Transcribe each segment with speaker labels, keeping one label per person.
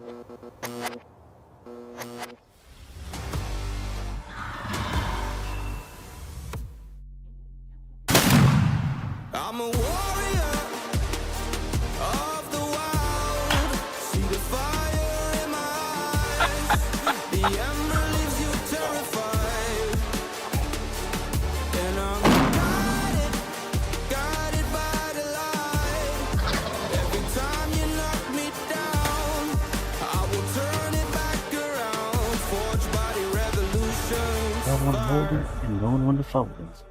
Speaker 1: I'm a warrior of the wild. See the fire in my eyes. The ember leaves you terrified. And I'm guided by the light. Every time you knock me down, I will turn it back around. Forged by the revolution.
Speaker 2: Knowing when to hold it and knowing when to fold it.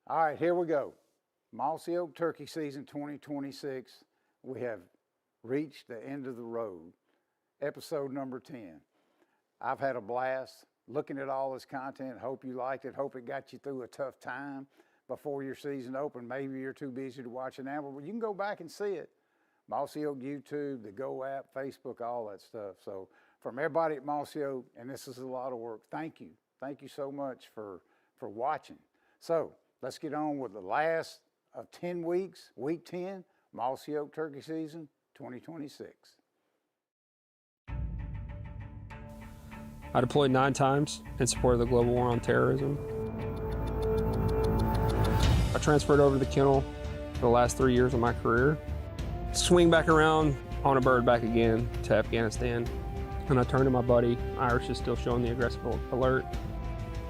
Speaker 3: All right, here we go. Mossy Oak turkey season 2026. We have reached the end of the road. Episode number 10. I've had a blast looking at all this content. Hope you liked it. Hope it got you through a tough time before your season opened. Maybe you're too busy to watch an animal, but you can go back and see it. Mossy Oak YouTube, the Go app, Facebook, all that stuff. So from everybody at Mossy Oak, and this is a lot of work, thank you. Thank you so much for watching. So let's get on with the last of 10 weeks, week 10, Mossy Oak turkey season 2026.
Speaker 4: I deployed 9 times in support of the global war on terrorism. I transferred over to the kennel for the last 3 years of my career. Swing back around on a bird back again to Afghanistan. And I turned to my buddy. Irish is still showing the aggressive alert.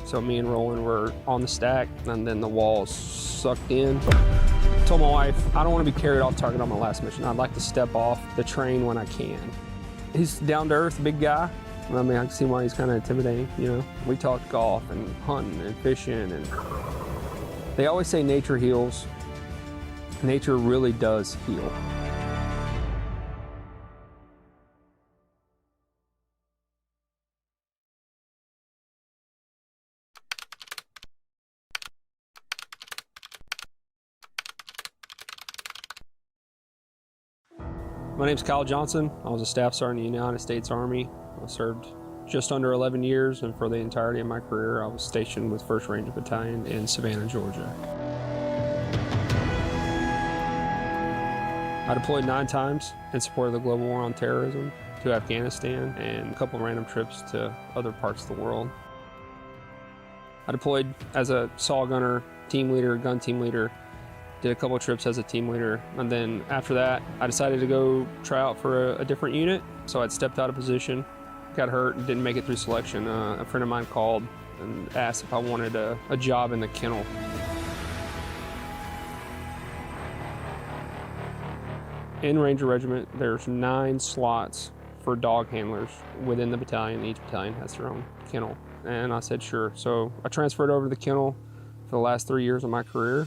Speaker 4: So me and Roland were on the stack, and then the walls sucked in. I told my wife, I don't want to be carried off target on my last mission. I'd like to step off the train when I can. He's down to earth, big guy. I mean, I can see why he's kind of intimidating, you know. We talked golf and hunting and fishing, and they always say nature heals. Nature really does heal. My name's Kyle Johnson. I was a staff sergeant in the United States Army. I served just under 11 years, and for the entirety of my career, I was stationed with 1st Ranger Battalion in Savannah, Georgia. I deployed 9 times in support of the global war on terrorism to Afghanistan and a couple random trips to other parts of the world. I deployed as a saw gunner, team leader, gun team leader, did a couple trips as a team leader, and then after that I decided to go try out for a different unit. So I'd stepped out of position, got hurt, and didn't make it through selection. A friend of mine called and asked if I wanted a job in the kennel. In Ranger Regiment, there's 9 slots for dog handlers within the battalion. Each battalion has their own kennel, and I said sure. So I transferred over to the kennel for the last 3 years of my career.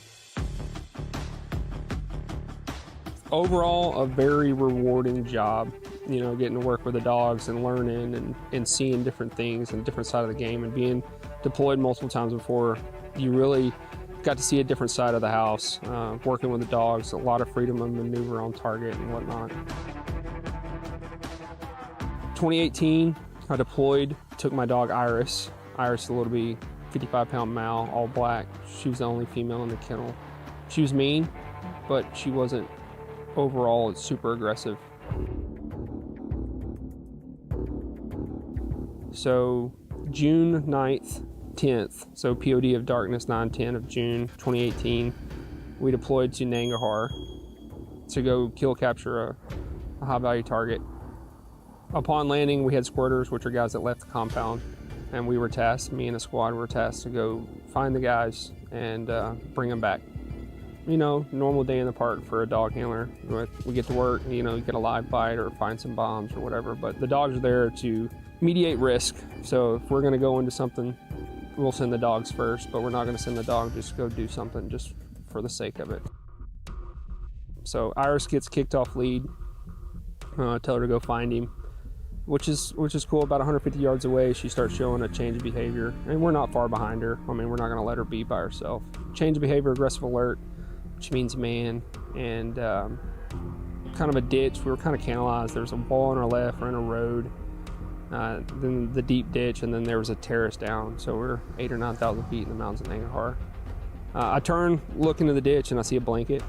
Speaker 4: Overall, a very rewarding job, you know, getting to work with the dogs and learning and seeing different things and different side of the game, and being deployed multiple times before. You really got to see a different side of the house, working with the dogs, a lot of freedom of maneuver on target and whatnot. 2018, I deployed, took my dog Iris. Iris is a little bitty 55-pound Mal, all black. She was the only female in the kennel. She was mean, but she wasn't overall super aggressive. So June 9th, 10th, so POD of Darkness 9-10 of June 2018, we deployed to Nangarhar to go kill capture a high value target. Upon landing, we had squirters, which are guys that left the compound, and we were tasked, me and the squad were tasked to go find the guys and bring them back. You know, normal day in the park for a dog handler. We get to work, you know, you get a live bite or find some bombs or whatever, but the dogs are there to mediate risk. So if we're gonna go into something, we'll send the dogs first, but we're not gonna send the dog just to go do something just for the sake of it. So Iris gets kicked off lead, tell her to go find him, which is cool. About 150 yards away, she starts showing a change of behavior, and we're not far behind her. I mean, we're not gonna let her be by herself. Change of behavior, aggressive alert, which means man, and kind of a ditch. We were kind of canalized. There's a wall on our left, we're in a road, then the deep ditch, and then there was a terrace down. So we're 8,000 or 9,000 feet in the mountains of Nangarhar. I turn, look into the ditch, and I see a blanket.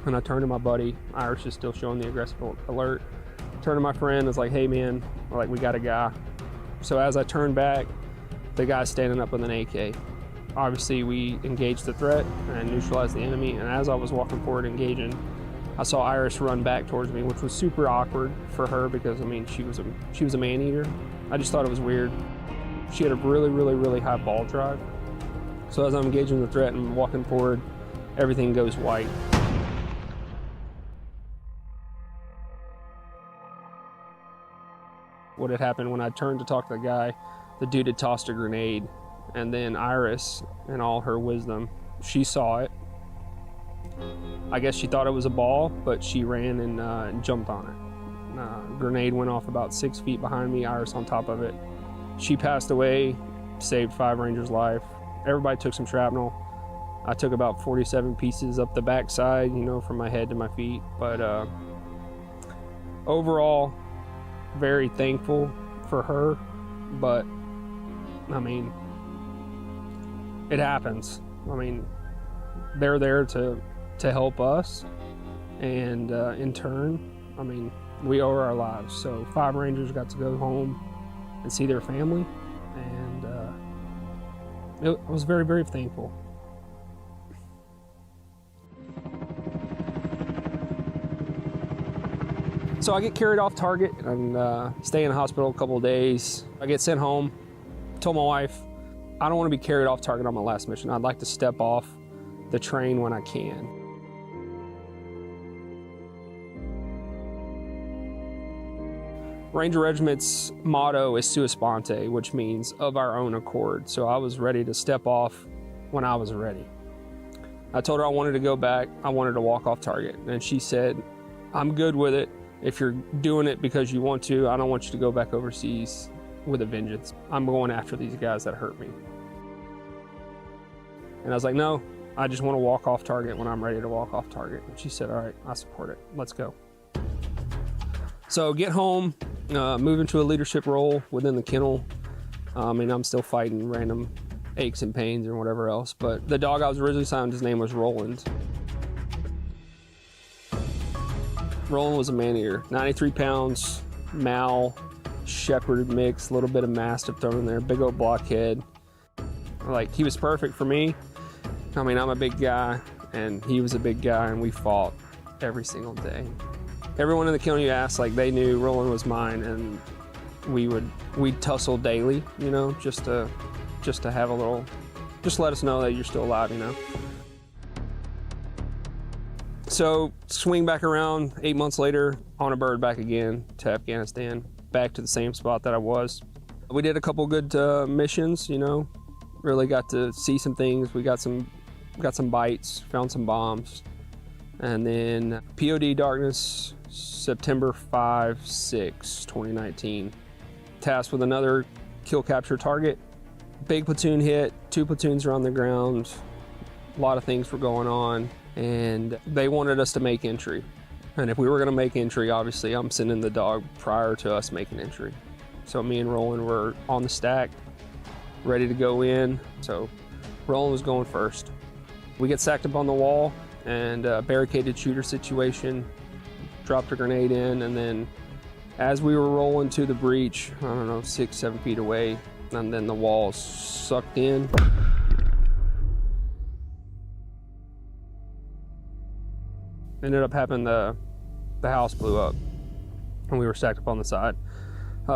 Speaker 4: And I turn to my buddy. Irish is still showing the aggressive alert. Turned to my friend, was like, hey man, like, we got a guy. So as I turned back, the guy's standing up with an AK. Obviously we engaged the threat and neutralized the enemy, and as I was walking forward engaging, I saw Iris run back towards me, which was super awkward for her because, I mean, she was a man-eater. I just thought it was weird. She had a really, really, really high ball drive. So as I'm engaging the threat and walking forward, everything goes white. What had happened when I turned to talk to the guy, the dude had tossed a grenade, and then Iris, in all her wisdom, she saw it. I guess she thought it was a ball, but she ran and jumped on it. Grenade went off about 6 feet behind me, Iris on top of it. She passed away, saved 5 Rangers' life. Everybody took some shrapnel. I took about 47 pieces up the backside, you know, from my head to my feet. But overall, very thankful for her. But, I mean, it happens. I mean, they're there to help us. And in turn, I mean, we owe her our lives. So 5 Rangers got to go home and see their family. And I was very, very thankful. So I get carried off target and stay in the hospital a couple of days. I get sent home. Told my wife, I don't want to be carried off target on my last mission. I'd like to step off the train when I can. Ranger Regiment's motto is sua sponte, which means of our own accord. So I was ready to step off when I was ready. I told her I wanted to go back. I wanted to walk off target. And she said, I'm good with it. If you're doing it because you want to, I don't want you to go back overseas with a vengeance. I'm going after these guys that hurt me. And I was like, no, I just want to walk off target when I'm ready to walk off target. And she said, all right, I support it. Let's go. So get home, move into a leadership role within the kennel. And I'm still fighting random aches and pains and whatever else. But the dog I was originally assigned, his name was Roland. Roland was a man-eater, 93 pounds, Mal, Shepherd mix, a little bit of Mastiff thrown in there, big old blockhead. Like, he was perfect for me. I mean, I'm a big guy, and he was a big guy, and we fought every single day. Everyone in the kennel you asked, like, they knew Roland was mine, and we'd tussle daily, you know, just to have a little, just let us know that you're still alive, you know. So swing back around 8 months later, on a bird back again to Afghanistan, back to the same spot that I was. We did a couple good missions, you know, really got to see some things. We got some bites, found some bombs. And then POD Darkness, September 5-6, 2019. Tasked with another kill capture target. Big platoon hit, 2 platoons are on the ground. A lot of things were going on. And they wanted us to make entry. And if we were gonna make entry, obviously I'm sending the dog prior to us making entry. So me and Roland were on the stack, ready to go in. So Roland was going first. We get stacked up on the wall and barricaded shooter situation, dropped a grenade in, and then as we were rolling to the breach, I don't know, 6-7 feet away, and then the wall sucked in. Ended up happening, the house blew up and we were stacked up on the side.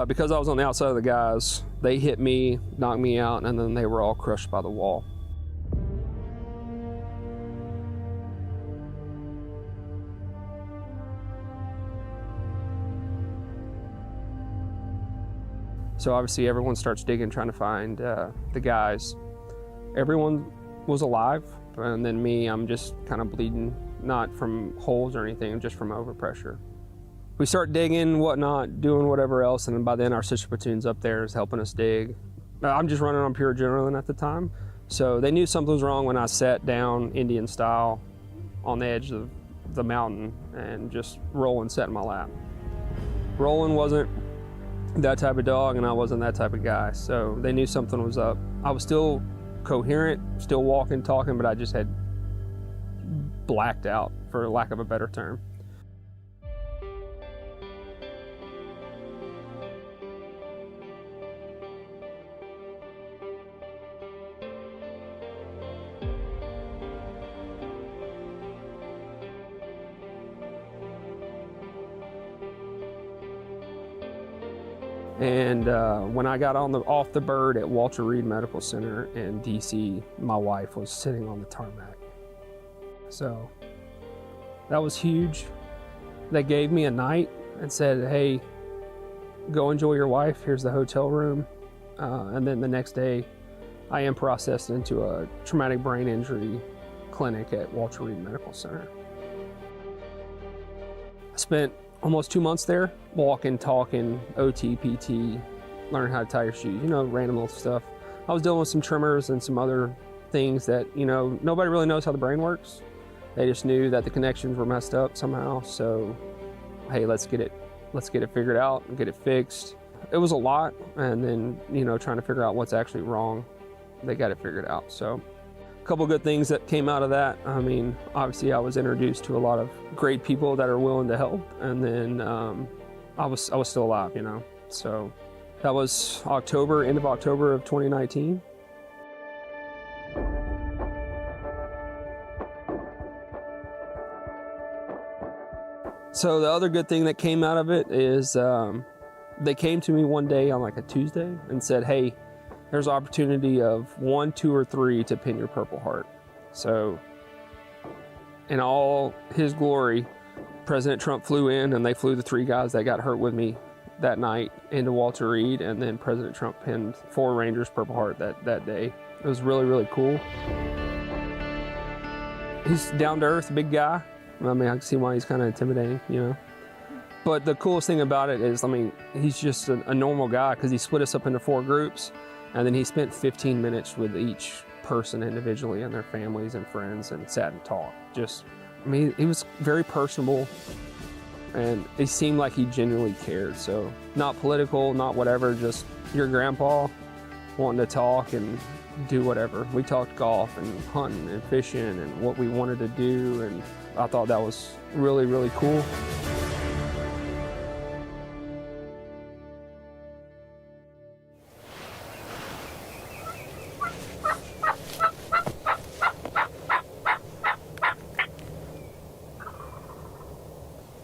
Speaker 4: Because I was on the outside of the guys, they hit me, knocked me out, and then they were all crushed by the wall. So obviously everyone starts digging, trying to find the guys. Everyone was alive, and then me, I'm just kind of bleeding. Not from holes or anything, just from overpressure. We start digging, whatnot, doing whatever else, and then by then our sister platoon's up there is helping us dig. I'm just running on pure adrenaline at the time. So they knew something was wrong when I sat down Indian style on the edge of the mountain and just Roland sat in my lap. Roland wasn't that type of dog and I wasn't that type of guy. So they knew something was up. I was still coherent, still walking, talking, but I just had blacked out, for lack of a better term. And when I got off the bird at Walter Reed Medical Center in DC, my wife was sitting on the tarmac. So that was huge. They gave me a night and said, hey, go enjoy your wife. Here's the hotel room. And then the next day, I am processed into a traumatic brain injury clinic at Walter Reed Medical Center. I spent almost 2 months there, walking, talking, OT, PT, learning how to tie your shoes, you know, random little stuff. I was dealing with some tremors and some other things that, you know, nobody really knows how the brain works. They just knew that the connections were messed up somehow. So, hey, let's get it figured out and get it fixed. It was a lot, and then, you know, trying to figure out what's actually wrong. They got it figured out. So a couple good things that came out of that. I mean, obviously I was introduced to a lot of great people that are willing to help, and then I was still alive, you know. So that was end of October of 2019. So the other good thing that came out of it is they came to me one day on like a Tuesday and said, hey, there's opportunity of 1, 2, or 3 to pin your Purple Heart. So in all his glory, President Trump flew in, and they flew the 3 guys that got hurt with me that night into Walter Reed, and then President Trump pinned 4 Rangers Purple Heart that day. It was really, really cool. He's down to earth, big guy. I mean, I can see why he's kind of intimidating, you know. But the coolest thing about it is, I mean, he's just a normal guy, because he split us up into 4 groups, and then he spent 15 minutes with each person individually and their families and friends and sat and talked. I mean, he was very personable, and it seemed like he genuinely cared. So not political, not whatever, just your grandpa wanting to talk and do whatever. We talked golf and hunting and fishing and what we wanted to do, and I thought that was really, really cool.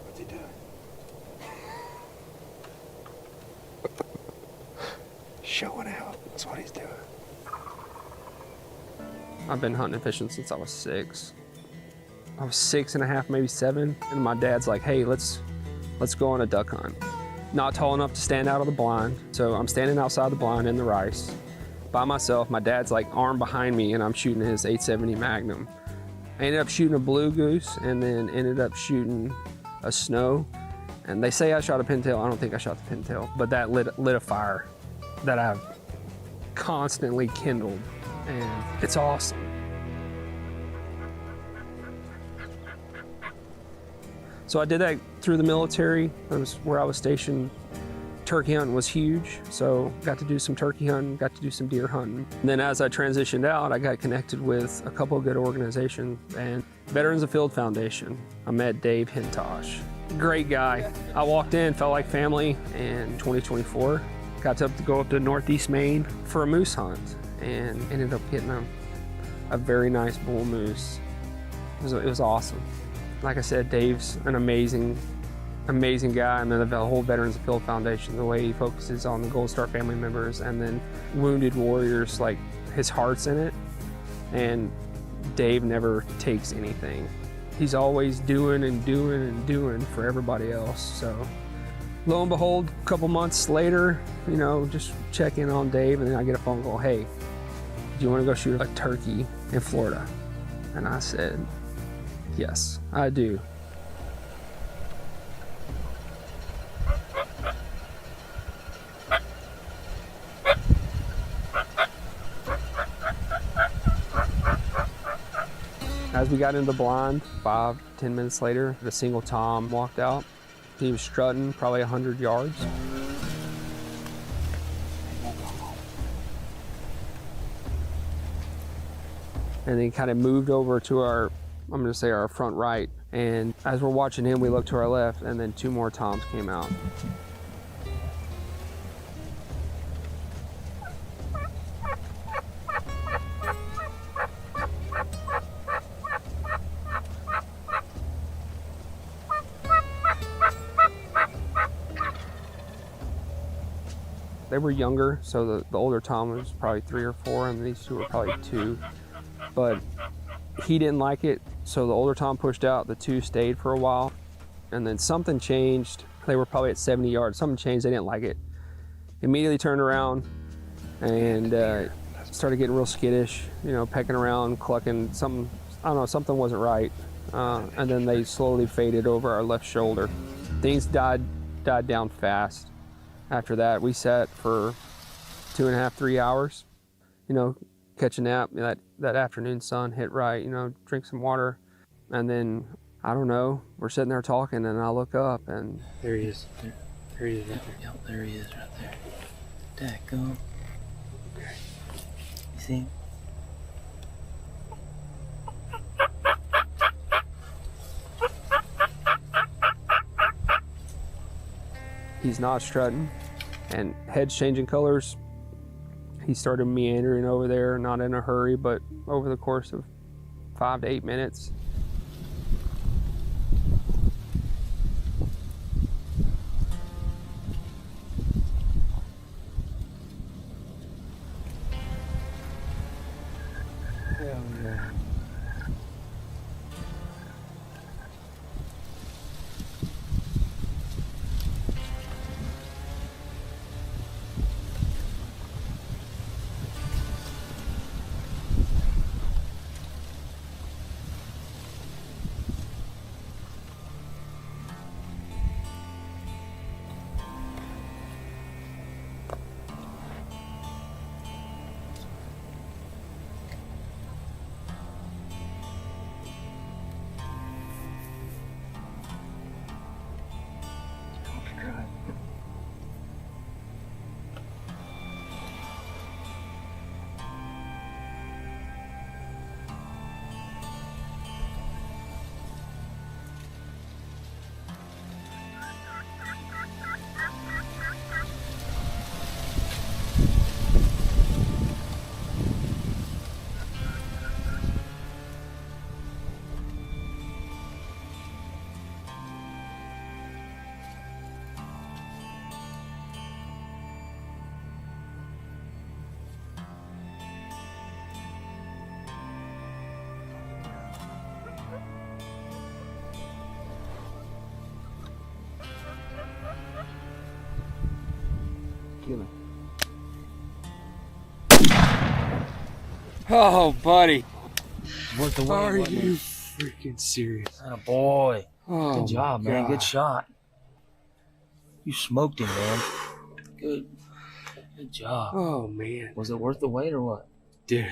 Speaker 5: What's he doing? Showing out. That's what he's doing.
Speaker 4: I've been hunting and fishing since I was 6. I was 6.5, maybe 7, and my dad's like, hey, let's go on a duck hunt. Not tall enough to stand out of the blind, so I'm standing outside the blind in the rice by myself. My dad's like arm behind me, and I'm shooting his 870 Magnum. I ended up shooting a blue goose, and then ended up shooting a snow. And they say I shot a pintail. I don't think I shot the pintail, but that lit a fire that I've constantly kindled, and it's awesome. So I did that through the military. That was where I was stationed. Turkey hunting was huge, so got to do some turkey hunting, got to do some deer hunting. And then as I transitioned out, I got connected with a couple of good organizations, and Veterans of Field Foundation. I met Dave Owens. Great guy. I walked in, felt like family, and 2024, got to go up to Northeast Maine for a moose hunt, and ended up getting a very nice bull moose. It was awesome. Like I said, Dave's an amazing guy, and then the whole Veterans of Field Foundation, the way he focuses on the Gold Star family members and then wounded warriors, like his heart's in it, and Dave never takes anything. He's always doing and doing and doing for everybody else. So lo and behold, a couple months later, you know, just check in on Dave, and then I get a phone call, hey, do you want to go shoot a turkey in Florida? And I said, yes, I do. As we got into the blind, 5-10 minutes later, a single tom walked out. He was strutting probably 100 yards. And then he kind of moved over to our, I'm gonna say our front right. And as we're watching him, we looked to our left, and then 2 more toms came out. They were younger, so the older Tom was probably 3 or 4, and these two were probably 2. But he didn't like it, so the older Tom pushed out. The 2 stayed for a while, and then something changed. They were probably at 70 yards. Something changed. They didn't like it. Immediately turned around and started getting real skittish. You know, pecking around, clucking. Something, I don't know. Something wasn't right. And then they slowly faded over our left shoulder. Things died down fast. After that, we sat for 2.5, 3 hours. You know, catch a nap. That afternoon sun hit right. You know, drink some water, and then I don't know. We're sitting there talking, and I look up, and
Speaker 2: There he is. There he is right there.
Speaker 6: Yep, there he is right there. Dadgum. You see him?
Speaker 4: he's not strutting, and head's changing colors. He started meandering over there, not in a hurry, but over the course of 5 to 8 minutes.
Speaker 6: Hell yeah.
Speaker 2: Oh, buddy.
Speaker 6: Worth the wait,
Speaker 2: Are
Speaker 6: wasn't
Speaker 2: you
Speaker 6: it?
Speaker 2: freaking serious?
Speaker 6: Oh, boy.
Speaker 2: Oh,
Speaker 6: Good job, man.
Speaker 2: God.
Speaker 6: Good shot. You smoked him, man. Good. Good job.
Speaker 2: Oh, man.
Speaker 6: Was it worth the wait or what?
Speaker 2: Dude.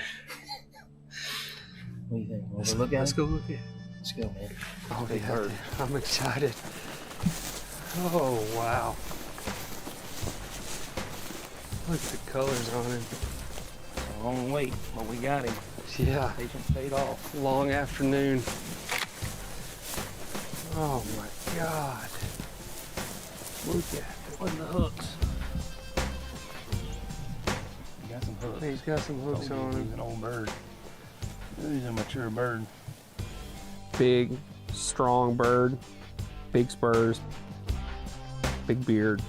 Speaker 6: What do you think? Want to look at
Speaker 2: Let's
Speaker 6: it?
Speaker 2: go look at it.
Speaker 6: Let's go, man.
Speaker 2: Oh,
Speaker 6: Big
Speaker 2: yeah,
Speaker 6: bird.
Speaker 2: dude. I'm excited. Oh, wow. Look at the colors on him.
Speaker 6: A long wait, but we got him.
Speaker 2: Yeah,
Speaker 6: Patience paid off.
Speaker 2: long afternoon. Oh, my God. Look at it.
Speaker 6: Where's the hooks? You got some hooks.
Speaker 2: He's got some hooks
Speaker 6: He's
Speaker 2: on him.
Speaker 6: an old bird. He's a mature bird.
Speaker 4: Big, strong bird, big spurs, big beard,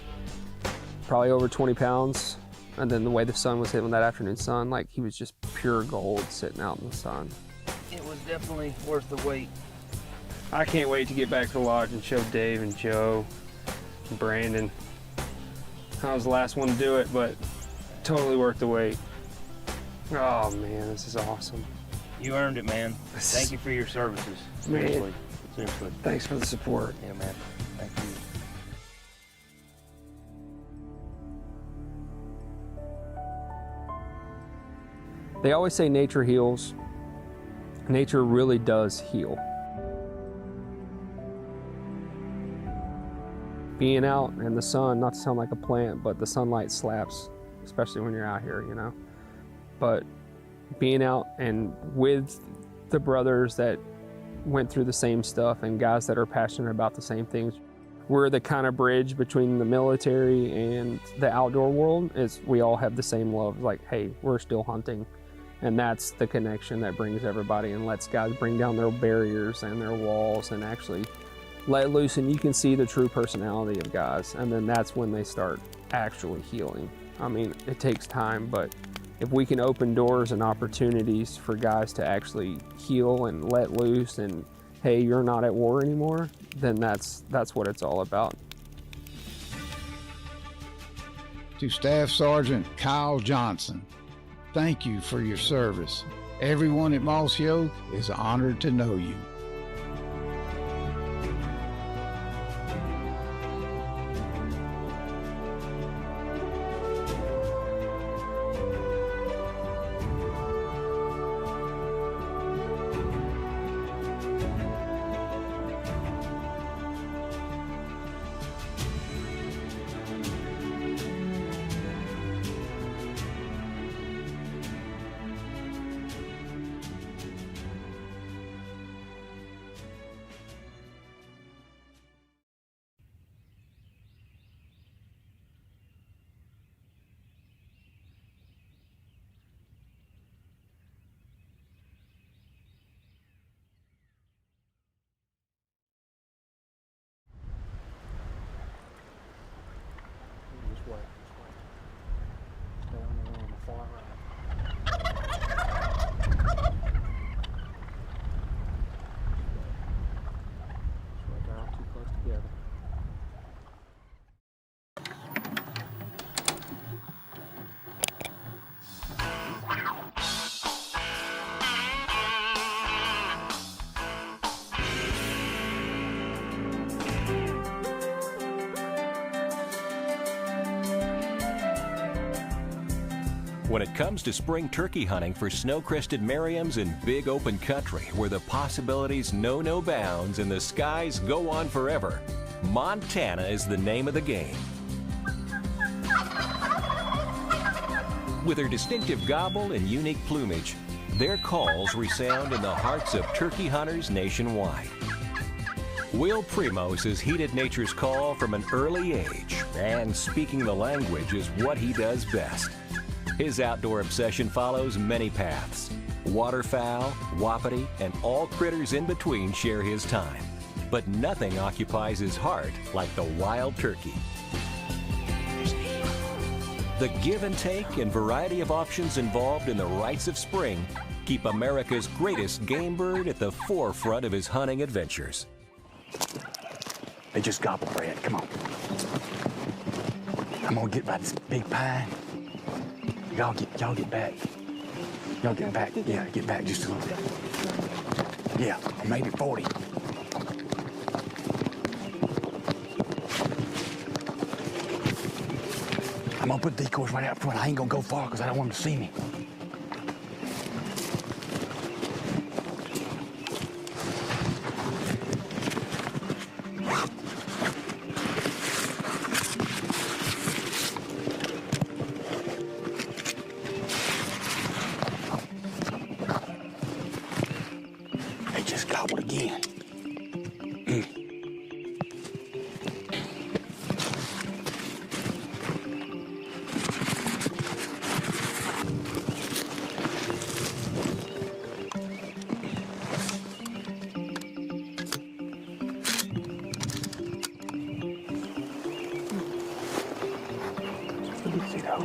Speaker 4: probably over 20 pounds. And then the way the sun was hitting that afternoon sun, like he was just pure gold sitting out in the sun.
Speaker 6: It was definitely worth the wait.
Speaker 2: I can't wait to get back to the lodge and show Dave and Joe and Brandon. I was the last one to do it, but totally worth the wait. Oh man, this is awesome.
Speaker 6: You earned it, man. Thank you for your services.
Speaker 2: Man.
Speaker 6: Seriously. Seriously.
Speaker 2: Thanks for the support.
Speaker 6: Yeah, man. Thank you.
Speaker 4: They always say nature heals. Nature really does heal. Being out in the sun, not to sound like a plant, but the sunlight slaps, especially when you're out here, you know. But being out and with the brothers that went through the same stuff and guys that are passionate about the same things, we're the kind of bridge between the military and the outdoor world. Is we all have the same love, like, hey, we're still hunting. And that's the connection that brings everybody and lets guys bring down their barriers and their walls and actually let loose, and you can see the true personality of guys. And then that's when they start actually healing. I mean, it takes time, but if we can open doors and opportunities for guys to actually heal and let loose and, hey, you're not at war anymore, then that's what it's all about.
Speaker 3: To Staff Sergeant Kyle Johnson, thank you for your service. Everyone at Mossy Oak is honored to know you.
Speaker 7: When it comes to spring turkey hunting for snow-crested Merriams in big open country where the possibilities know no bounds and the skies go on forever, Montana is the name of the game. With their distinctive gobble and unique plumage, their calls resound in the hearts of turkey hunters nationwide. Will Primos has heeded nature's call from an early age, and speaking the language is what he does best. His outdoor obsession follows many paths. Waterfowl, wapiti, and all critters in between share his time. But nothing occupies his heart like the wild turkey. The give and take and variety of options involved in the rites of spring keep America's greatest game bird at the forefront of his hunting adventures.
Speaker 5: They just gobble, Brad. Come on. I'm gonna get by this big pine. Y'all get back. Y'all get back. Yeah, get back just a little bit. Yeah, maybe 40. I'm gonna put decoys right out front. I ain't gonna go far because I don't want them to see me.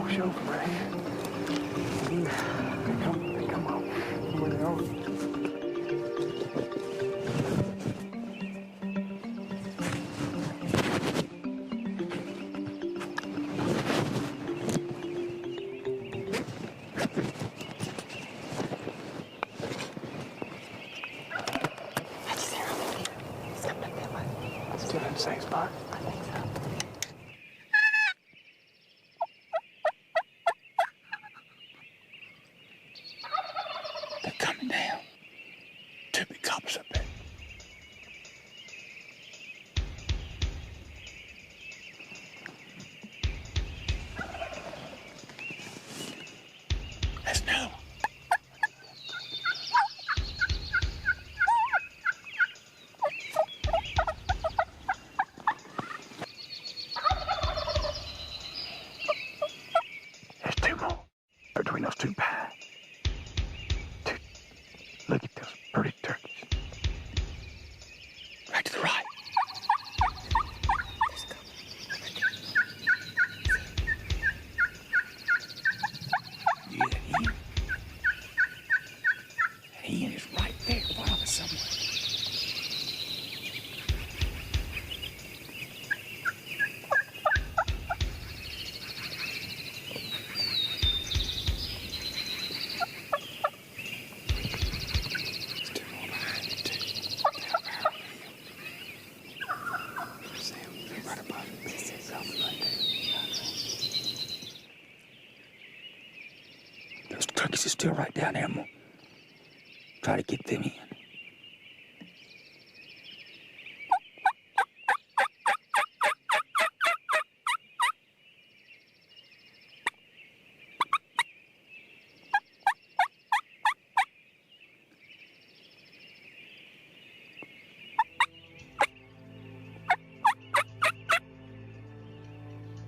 Speaker 5: Show from right here. They come up. Where they are. Still in the same spot? I think so. Those turkeys are still right down there. I'm gonna try to get them in.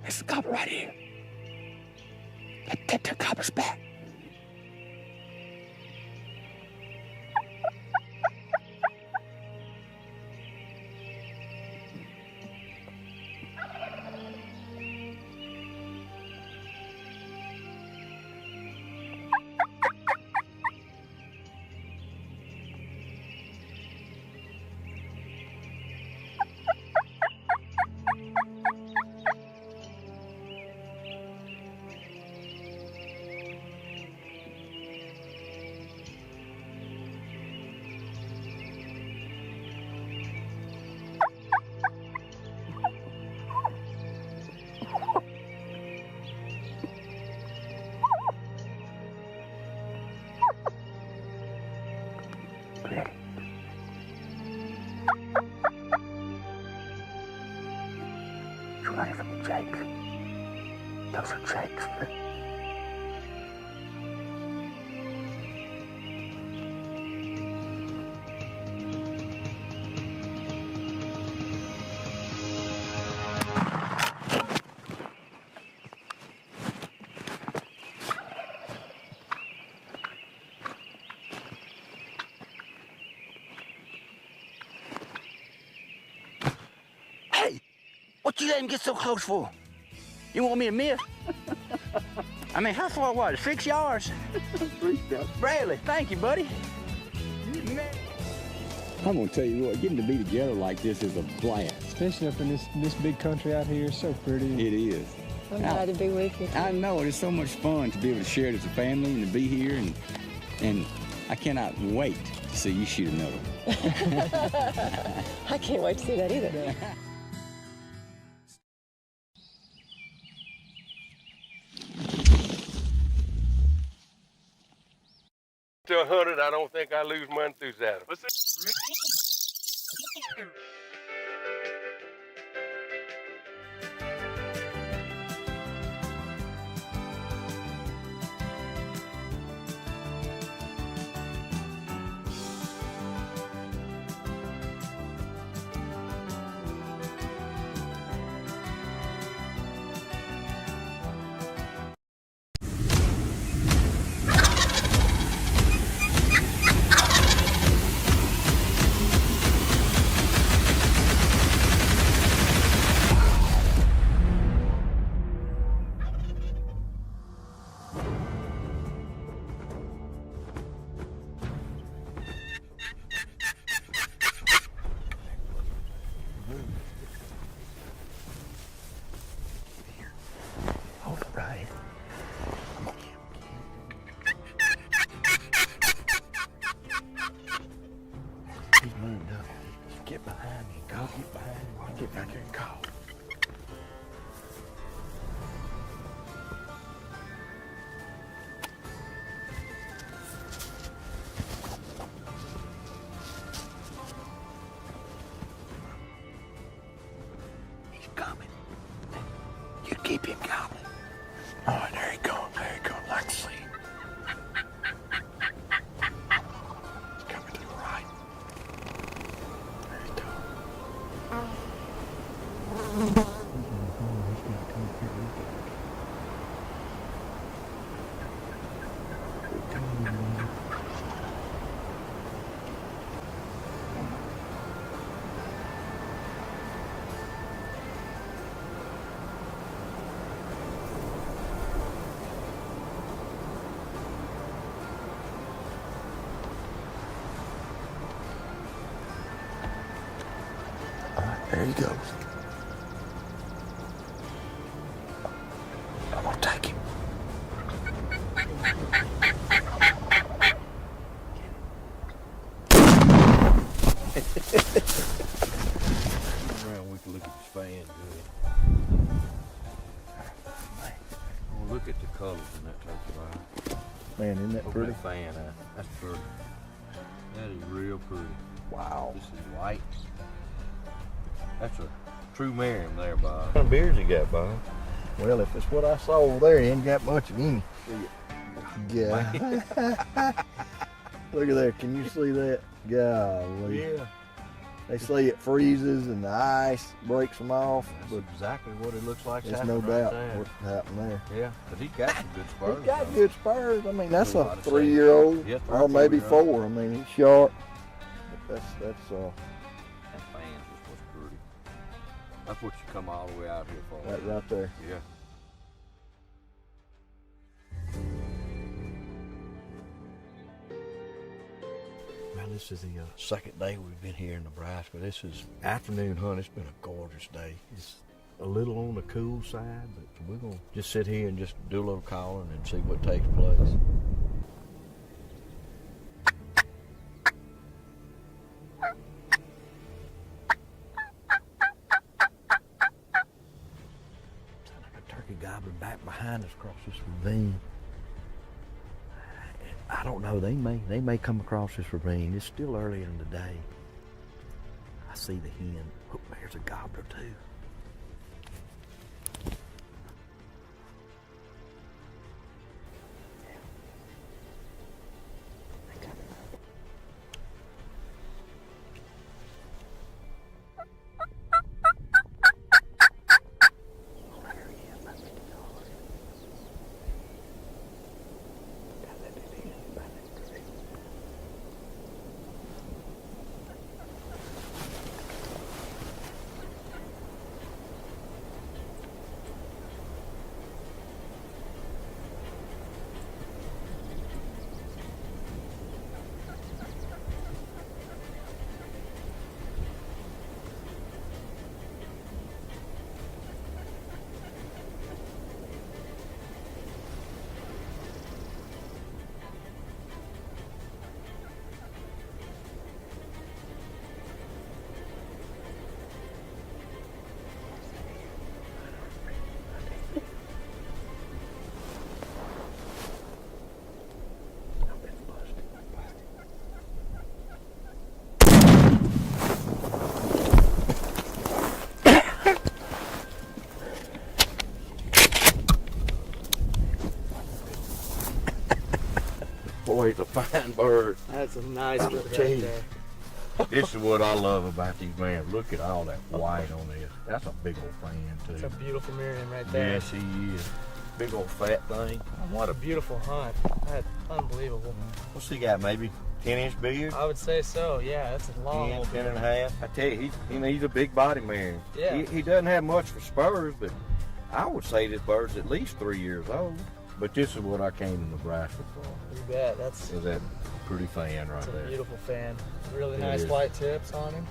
Speaker 5: There's a gobbler right here. That gobbler's back. Ready? You're running from the jakes. Those are jakes. Hey, what you let him get so close for? You want me to miss? I mean, how far was it? 6 yards?
Speaker 8: 3 yards.
Speaker 5: Really? Thank you, buddy.
Speaker 8: I'm gonna tell you what, getting to be together like this is a blast.
Speaker 9: Especially up in this big country out here, it's so pretty.
Speaker 8: It is.
Speaker 10: I'm glad to be with you.
Speaker 8: I know, it's so much fun to be able to share it as a family and to be here, and I cannot wait to see you shoot another one.
Speaker 10: I can't wait to see that either.
Speaker 11: To 100, I don't think I lose my enthusiasm.
Speaker 5: Hold it right. He's moved up. Get behind me. Go get behind me. Get back here and call. He's coming. You keep him coming. All right, there he goes. There he goes. Like to see him. He's coming to the right. There he goes. All right, there he goes. I'm gonna take him.
Speaker 11: Around, we can look at this fan good. We'll look at the colors in that turkey line.
Speaker 12: Man, isn't that pretty?
Speaker 13: Fan, that's pretty. That is real pretty.
Speaker 12: Wow.
Speaker 13: This is white. That's a true Merriam there, Bob. What kind of beards you got, Bob?
Speaker 12: Well, if it's what I saw over there, he ain't got much of any. Yeah. Look at there. Can you see that? Golly.
Speaker 13: Yeah.
Speaker 12: They say it freezes and the ice breaks them off.
Speaker 13: That's exactly what it looks like.
Speaker 12: There's no doubt what happened there.
Speaker 13: Yeah, but he's got some good spurs.
Speaker 12: He's got good spurs. I mean, that's a
Speaker 13: I'd say.
Speaker 12: 3-year-old,
Speaker 13: Yeah,
Speaker 12: or maybe 4. I mean, he's sharp. But that's
Speaker 13: That fan's just what's pretty. That's what you come all the way out here for.
Speaker 12: that right there.
Speaker 13: Yeah. Well, this is the second day we've been here in Nebraska. This is afternoon hunt. It's been a gorgeous day. It's a little on the cool side, but we're going to just sit here and just do a little calling and see what takes place. Sound like a turkey gobbling back behind us across this ravine. I don't know, they may come across this ravine. It's still early in the day. I see the hen. Oh, there's a gobbler too. Boy, it's a fine bird.
Speaker 14: That's a nice bird right there.
Speaker 13: This is what I love about these man. Look at all that white on this. That's a big old fan too.
Speaker 14: It's a beautiful Merriam right there.
Speaker 13: Yes, he is. Big old fat thing.
Speaker 14: What a beautiful hunt. That's unbelievable.
Speaker 13: What's he got? Maybe 10-inch beard?
Speaker 14: I would say so. Yeah, that's a long
Speaker 13: 10,
Speaker 14: old
Speaker 13: 10
Speaker 14: beard.
Speaker 13: and a half. I tell you, he's a big body man.
Speaker 14: Yeah.
Speaker 13: He doesn't have much for spurs, but I would say this bird's at least 3 years old. But this is what I came to Nebraska for.
Speaker 14: You bet. That's
Speaker 13: that pretty fan right
Speaker 14: a
Speaker 13: there.
Speaker 14: beautiful fan. Really
Speaker 13: It
Speaker 14: nice
Speaker 13: is.
Speaker 14: white tips on him.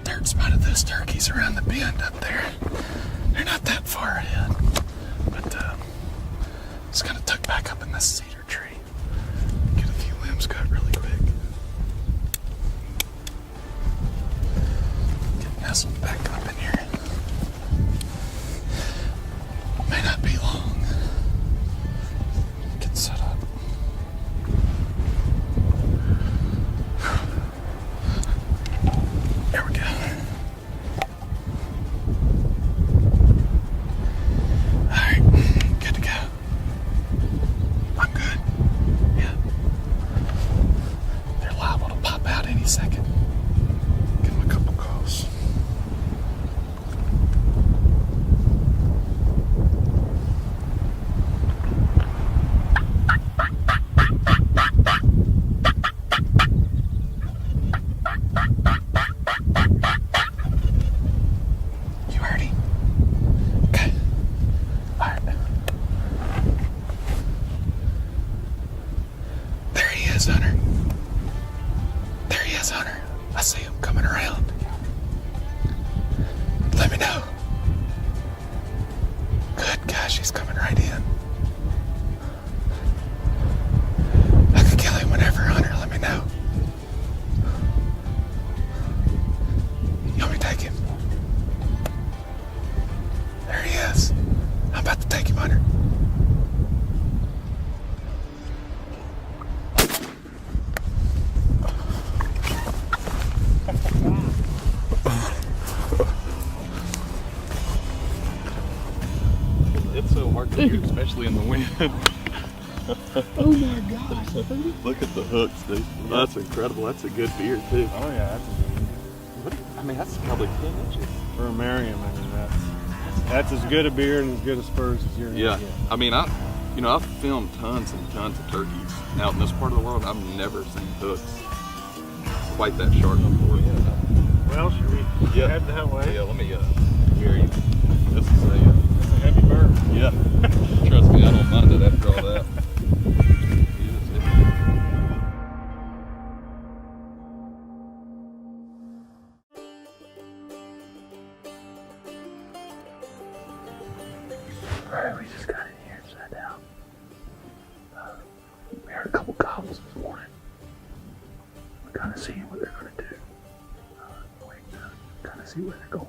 Speaker 15: Third spotted those turkeys around the bend up there. They're not that far ahead, but just kind of tuck back up in this cedar tree. Get a few limbs cut really quick. Get nestled back up in here. May not be long. Get set up. There we go. Alright, good to go. I'm good. Yeah. They're liable to pop out any second. Give them a couple calls. You ready? Okay. All right. There he is, Hunter. There he is, Hunter. I see him coming around. Let me know. Good gosh, he's coming right in. I could kill him whenever, Hunter. Let me know. You want me to take him?
Speaker 16: dude, especially in the wind.
Speaker 15: Oh my gosh.
Speaker 16: Look at the hooks, dude. That's incredible. That's a good beard, too.
Speaker 17: Oh, yeah, that's a good
Speaker 16: What, I mean, that's probably 10 inches.
Speaker 17: For a Merriam, I mean, that's as good a beard and as good a spurs as you're
Speaker 16: Yeah.
Speaker 17: gonna get.
Speaker 16: I mean, I've filmed tons and tons of turkeys out in this part of the world. I've never seen hooks quite that sharp before.
Speaker 17: Well, should we head that way?
Speaker 16: Yeah, let me carry you. This is a
Speaker 17: heavy bird.
Speaker 16: Yeah. Trust me, I don't mind it after all that.
Speaker 15: Alright, we just got in here and sat down. We heard a couple gobbles this morning. We're kind of seeing what they're going to do. Waiting to kind of see where they're going.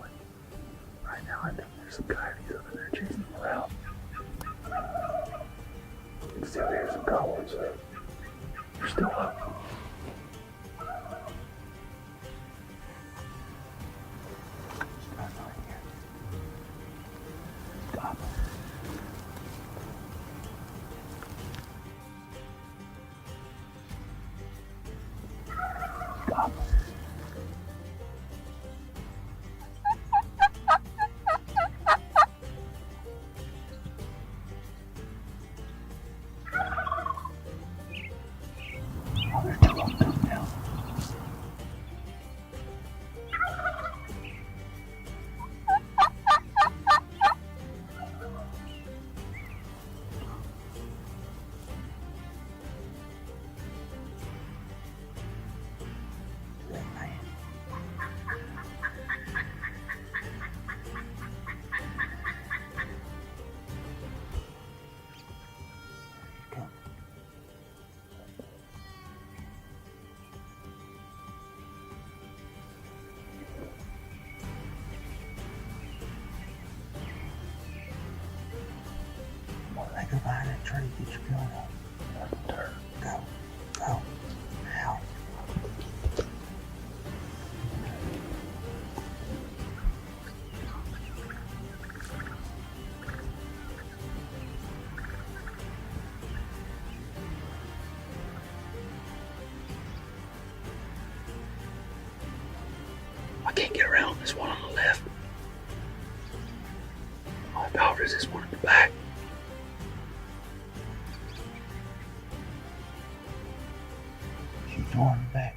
Speaker 15: Right now, I think there's some coyotes over there chasing them around. You can still hear some gobbles. They're still up. Go behind that tree, get your gun up. Go. Go. Now. I can't get around this one on the left. How powerful is this one in the back? Door in the back.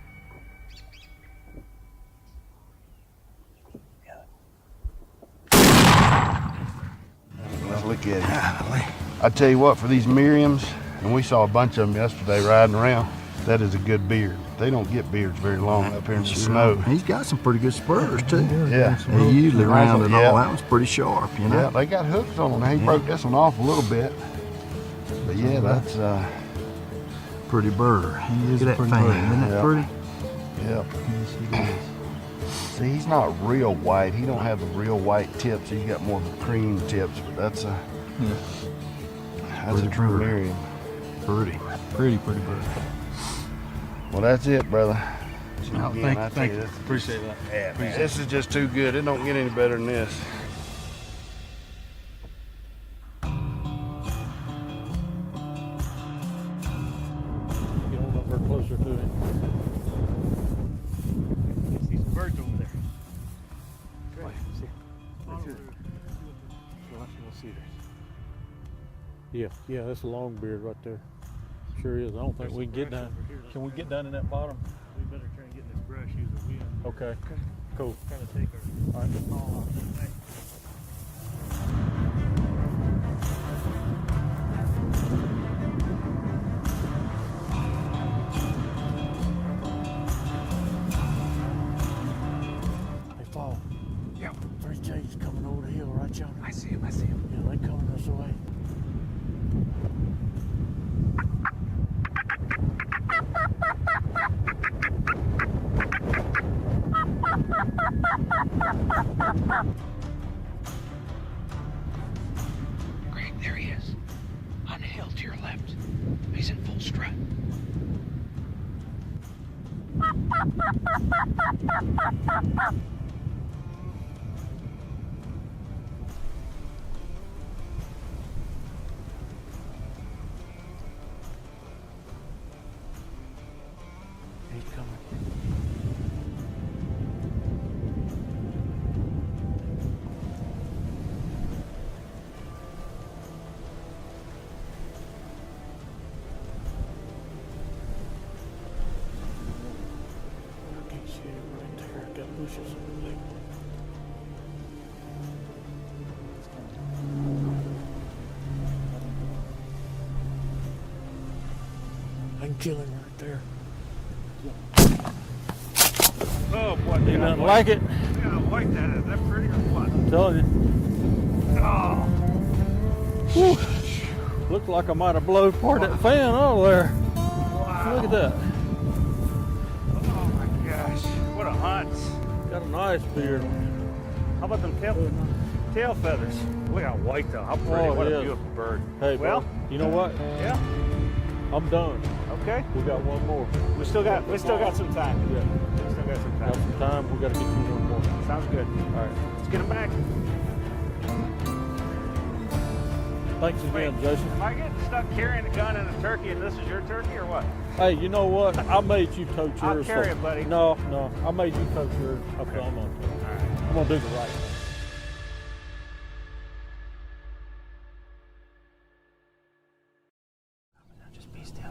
Speaker 12: Let's look at it. I tell you what, for these Merriams, and we saw a bunch of them yesterday riding around, that is a good beard. They don't get beards very long up here in the snow.
Speaker 13: He's got some pretty good spurs too.
Speaker 12: Yeah.
Speaker 13: He usually rounded all. That was pretty sharp, you know.
Speaker 12: Yeah, they got hooks on them. He broke this one off a little bit. But yeah, that's
Speaker 13: pretty bird.
Speaker 12: He is
Speaker 13: Look at
Speaker 12: a
Speaker 13: that
Speaker 12: pretty
Speaker 13: fan.
Speaker 12: bird.
Speaker 13: Isn't that
Speaker 12: Yep.
Speaker 13: pretty?
Speaker 12: Yep. Yes, he is. See, he's not real white. He don't have the real white tips. He's got more of the cream tips. But that's a
Speaker 13: Pretty
Speaker 12: true
Speaker 13: bird.
Speaker 12: Merriam.
Speaker 13: Pretty bird.
Speaker 12: Well, that's it, brother.
Speaker 17: Oh,
Speaker 12: Again, I
Speaker 17: thank
Speaker 12: tell
Speaker 17: you.
Speaker 12: this-
Speaker 17: Appreciate that.
Speaker 12: Yeah, man, this is just too good. It don't get any better than this.
Speaker 17: Get on over closer to it. You can see some birds over there. Right. See. Right here. We'll see there. Yeah, that's a longbeard right there. Sure is. I don't think we can get down. Can we get down in that bottom? We better try and get in this brush, use the wind. Okay. Cool. Kind of take our all off that way. Hey, Paul. Yeah. There's Jake's coming over the hill right yonder. I see him. Yeah, they coming this way.
Speaker 15: Greg, there he is. On the hill to your left. He's in full strut.
Speaker 17: bushes over there. I can kill him right there.
Speaker 6: Oh boy,
Speaker 17: You nothing like it?
Speaker 6: You gotta white that. Is that pretty or what?
Speaker 17: I'm telling you.
Speaker 6: Oh.
Speaker 17: Whew. Looks like I might have blown part of that fan over there.
Speaker 6: Wow.
Speaker 17: Look at that.
Speaker 6: Oh my gosh. What a hunt.
Speaker 17: Got a nice beard on him.
Speaker 6: How about them tail feathers? Look how white though. How pretty.
Speaker 17: Oh,
Speaker 6: what a
Speaker 17: yes.
Speaker 6: beautiful bird.
Speaker 17: Hey,
Speaker 6: well,
Speaker 17: bro, you know what?
Speaker 6: Yeah.
Speaker 17: I'm done.
Speaker 6: Okay.
Speaker 17: We got one more.
Speaker 6: We still got some time.
Speaker 17: Yeah.
Speaker 6: We still got some time.
Speaker 17: Got some time. We got to get you one more.
Speaker 6: Sounds good.
Speaker 17: All right.
Speaker 6: Let's get him back.
Speaker 17: Thanks again, Jason.
Speaker 6: Am I getting stuck carrying a gun and a turkey, and this is your turkey, or what?
Speaker 17: Hey, you know what? I made you tote yours.
Speaker 6: I'll carry
Speaker 17: so-
Speaker 6: it, buddy.
Speaker 17: No, I made you tote yours.
Speaker 6: Okay.
Speaker 17: So I'm gonna tote it.
Speaker 6: All right.
Speaker 17: I'm gonna do the right thing.
Speaker 6: Just be still.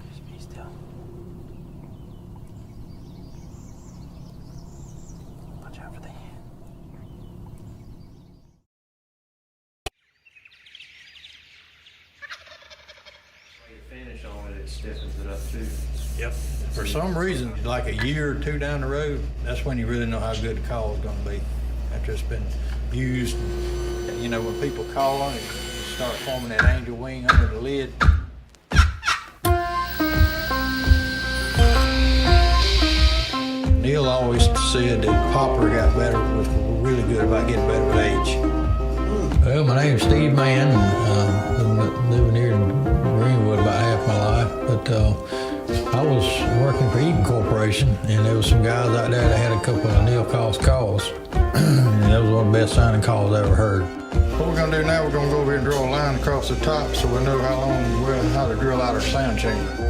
Speaker 6: Just be still. Watch out for the hand.
Speaker 14: Finish on it, it stiffens it up too.
Speaker 18: Yep. For some reason, like a year or two down the road, that's when you really know how good the call is going to be. After it's been used, you know, when people call on it, you start forming that angel wing under the lid. Neil always said that popper got better, was really good about getting better with age. Well, my name's Steve Mann. Been living here in Greenwood about half my life, but I was working for Eaton Corporation, and there was some guys out there that had a couple of Neil Cost calls, and that was one of the best sounding calls I ever heard. What we're gonna do now, we're gonna go over here and draw a line across the top so we know how to drill out our sound chamber.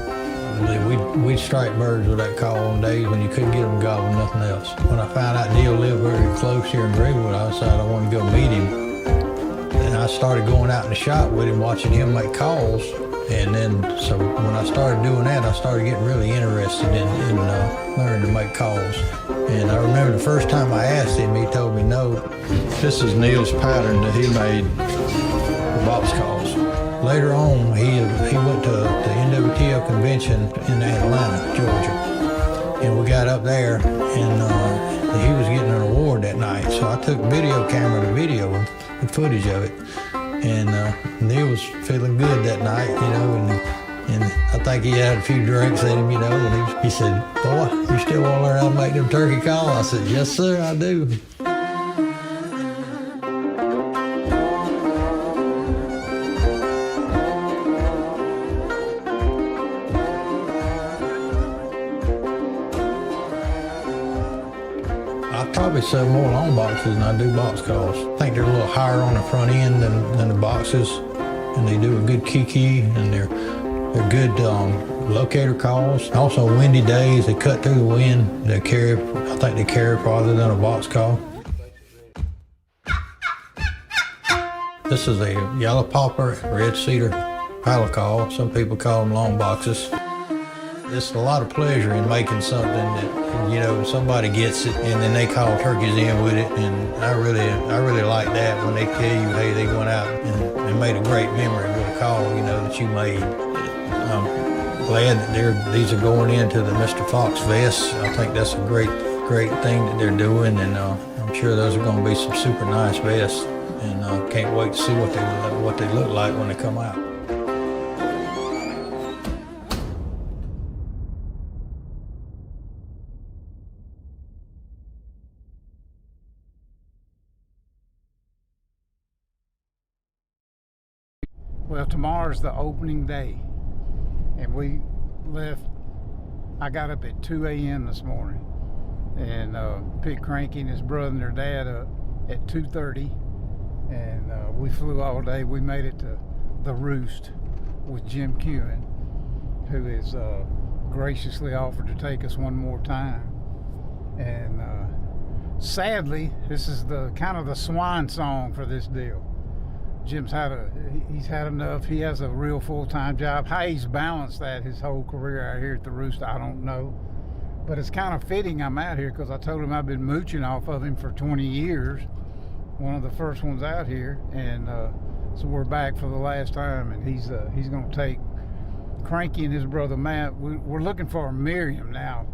Speaker 18: We'd strike birds with that call on days when you couldn't get them gobbling nothing else. When I found out Neil lived very close here in Greenwood, I decided I wanted to go meet him. And I started going out in the shop with him, watching him make calls. And then, so when I started doing that, I started getting really interested in learning to make calls. And I remember the first time I asked him, he told me no. This is Neil's pattern that he made for box calls. Later on, he went to the NWTL convention in Atlanta, Georgia. And we got up there, and he was getting an award that night. So I took video camera to video him, the footage of it. And Neil was feeling good that night, you know, and I think he had a few drinks in him, you know, and he said, "Boy, you still want to learn how to make them turkey calls?" I said, "Yes, sir, I do." I probably sell more long boxes than I do box calls. I think they're a little higher on the front end than the boxes, and they do a good kiki, and they're good locator calls. Also, windy days, they cut through the wind. I think they carry farther than a box call. This is a yellow poplar, red cedar paddle call. Some people call them long boxes. There's a lot of pleasure in making something that, you know, somebody gets it and then they call turkeys in with it, and I really like that when they tell you, hey, they went out and made a great memory with a call, you know, that you made. I'm glad that these are going into the Mr. Fox vests. I think that's a great thing that they're doing, and I'm sure those are going to be some super nice vests, and can't wait to see what they look like when they come out.
Speaker 3: Well, tomorrow's the opening day, and we left. I got up at 2 a.m. this morning and picked Cranky and his brother and their dad up at 2:30, and we flew all day. We made it to the Roost with Jim Kewen, who has graciously offered to take us one more time. And sadly, this is the kind of the swan song for this deal. Jim's he's had enough. He has a real full-time job. How he's balanced that his whole career out here at the roost, I don't know. But it's kind of fitting I'm out here because I told him I've been mooching off of him for 20 years. One of the first ones out here, and so we're back for the last time, and he's going to take Cranky and his brother Matt. We're looking for a Miriam now.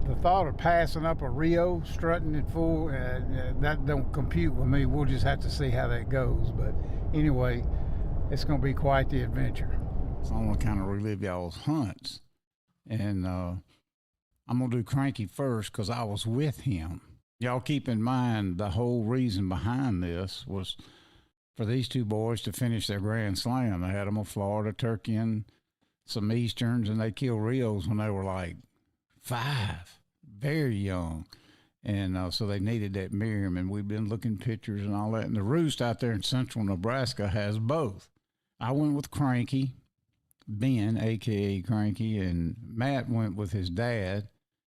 Speaker 3: The thought of passing up a Rio, strutting it full, that don't compute with me. We'll just have to see how that goes. But anyway, it's going to be quite the adventure. So I want to kind of relive y'all's hunts. And I'm going to do Cranky first because I was with him. Y'all keep in mind the whole reason behind this was for these two boys to finish their Grand Slam. They had them a Florida turkey and some Easterns, and they killed Rios when they were like 5, very young. And so they needed that Miriam, and we've been looking pictures and all that. And the roost out there in central Nebraska has both. I went with Cranky, Ben, a.k.a. Cranky, and Matt went with his dad.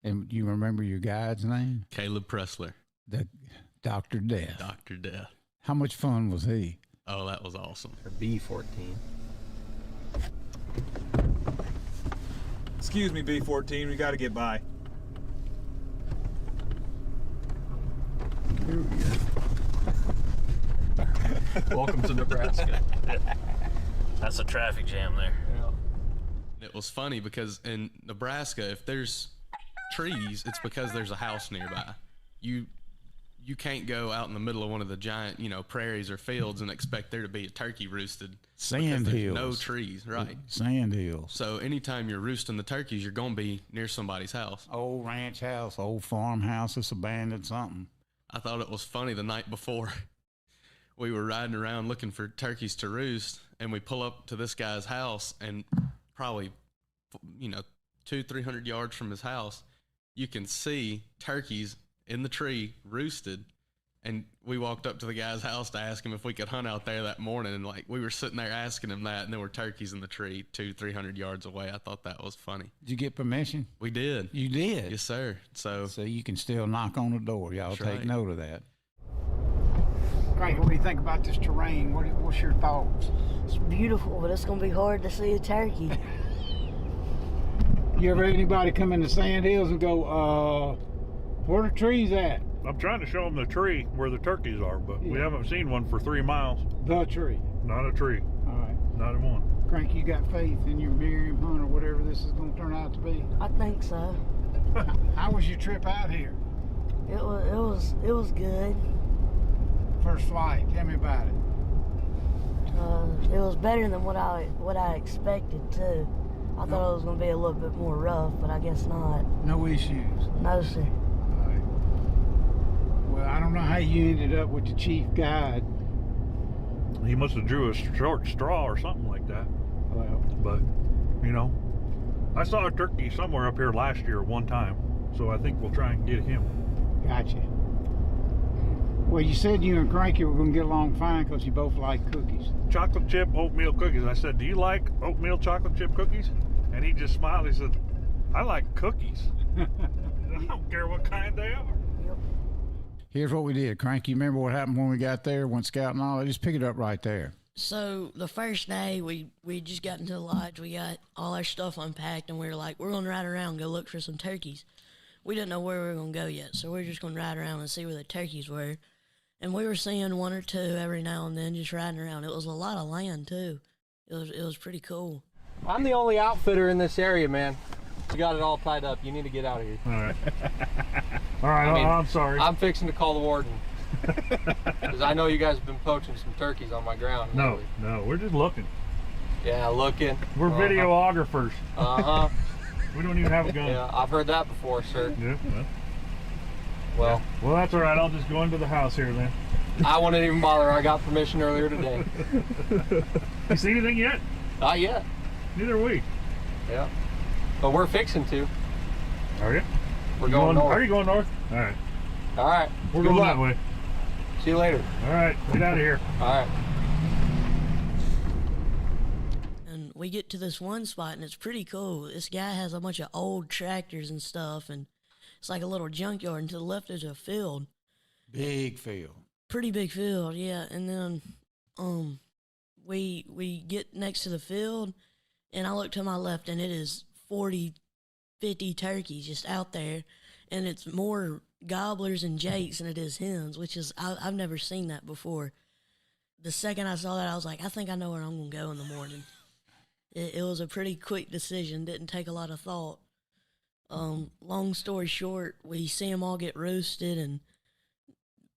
Speaker 3: And you remember your guide's name?
Speaker 19: Caleb Pressler.
Speaker 3: The Dr. Death.
Speaker 19: Dr. Death.
Speaker 3: How much fun was he?
Speaker 19: Oh, that was awesome.
Speaker 4: B14.
Speaker 20: Excuse me, B14. We got to get by.
Speaker 19: Welcome to Nebraska.
Speaker 6: That's a traffic jam there.
Speaker 19: Yeah. It was funny because in Nebraska, if there's trees, it's because there's a house nearby. You can't go out in the middle of one of the giant, prairies or fields and expect there to be a turkey roosted.
Speaker 3: Sand hills.
Speaker 19: No trees, right?
Speaker 3: Sand hills.
Speaker 19: So anytime you're roosting the turkeys, you're going to be near somebody's house.
Speaker 3: Old ranch house, old farmhouse, it's abandoned something.
Speaker 19: I thought it was funny the night before we were riding around looking for turkeys to roost, and we pull up to this guy's house, and probably, 200-300 yards from his house, you can see turkeys in the tree roosted. And we walked up to the guy's house to ask him if we could hunt out there that morning, and we were sitting there asking him that, and there were turkeys in the tree 200-300 yards away. I thought that was funny.
Speaker 3: Did you get permission?
Speaker 19: We did.
Speaker 3: You did?
Speaker 19: Yes, sir. So
Speaker 3: you can still knock on the door. Y'all
Speaker 19: That's
Speaker 3: take
Speaker 19: right.
Speaker 3: note of that. Great. What do you think about this terrain? What's your thoughts?
Speaker 10: It's beautiful, but it's going to be hard to see a turkey.
Speaker 3: You ever had anybody come in the sand hills and go, where the trees at?
Speaker 17: I'm trying to show them the tree where the turkeys are, but we haven't seen one for 3 miles.
Speaker 3: The tree?
Speaker 17: Not a tree.
Speaker 3: All right.
Speaker 17: Not in one.
Speaker 3: Crank, you got faith in your Miriam hunt or whatever this is going to turn out to be?
Speaker 10: I think so.
Speaker 3: How was your trip out here?
Speaker 10: It was good.
Speaker 3: First flight, tell me about it.
Speaker 10: It was better than what I expected too. I thought it was going to be a little bit more rough, but I guess not.
Speaker 3: No issues?
Speaker 10: No, sir.
Speaker 3: Well, I don't know how you ended up with the chief guide.
Speaker 17: He must have drew a short straw or something like that.
Speaker 3: Well,
Speaker 17: but I saw a turkey somewhere up here last year one time, so I think we'll try and get him.
Speaker 3: Gotcha. Well, you said you and Cranky were going to get along fine because you both like cookies.
Speaker 17: Chocolate chip oatmeal cookies. I said, do you like oatmeal chocolate chip cookies? And he just smiled. He said, I like cookies. I don't care what kind they are.
Speaker 3: Here's what we did. Cranky, you remember what happened when we got there, went scouting all? Just pick it up right there.
Speaker 21: So the first day, we just got into the lodge. We got all our stuff unpacked, and we were like, we're going to ride around and go look for some turkeys. We didn't know where we were going to go yet, so we were just going to ride around and see where the turkeys were. And we were seeing one or two every now and then just riding around. It was a lot of land, too. It was pretty cool.
Speaker 4: I'm the only outfitter in this area, man. You got it all tied up. You need to get out of here.
Speaker 17: All right. All right, I'm sorry.
Speaker 4: I'm fixing to call the warden. Because I know you guys have been poaching some turkeys on my ground.
Speaker 17: No, we're just looking.
Speaker 4: Yeah, looking.
Speaker 17: We're videographers.
Speaker 4: Uh-huh.
Speaker 17: We don't even have a gun.
Speaker 4: Yeah, I've heard that before, sir.
Speaker 17: Yeah,
Speaker 4: well,
Speaker 17: that's all right. I'll just go into the house here then.
Speaker 4: I wouldn't even bother. I got permission earlier today.
Speaker 17: You see anything yet?
Speaker 4: Not yet.
Speaker 17: Neither are we.
Speaker 4: Yeah. But we're fixing to.
Speaker 17: Are you?
Speaker 4: We're going north.
Speaker 17: Are you going north? All right.
Speaker 4: All right.
Speaker 17: We're going that way.
Speaker 4: See you later.
Speaker 17: All right. Get out of here.
Speaker 4: All right.
Speaker 21: And we get to this one spot, and it's pretty cool. This guy has a bunch of old tractors and stuff, and it's like a little junkyard, and to the left is a field.
Speaker 3: Big field.
Speaker 21: Pretty big field, yeah. And then we get next to the field, and I look to my left, and it is 40, 50 turkeys just out there, and it's more gobblers and jakes than it is hens, which is, I've never seen that before. The second I saw that, I was like, I think I know where I'm going to go in the morning. It was a pretty quick decision, didn't take a lot of thought. Long story short, we see them all get roosted, and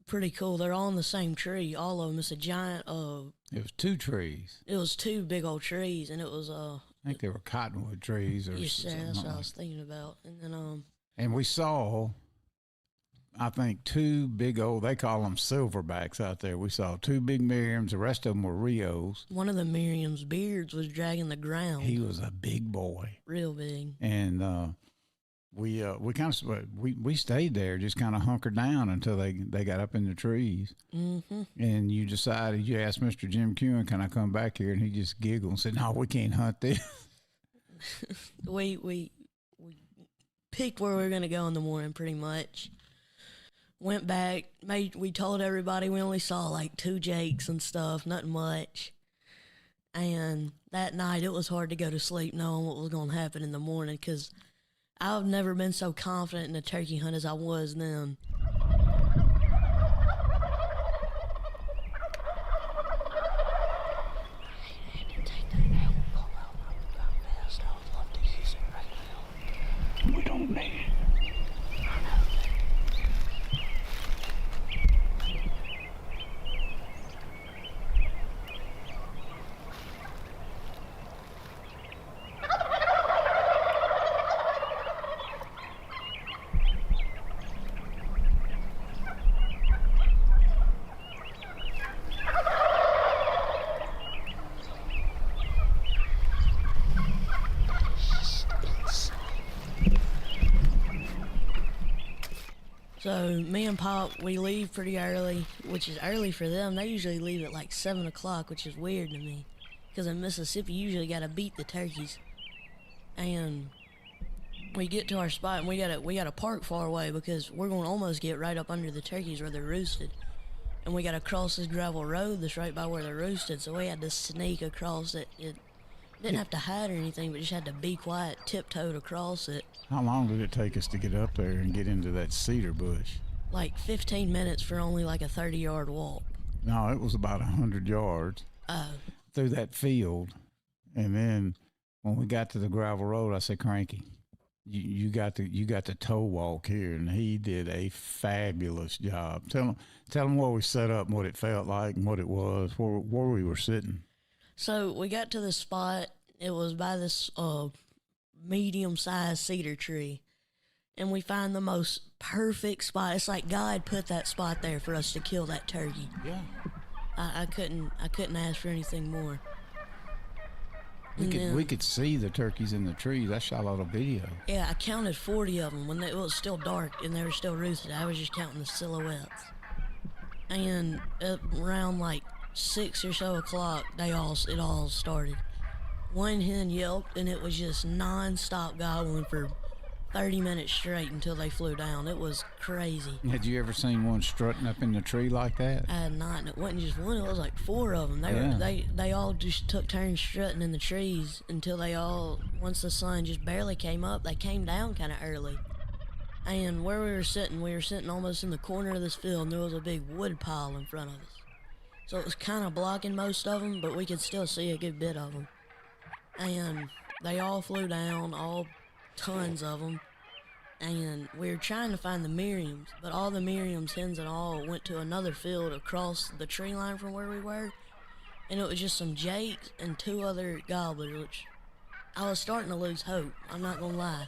Speaker 21: pretty cool. They're all in the same tree, all of them. It's a giant,
Speaker 1: it was 2 trees.
Speaker 21: It was 2 big old trees, and it was,
Speaker 1: I think they were cottonwood trees or
Speaker 21: yes,
Speaker 1: something.
Speaker 21: that's what I was thinking about. And then,
Speaker 1: and we saw, I think, 2 big old, they call them silverbacks out there. We saw 2 big Miriams. The rest of them were Rios.
Speaker 21: One of the Miriam's beards was dragging the ground.
Speaker 1: He was a big boy.
Speaker 21: Real big.
Speaker 1: And we kind of we stayed there, just kind of hunkered down until they got up in the trees.
Speaker 21: Mm-hmm.
Speaker 1: And you decided, you asked Mr. Jim Kewen, can I come back here? And he just giggled and said, no, we can't hunt this.
Speaker 21: we picked where we were going to go in the morning, pretty much. Went back, we told everybody we only saw like 2 jakes and stuff, nothing much. And that night it was hard to go to sleep knowing what was going to happen in the morning, because I've never been so confident in a turkey hunt as I was then.
Speaker 1: We don't need it.
Speaker 21: So me and Pop, we leave pretty early, which is early for them. They usually leave at like 7 o'clock, which is weird to me, because in Mississippi you usually gotta beat the turkeys. And we get to our spot, and we gotta park far away, because we're gonna almost get right up under the turkeys where they're roosted. And we gotta cross this gravel road that's right by where they're roosted, so we had to sneak across it. It didn't have to hide or anything, but just had to be quiet, tiptoed across it.
Speaker 1: How long did it take us to get up there and get into that cedar bush?
Speaker 21: Like 15 minutes for only like a 30-yard walk.
Speaker 1: No, it was about 100 yards through that field. And then when we got to the gravel road, I said, Cranky, you got the toe walk here. And he did a fabulous job. Tell him where we set up and what it felt like and what it was, where we were sitting.
Speaker 21: So we got to this spot. It was by this medium-sized cedar tree, and we find the most perfect spot. It's like God put that spot there for us to kill that turkey.
Speaker 1: Yeah.
Speaker 21: I couldn't ask for anything more.
Speaker 1: We could see the turkeys in the trees. I shot a lot of video.
Speaker 21: Yeah, I counted 40 of them when it was still dark and they were still roosted. I was just counting the silhouettes. And around like 6 or so o'clock, it all started. One hen yelped, and it was just non-stop gobbling for 30 minutes straight until they flew down. It was crazy.
Speaker 1: Had you ever seen one strutting up in the tree like that?
Speaker 21: I had not, and it wasn't just one, it was like 4 of them. They all just took turns strutting in the trees until they all, once the sun just barely came up, they came down kind of early. And where we were sitting almost in the corner of this field, and there was a big wood pile in front of us. So it was kind of blocking most of them, but we could still see a good bit of them. And they all flew down, all tons of them. And we were trying to find the Miriams, but all the Miriams, hens and all, went to another field across the tree line from where we were. And it was just some jakes and 2 other gobblers, which I was starting to lose hope. I'm not gonna lie.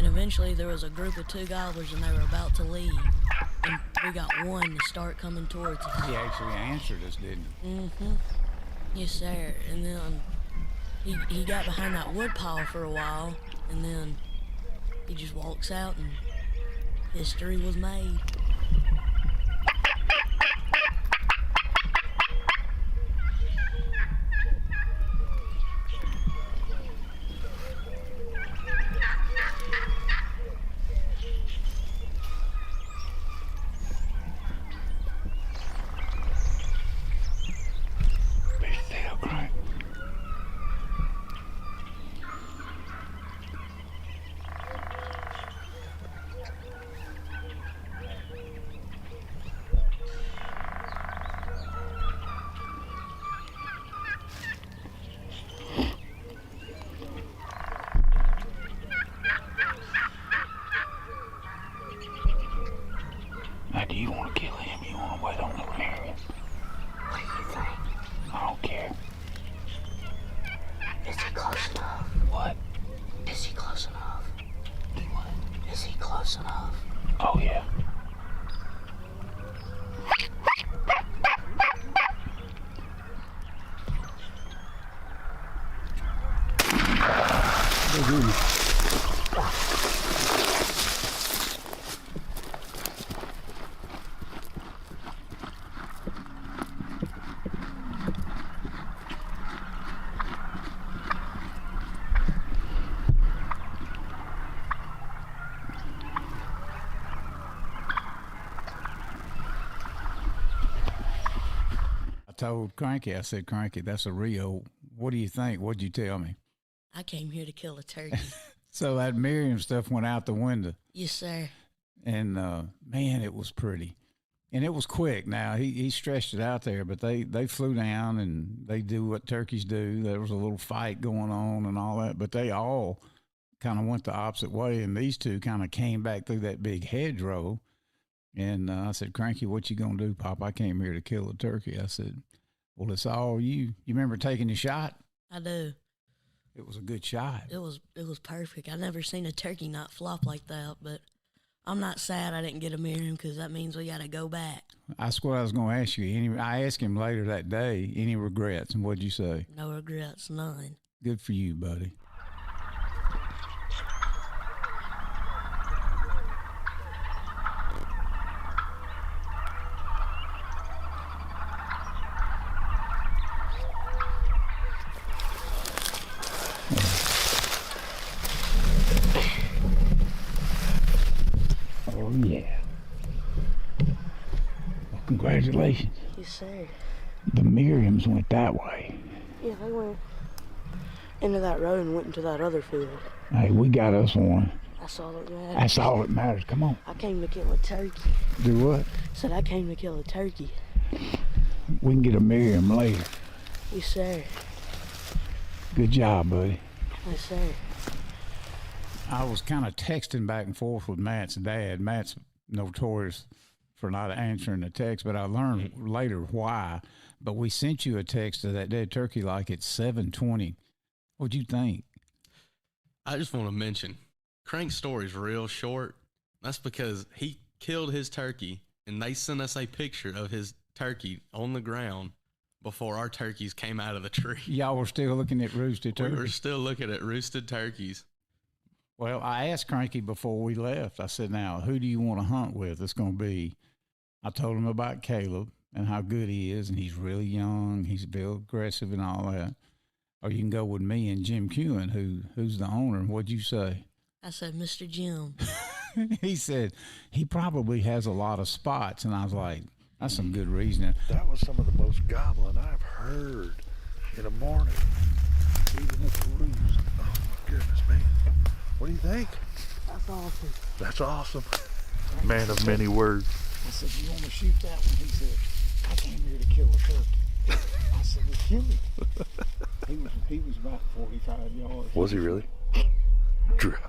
Speaker 21: Eventually, there was a group of 2 gobblers, and they were about to leave. And we got one to start coming towards us.
Speaker 1: He actually answered us, didn't he?
Speaker 21: Mm-hmm. Yes, sir. And then He got behind that wood pile for a while, and then he just walks out, and history was made.
Speaker 1: Now, do you want to kill him? You want to wait on the Miriam?
Speaker 10: What do you think?
Speaker 1: I don't care.
Speaker 10: Is he close enough?
Speaker 1: What?
Speaker 10: Is he close enough? What? Is he close enough?
Speaker 1: Oh, yeah. I told Cranky, I said, Cranky, that's a Rio. What do you think? What'd you tell me?
Speaker 21: I came here to kill a turkey.
Speaker 1: So that Miriam stuff went out the window.
Speaker 21: Yes, sir.
Speaker 1: And, man, it was pretty. And it was quick. Now, he stretched it out there, but they flew down and they do what turkeys do. There was a little fight going on and all that, but they all kind of went the opposite way. And these two kind of came back through that big hedgerow. And I said, Cranky, what you going to do, Pop? I came here to kill a turkey. I said, well, it's all you. You remember taking your shot?
Speaker 21: I do.
Speaker 1: It was a good shot.
Speaker 21: It was perfect. I never seen a turkey not flop like that, but I'm not sad I didn't get a Miriam because that means we got to go back.
Speaker 1: That's what I was going to ask you. I asked him later that day, any regrets, and what'd you say?
Speaker 21: No regrets, none.
Speaker 1: Good for you, buddy. Oh, yeah. Well, congratulations.
Speaker 10: Yes, sir.
Speaker 1: The Miriams went that way.
Speaker 10: Yeah, they went into that road and went into that other field.
Speaker 1: Hey, we got us one.
Speaker 10: That's all that matters.
Speaker 1: That's all that matters. Come on.
Speaker 10: I came to kill a turkey.
Speaker 1: Do what?
Speaker 10: Said I came to kill a turkey.
Speaker 1: We can get a Miriam later.
Speaker 10: Yes, sir.
Speaker 1: Good job, buddy.
Speaker 10: Yes, sir.
Speaker 1: I was kind of texting back and forth with Matt's dad. Matt's notorious for not answering the text, but I learned later why. But we sent you a text of that dead turkey like at 7:20. What'd you think?
Speaker 19: I just want to mention, Crank's story's real short. That's because he killed his turkey, and they sent us a picture of his turkey on the ground before our turkeys came out of the tree.
Speaker 1: Y'all were still looking at roosted turkeys?
Speaker 19: We were still looking at roosted turkeys.
Speaker 1: Well, I asked Cranky before we left. I said, now, who do you want to hunt with? It's going to be, I told him about Caleb and how good he is, and he's really young. He's real aggressive and all that. Or you can go with me and Jim Kewen, who's the owner. What'd you say?
Speaker 21: I said, Mr. Jim.
Speaker 1: He said, he probably has a lot of spots. And I was like, that's some good reasoning.
Speaker 2: That was some of the most gobbling I've heard in a morning. Even at the roost. Oh, my goodness, man. What do you think?
Speaker 10: That's awesome.
Speaker 2: That's awesome. Man of many words.
Speaker 1: I said, you want to shoot that one? He said, I came here to kill a turkey. I said, well, kill it. He was about 45 yards.
Speaker 2: Was he really?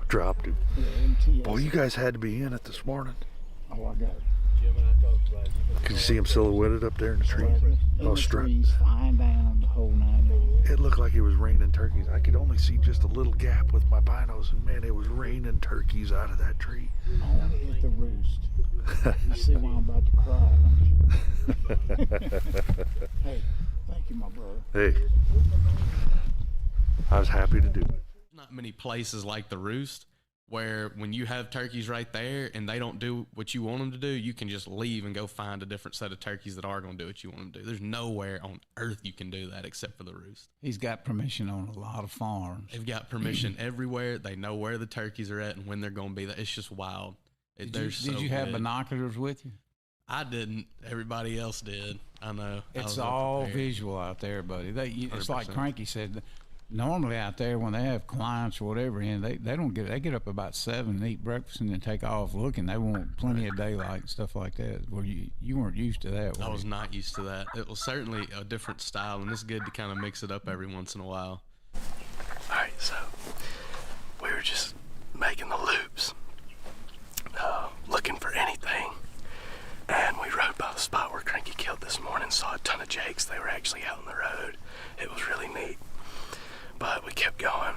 Speaker 2: Dropped him.
Speaker 1: Yeah,
Speaker 2: Boy, you guys had to be in it this morning.
Speaker 1: Oh, I got it.
Speaker 2: Jim and I talked about it. Could you see him silhouetted up there in the trees?
Speaker 1: Oh, trees, flying down the whole 9 yards.
Speaker 2: It looked like it was raining turkeys. I could only see just a little gap with my binos, and man, it was raining turkeys out of that tree.
Speaker 1: Only at the roost. You see why I'm about to cry, don't you? Hey, thank you, my brother.
Speaker 2: Hey. I was happy to do it.
Speaker 19: Not many places like the roost where when you have turkeys right there and they don't do what you want them to do, you can just leave and go find a different set of turkeys that are going to do what you want them to do. There's nowhere on earth you can do that except for the roost.
Speaker 1: He's got permission on a lot of farms.
Speaker 19: They've got permission everywhere. They know where the turkeys are at and when they're going to be there. It's just wild.
Speaker 1: Did you have binoculars with you?
Speaker 19: I didn't. Everybody else did. I know.
Speaker 1: It's all visual out there, buddy. It's like Cranky said. Normally out there when they have clients or whatever in, they get up about 7 and eat breakfast and then take off looking. They want plenty of daylight and stuff like that. Where you weren't used to that.
Speaker 19: I was not used to that. It was certainly a different style, and it's good to kind of mix it up every once in a while.
Speaker 15: All right, so we were just making the loops, looking for anything, and we rode by the spot where Cranky killed this morning, saw a ton of jakes. They were actually out on the road. It was really neat. But we kept going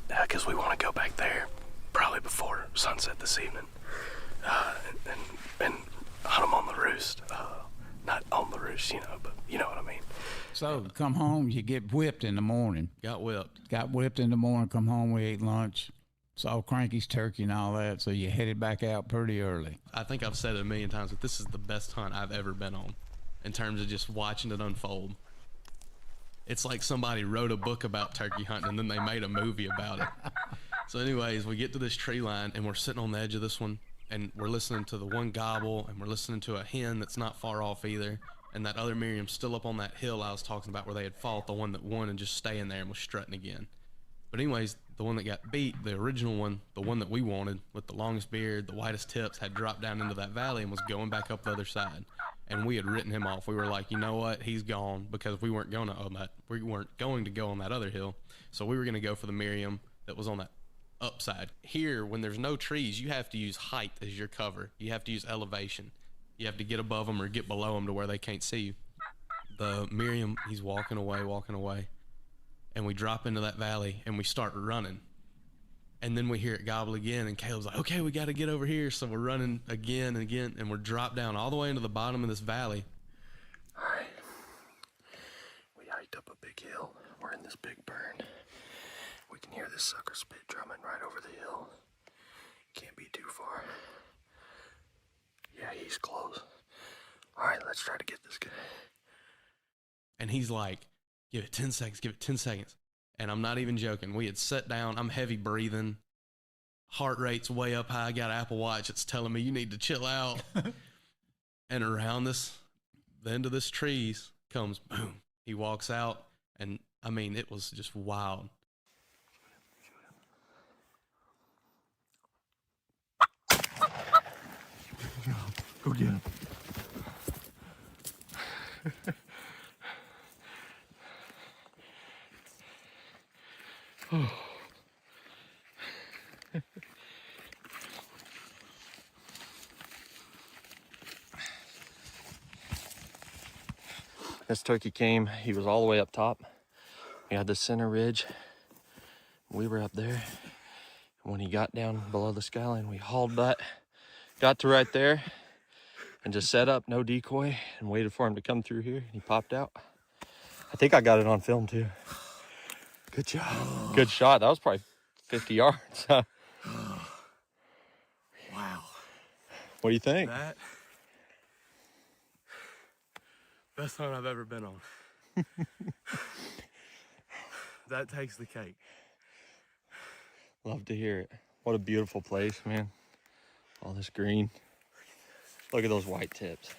Speaker 15: because we want to go back there probably before sunset this evening and hunt them on the roost. Not on the roost, but you know what I mean.
Speaker 1: So come home, you get whipped in the morning.
Speaker 19: Got whipped.
Speaker 1: Got whipped in the morning, come home, we ate lunch, saw Cranky's turkey and all that, so you headed back out pretty early.
Speaker 19: I think I've said it a million times, but this is the best hunt I've ever been on in terms of just watching it unfold. It's like somebody wrote a book about turkey hunting and then they made a movie about it. So anyways, we get to this tree line and we're sitting on the edge of this one and we're listening to the one gobble and we're listening to a hen that's not far off either. And that other Miriam's still up on that hill I was talking about where they had fought, the one that won and just staying there and was strutting again. But anyways, the one that got beat, the original one, the one that we wanted with the longest beard, the whitest tips, had dropped down into that valley and was going back up the other side. And we had written him off. We were like, you know what? He's gone because we weren't going to go on that other hill. So we were going to go for the Miriam that was on that upside. Here, when there's no trees, you have to use height as your cover. You have to use elevation. You have to get above them or get below them to where they can't see you. The Miriam, he's walking away. And we drop into that valley and we start running. And then we hear it gobble again, and Caleb's like, okay, we got to get over here. So we're running again and again, and we're dropped down all the way into the bottom of this valley.
Speaker 15: All right. We hiked up a big hill. We're in this big burn. We can hear this sucker spit drumming right over the hill. Can't be too far. Yeah, he's close. All right, let's try to get this guy.
Speaker 19: And he's like, give it 10 seconds. And I'm not even joking. We had sat down. I'm heavy breathing. Heart rate's way up high. I got an Apple Watch. It's telling me you need to chill out. And around the end of this trees comes, boom. He walks out. And, I mean, it was just wild.
Speaker 15: Go get him. This turkey came, he was all the way up top. We had the center ridge. We were up there. And when he got down below the skyline, we hauled butt, got to right there, and just set up, no decoy, and waited for him to come through here. And he popped out. I think I got it on film too. Good job. Good shot. That was probably 50 yards. Wow. What do you think?
Speaker 19: That best hunt I've ever been on. That takes the cake.
Speaker 15: Love to hear it. What a beautiful place, man. All this green. Look at those white tips.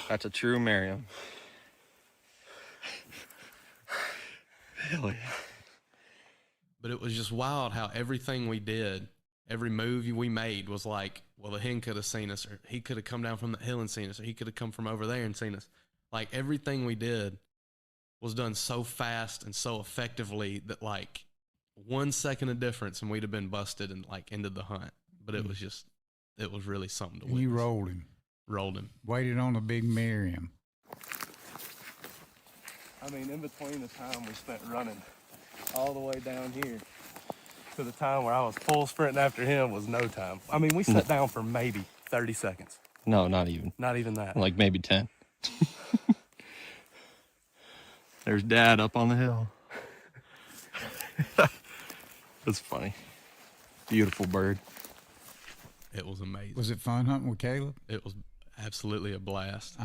Speaker 15: That's a true Miriam. Hell yeah.
Speaker 19: But it was just wild how everything we did, every move we made was like, well, the hen could have seen us, or he could have come down from the hill and seen us, or he could have come from over there and seen us. Like, everything we did was done so fast and so effectively that, like, 1 second of difference and we'd have been busted and, like, ended the hunt. But it was just, it was really something to witness.
Speaker 1: You rolled him.
Speaker 19: Rolled him.
Speaker 1: Waited on the big Miriam.
Speaker 20: I mean, in between the time we spent running all the way down here to the time where I was full sprinting after him was no time. I mean, we sat down for maybe 30 seconds.
Speaker 15: No, not even.
Speaker 20: Not even that.
Speaker 15: Like maybe 10. There's Dad up on the hill.
Speaker 20: That's funny. Beautiful bird.
Speaker 19: It was amazing.
Speaker 1: Was it fun hunting with Caleb?
Speaker 19: It was absolutely a blast.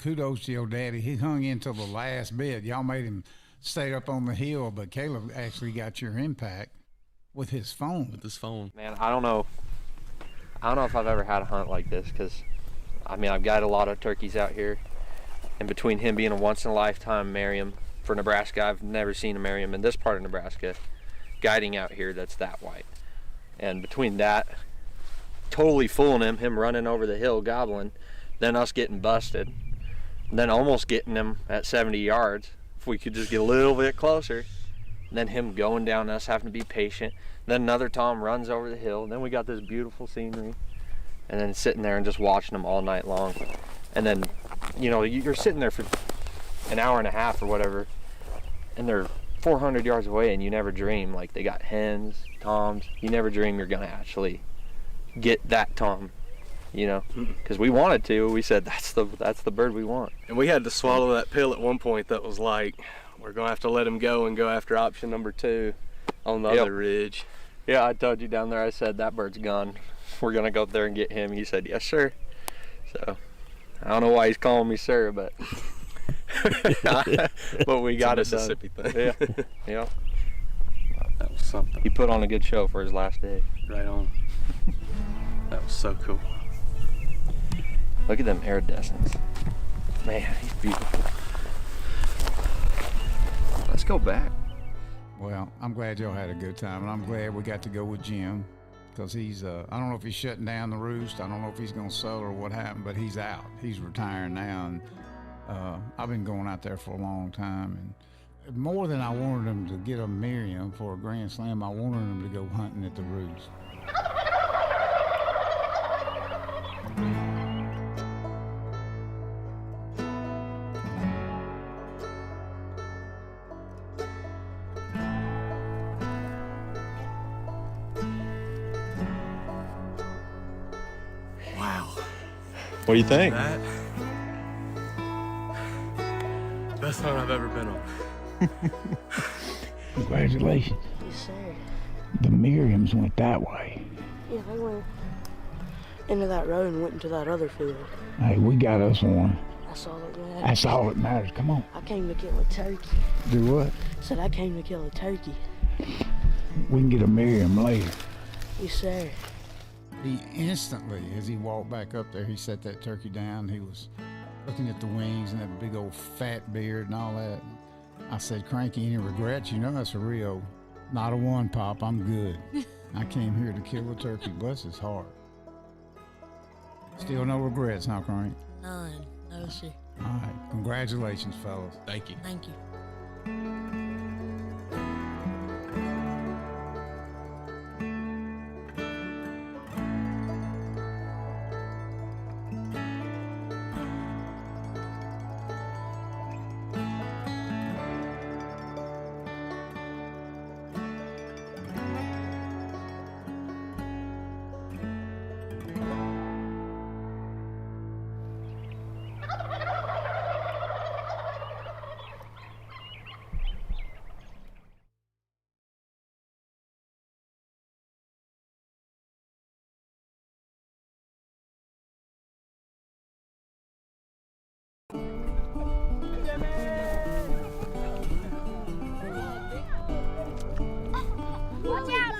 Speaker 1: Kudos to your daddy. He hung in till the last bit. Y'all made him stay up on the hill, but Caleb actually got your impact with his phone.
Speaker 7: Man, I don't know if I've ever had a hunt like this, because I mean, I've got a lot of turkeys out here, and between him being a once-in-a-lifetime Merriam for Nebraska, I've never seen a Merriam in this part of Nebraska guiding out here that's that white. And between that, totally fooling him running over the hill gobbling, then us getting busted, and then almost getting him at 70 yards, if we could just get a little bit closer, and then him going down, us having to be patient, then another Tom runs over the hill, and then we got this beautiful scenery, and then sitting there and just watching them all night long. And then, you know, you're sitting there for an hour and a half or whatever, and they're 400 yards away, and you never dream, like, they got hens, toms, you never dream you're gonna actually get that tom, you know, because we wanted to. We said that's the bird we want.
Speaker 20: And we had to swallow that pill at one point that was like, we're gonna have to let him go and go after option number 2 on the other ridge.
Speaker 7: Yeah, I told you down there, I said that bird's gone, we're gonna go up there and get him. He said yes sir. So I don't know why he's calling me sir, but but we got it done.
Speaker 20: Mississippi thing.
Speaker 7: Yeah.
Speaker 20: That was something.
Speaker 7: He put on a good show for his last day.
Speaker 20: Right on. That was so cool.
Speaker 7: Look at them iridescents. Man, he's beautiful. Let's go back.
Speaker 1: Well, I'm glad y'all had a good time, and I'm glad we got to go with Jim, because he's, I don't know if he's shutting down the roost. I don't know if he's going to sell or what happened, but he's out. He's retiring now, and I've been going out there for a long time. And more than I wanted him to get a Merriam for a Grand Slam, I wanted him to go hunting at the roost.
Speaker 20: What do you think? Best hunt I've ever been on.
Speaker 1: Congratulations.
Speaker 10: Yes, sir.
Speaker 1: The Merriams went that way.
Speaker 10: Yeah, they went into that road and went into that other field.
Speaker 1: Hey, we got us one.
Speaker 10: That's all that matters.
Speaker 1: That's all that matters. Come on.
Speaker 10: I came to kill a turkey.
Speaker 1: Do what?
Speaker 10: Said I came to kill a turkey.
Speaker 1: We can get a Merriam later.
Speaker 10: Yes, sir.
Speaker 1: He instantly, as he walked back up there, he set that turkey down. He was looking at the wings and that big old fat beard and all that. I said, Cranky, any regrets? You know that's a Rio. Not a one, Pop. I'm good. I came here to kill a turkey. Bless his heart. Still no regrets, huh, Crank?
Speaker 21: None. No, sir.
Speaker 1: All right. Congratulations, fellas.
Speaker 19: Thank you.
Speaker 21: Thank you.
Speaker 22: Watch out!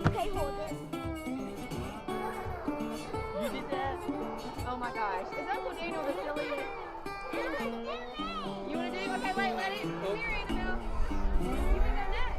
Speaker 22: Okay, hold it. You did that? Oh my gosh. Is Uncle Daniel the silliest? You want to do? Okay, wait, let it. Come here, Annabelle. You can go next.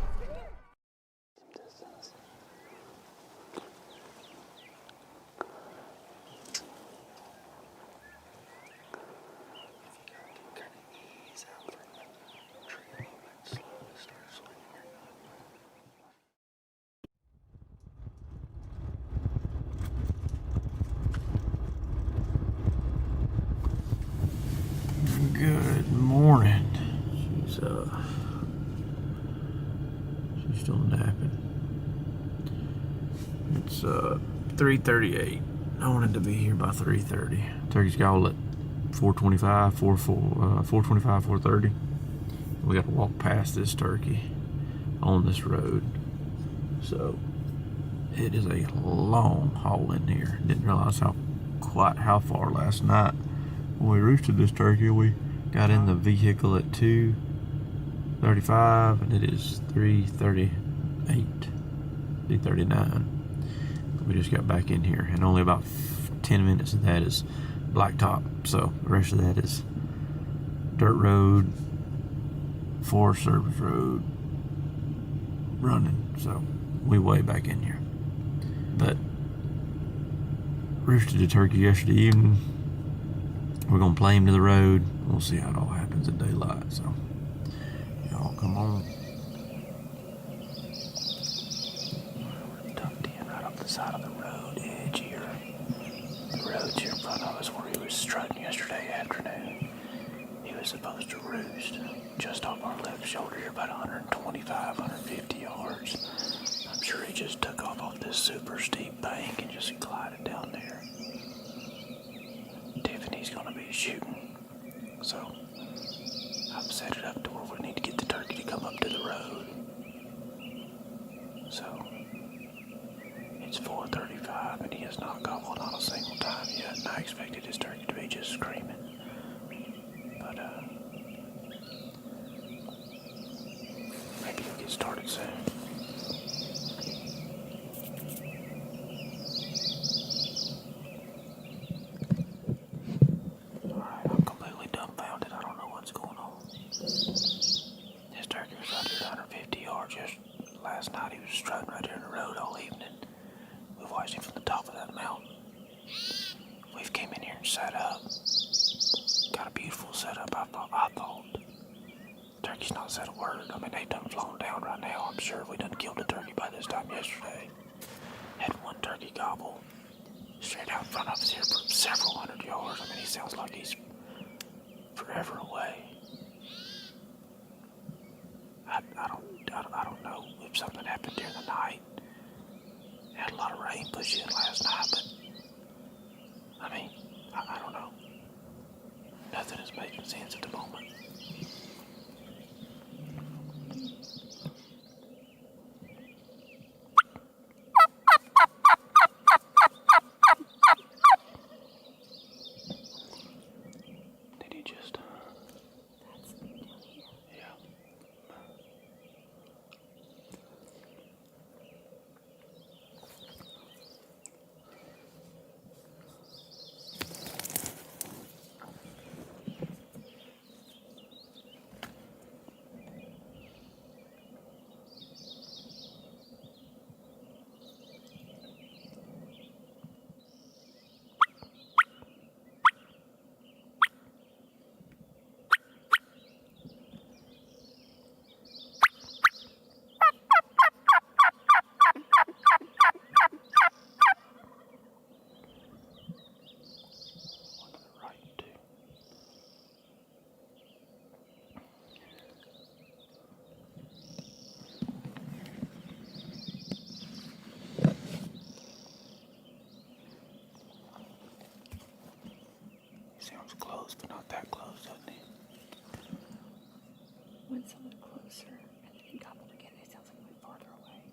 Speaker 6: Good morning. She's still napping. It's 3:38.
Speaker 13: I wanted to be here by 3:30. Turkeys gobble at 4:25, 4:25, 4:30. We got to walk past this turkey on this road. So it is a long haul in here. Didn't realize quite how far last night. When we roosted this turkey, we got in the vehicle at 2:35 and it is 3:38, 3:39. We just got back in here and only about 10 minutes of that is blacktop. So the rest of that is dirt road, Forest Service road, running. So we way back in here. But roosted a turkey yesterday evening. We're gonna play him to the road. We'll see how it all happens at daylight. So y'all come on. We're tucked in right up the side of the road edge here. The road's here in front of us where he was strutting yesterday afternoon. He was supposed to roost just off our left shoulder here, about 125, 150 yards. I'm sure he just took off this super steep bank and just glided down there. Tiffany's gonna be shooting, so I've set it up to where we need to get the turkey to come up to the road. So it's 4:35 and he has not gobbled on a single time yet, and I expected his turkey to be just screaming. But maybe he'll get started soon. Alright, I'm completely dumbfounded. I don't know what's going on. This turkey was right here at 150 yards. Just last night he was strutting right here in the road all evening. We've watched him from the top of that mountain. We've came in here and set up. Got a beautiful setup, I thought. Turkey's not said a word. I mean, they've done flown down right now. I'm sure we done killed a turkey by this time yesterday. Had one turkey gobble straight out in front of us here for several hundred yards. I mean, he sounds like he's forever away. I don't know if something happened during the night. Had a lot of rain push in last night, but I mean, I don't know. Nothing is making sense at the moment. Did he just... Yeah. Sounds close, but not that close, doesn't he?
Speaker 8: When someone closer and then he gobbled again, it sounds like he went farther away.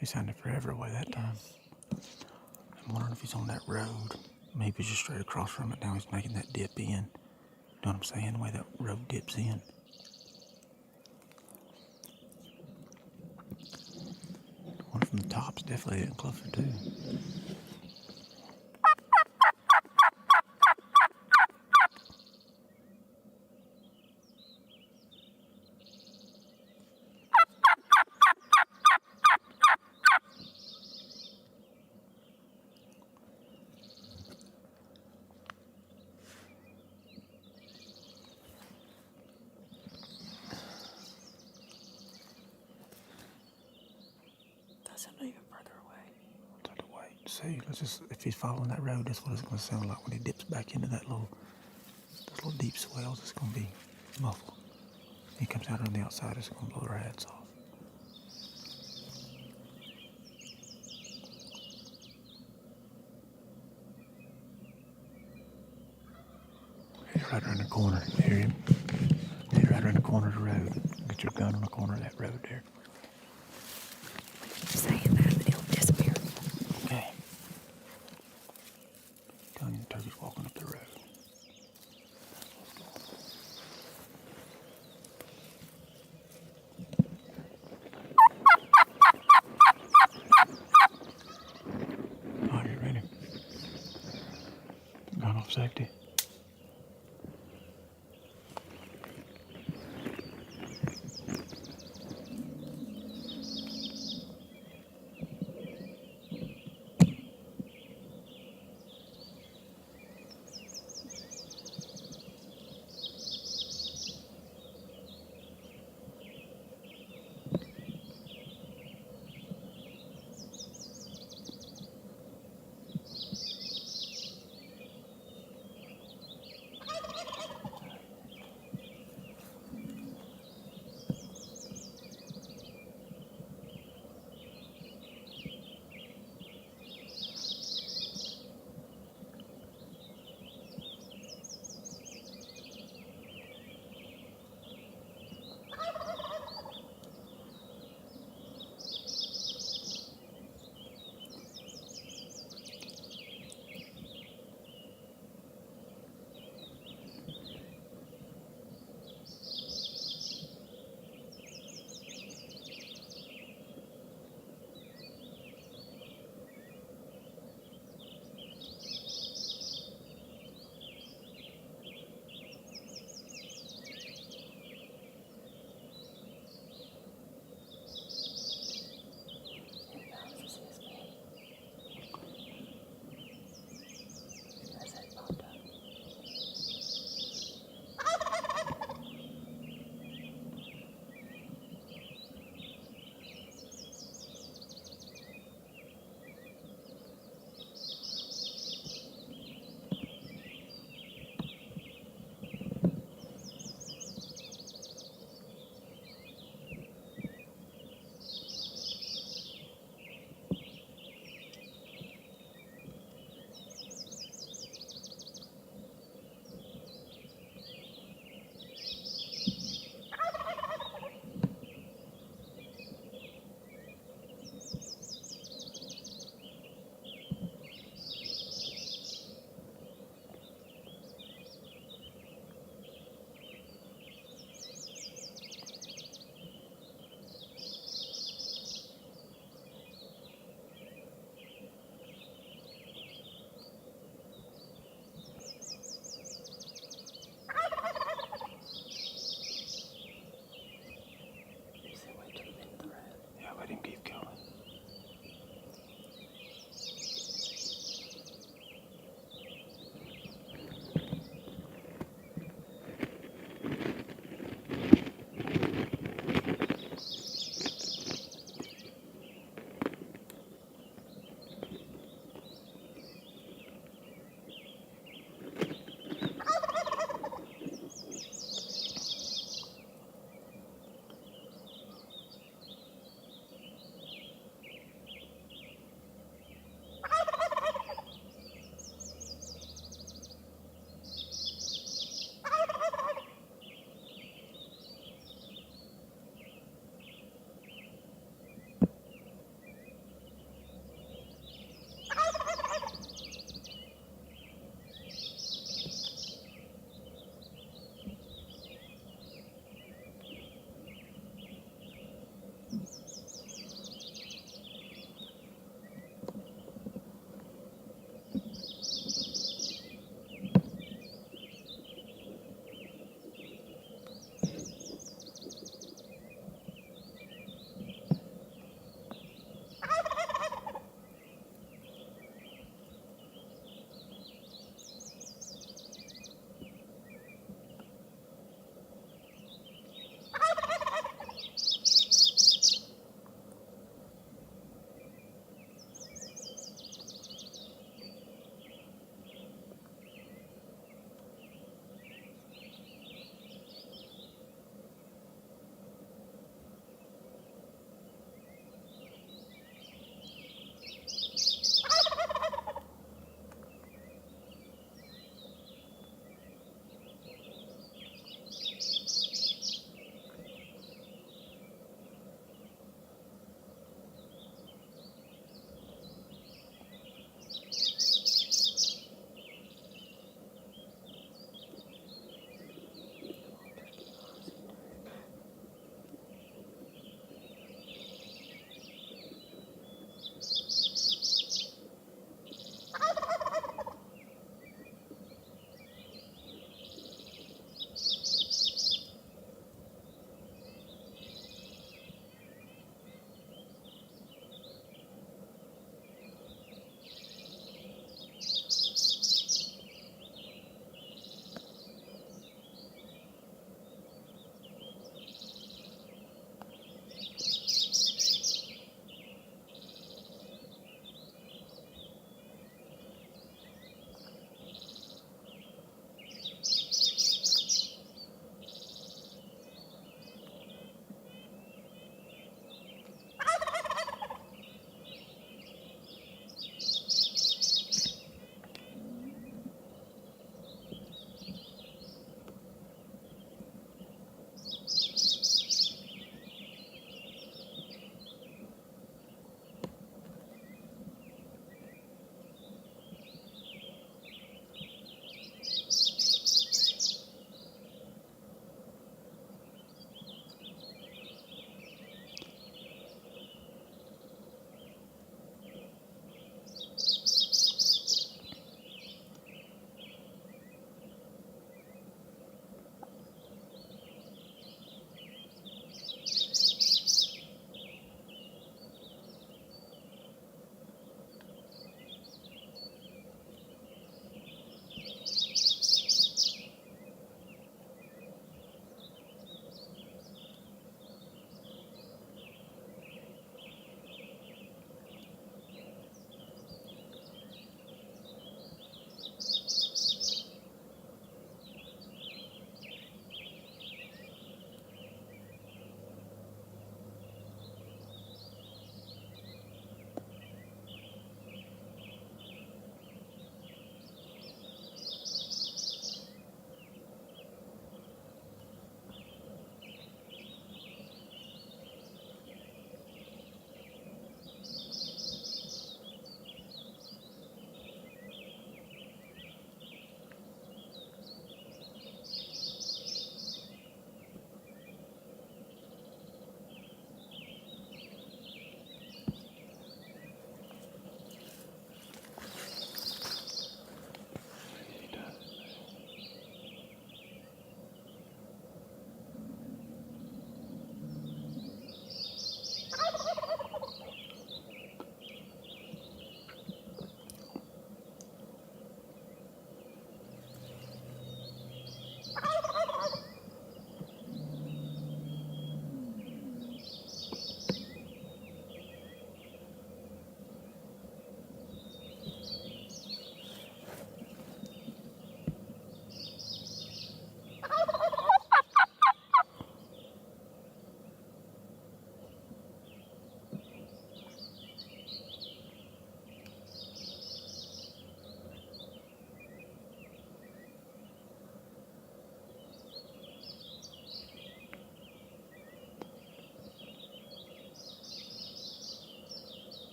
Speaker 13: He sounded forever away that time. I'm wondering if he's on that road. Maybe he's just straight across from it. Now he's making that dip in. You know what I'm saying? The way that road dips in. One from the top's definitely getting closer too.
Speaker 17: see. If he's following that road, that's what it's going to sound like when he dips back into those little deep swells. It's going to be muffled. He comes out on the outside, it's going to blow their hats off. He's right around the corner. You hear him? He's right around the corner of the road. Get your gun on the corner of that road there.
Speaker 8: Keep saying that, but he'll disappear.
Speaker 17: Okay. Telling you the turkey's walking up the road. Are you ready? Gun off safety.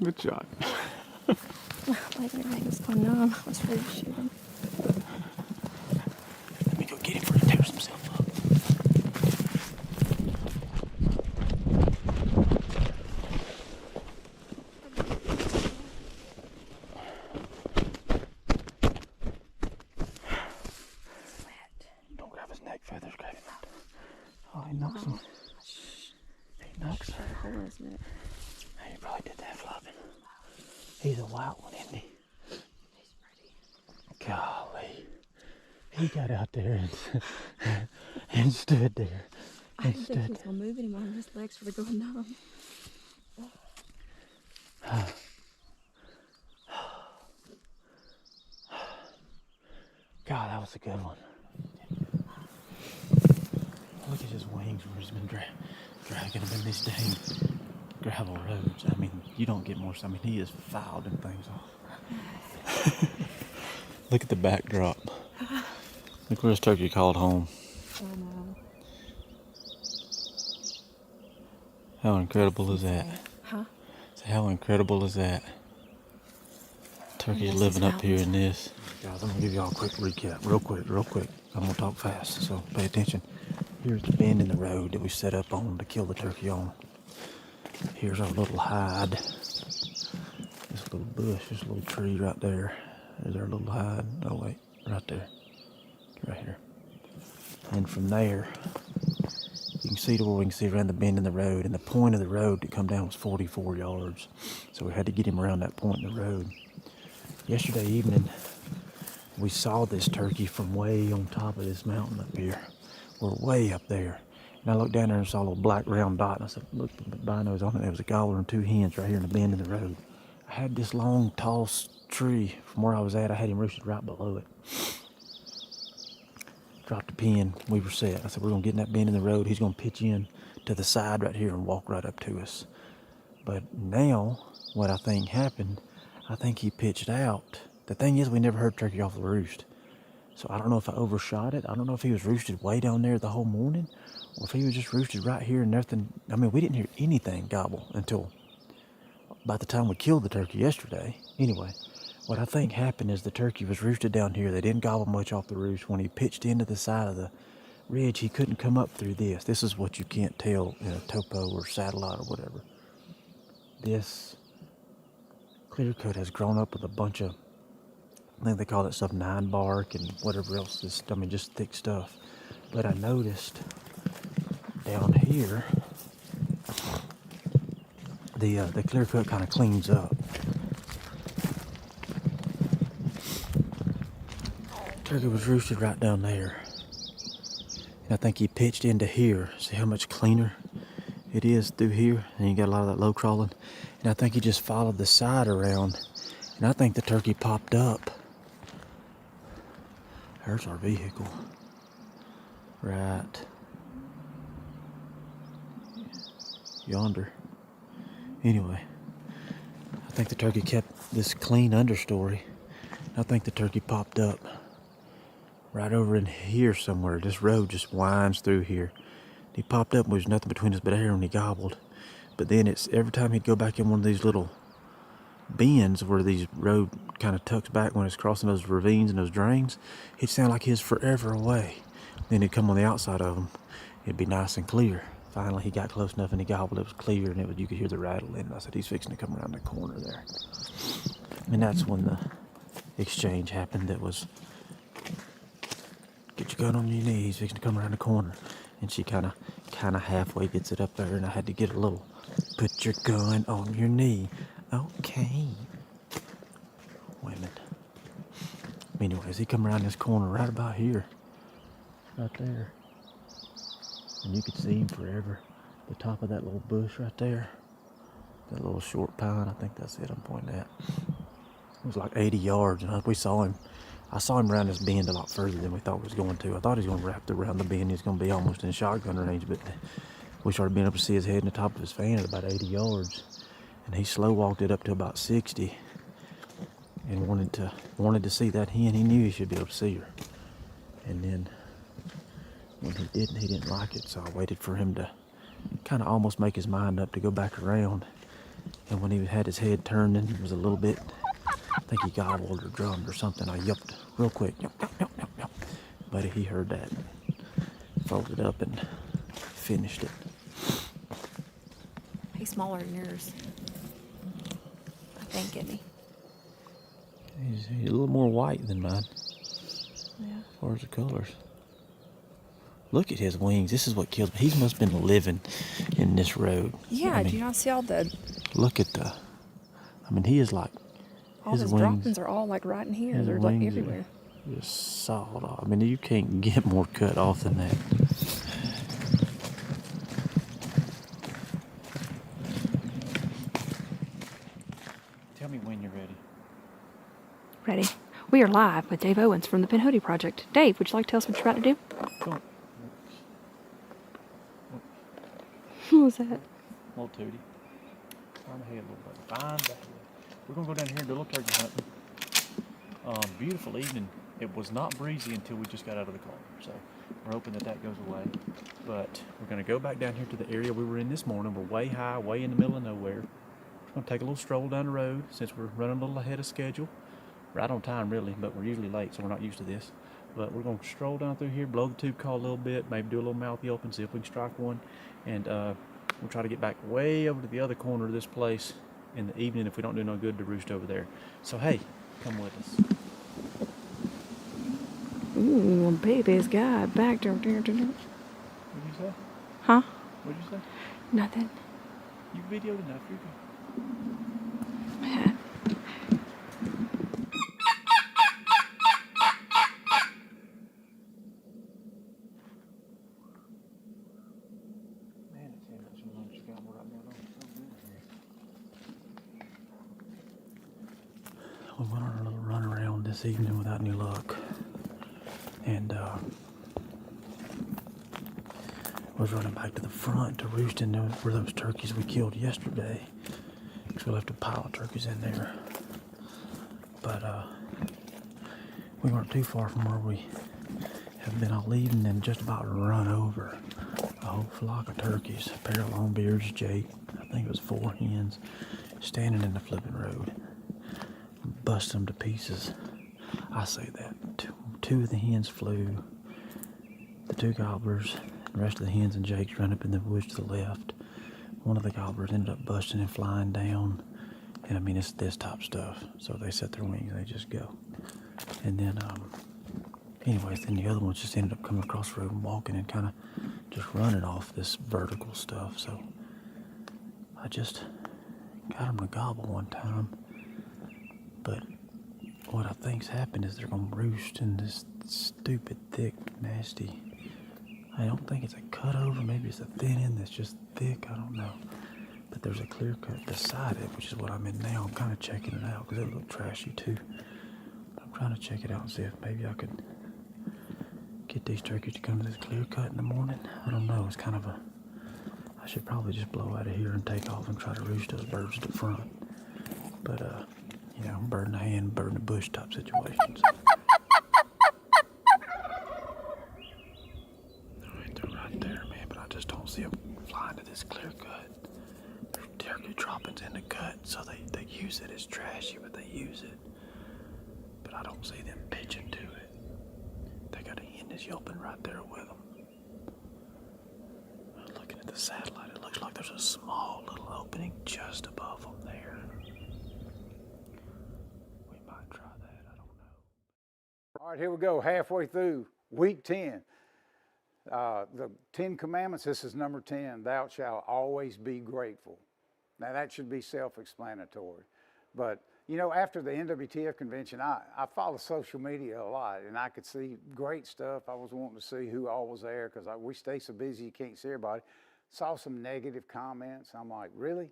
Speaker 16: Good shot.
Speaker 8: Like everything was going numb. I was ready to shoot him.
Speaker 6: Let me go get him before he tears himself up. Don't grab his neck feathers, grab him. Oh, he knocks him. He knocks him. He probably did that flopping. He's a wild one, isn't he? He's pretty. Golly. He got out there and stood there.
Speaker 8: I didn't think he was going to move anymore. His legs were going numb.
Speaker 6: God, that was a good one. Look at his wings where he's been dragging him in these dang gravel roads. I mean, you don't get more. I mean, he is filed them things off. Look at the backdrop. Look where this turkey called home.
Speaker 8: Oh no.
Speaker 6: How incredible is that?
Speaker 8: Huh?
Speaker 6: So how incredible is that? Turkey's living up here in this. Guys, I'm gonna give y'all a quick recap, real quick. I'm gonna talk fast, so pay attention. Here's the bend in the road that we set up on to kill the turkey on. Here's our little hide. This little bush, this little tree right there. There's our little hide. Oh wait, right there. Right here. And from there, you can see to where we can see around the bend in the road. And the point of the road to come down was 44 yards. So we had to get him around that point in the road. Yesterday evening, we saw this turkey from way on top of this mountain up here. We're way up there. And I looked down there and saw a little black round dot. And I said, look, the binos on it. There was a gobbler and two hens right here in the bend in the road. I had this long, tall tree from where I was at. I had him roosted right below it. Dropped a pin. We were set. I said, we're going to get in that bend in the road. He's going to pitch in to the side right here and walk right up to us. But now, what I think happened, I think he pitched out. The thing is, we never heard turkey off the roost. So I don't know if I overshot it. I don't know if he was roosted way down there the whole morning, or if he was just roosted right here and nothing. I mean, we didn't hear anything gobble until by the time we killed the turkey yesterday. Anyway, what I think happened is the turkey was roosted down here. They didn't gobble much off the roost. When he pitched into the side of the ridge, he couldn't come up through this. This is what you can't tell in a topo or satellite or whatever. This clear cut has grown up with a bunch of, I think they call that stuff 9 bark and whatever else. Just thick stuff. But I noticed down here, the clear cut kind of cleans up. Turkey was roosted right down there. And I think he pitched into here. See how much cleaner it is through here? And you got a lot of that low crawling. And I think he just followed the side around. And I think the turkey popped up. There's our vehicle. Right yonder. Anyway, I think the turkey kept this clean understory. I think the turkey popped up right over in here somewhere. This road just winds through here. He popped up and there's nothing between us but air and he gobbled. But then it's every time he'd go back in one of these little bends where these road kind of tucks back when it's crossing those ravines and those drains, he'd sound like he was forever away. Then he'd come on the outside of them. It'd be nice and clear. Finally, he got close enough and he gobbled. It was clear and you could hear the rattle in it. I said, he's fixing to come around the corner there. And that's when the exchange happened. That was, get your gun on your knee. He's fixing to come around the corner. And she kind of halfway gets it up there, and I had to get a little, put your gun on your knee. Okay. Women. Anyways, he come around this corner right about here. Right there. And you could see him forever. The top of that little bush right there. That little short pine, I think that's it I'm pointing at. It was like 80 yards, and we saw him. I saw him around this bend a lot further than we thought he was going to. I thought he was going to wrap around the bend. He was going to be almost in shotgun range, but we started being able to see his head in the top of his fan at about 80 yards. And he slow walked it up to about 60 and wanted to see that hen. He knew he should be able to see her. And then when he didn't like it, so I waited for him to kind of almost make his mind up to go back around. And when he had his head turned and it was a little bit, I think he gobbled or drummed or something. I yelped real quick, yelp, yelp, yelp, yelp, yelp. But he heard that, folded up and finished it.
Speaker 8: He's smaller than yours, I think, isn't he?
Speaker 6: He's a little more white than mine,
Speaker 8: Yeah.
Speaker 6: as far as the colors. Look at his wings. This is what kills me. He must have been living in this road.
Speaker 8: Yeah, do you not see all the...
Speaker 6: Look at he is like...
Speaker 8: All his droppings are all like right in here. They're like everywhere.
Speaker 6: Just sawed off. I mean, you can't get more cut off than that. Tell me when you're ready.
Speaker 8: Ready? We are live with Dave Owens from the Pinhoti Project. Dave, would you like to tell us what you're about to do?
Speaker 6: Go.
Speaker 8: What was that?
Speaker 6: Little Tootie. Find the head, little buddy. Find the head. We're going to go down here and do a little turkey hunting. Beautiful evening. It was not breezy until we just got out of the car. So we're hoping that goes away. But we're going to go back down here to the area we were in this morning. We're way high, way in the middle of nowhere. We're going to take a little stroll down the road since we're running a little ahead of schedule. Right on time, really, but we're usually late, so we're not used to this. But we're going to stroll down through here, blow the tube call a little bit, maybe do a little mouth yelp and see if we can strike one. And we'll try to get back way over to the other corner of this place in the evening if we don't do no good to roost over there. So, hey, come with us.
Speaker 8: Ooh, baby's got back there.
Speaker 6: What'd you say?
Speaker 8: Huh?
Speaker 6: What'd you say?
Speaker 8: Nothing.
Speaker 6: You videoed enough, you're good. We went on a little run around this evening without any luck, and was running back to the front to roost in where those turkeys we killed yesterday, because we left a pile of turkeys in there. But we weren't too far from where we have been all evening and just about run over a whole flock of turkeys, a pair of longbeards, Jake, I think it was 4 hens, standing in the flipping road. Bust them to pieces. I say that. Two of the hens flew. The 2 gobblers, the rest of the hens and Jake's ran up in the woods to the left. One of the gobblers ended up busting and flying down. And I mean, it's this top stuff. So they set their wings, they just go. And then, anyways, then the other ones just ended up coming across the road and walking and kind of just running off this vertical stuff. So I just got them to gobble one time. But what I think's happened is they're gonna roost in this stupid, thick, nasty. I don't think it's a cutover. Maybe it's a thin end that's just thick. I don't know. But there's a clear cut beside it, which is what I'm in now. I'm kind of checking it out because it looked trashy too. But I'm trying to check it out and see if maybe I could get these turkeys to come to this clear cut in the morning. I don't know. It's kind of a. I should probably just blow out of here and take off and try to roost those birds at the front. But you know, bird in the hand, bird in the bush type situations. Alright, they're right there, man, but I just don't see them flying to this clear cut. There's turkey droppings in the cut, so they use it as trashy, but they use it. But I don't see them pitching to it. They got a hen that's yelping right there with them. Looking at the satellite, it looks like there's a small little opening just above them there.
Speaker 3: All right, here we go, halfway through week 10. The 10 Commandments, this is number 10, thou shalt always be grateful. Now that should be self-explanatory. But, you know, after the NWTF convention, I follow social media a lot, and I could see great stuff. I was wanting to see who all was there, because we stay so busy you can't see everybody. Saw some negative comments. I'm like, really?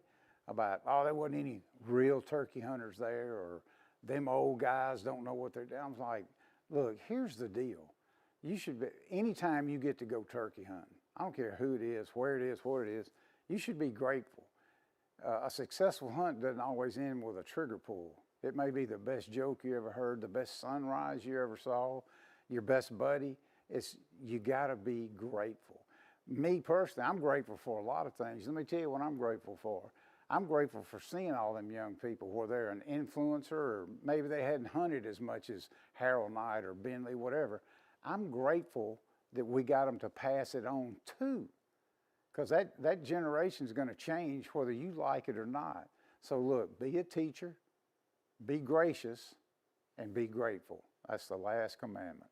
Speaker 3: About, oh, there wasn't any real turkey hunters there, or them old guys don't know what they're doing. I was like, look, here's the deal. You should be, anytime you get to go turkey hunting, I don't care who it is, where it is, what it is, you should be grateful. A successful hunt doesn't always end with a trigger pull. It may be the best joke you ever heard, the best sunrise you ever saw, your best buddy. You gotta be grateful. Me personally, I'm grateful for a lot of things. Let me tell you what I'm grateful for. I'm grateful for seeing all them young people, whether they're an influencer or maybe they hadn't hunted as much as Harold Knight or Bentley, whatever. I'm grateful that we got them to pass it on too, because that generation is going to change whether you like it or not. So look, be a teacher, be gracious, and be grateful. That's the last commandment.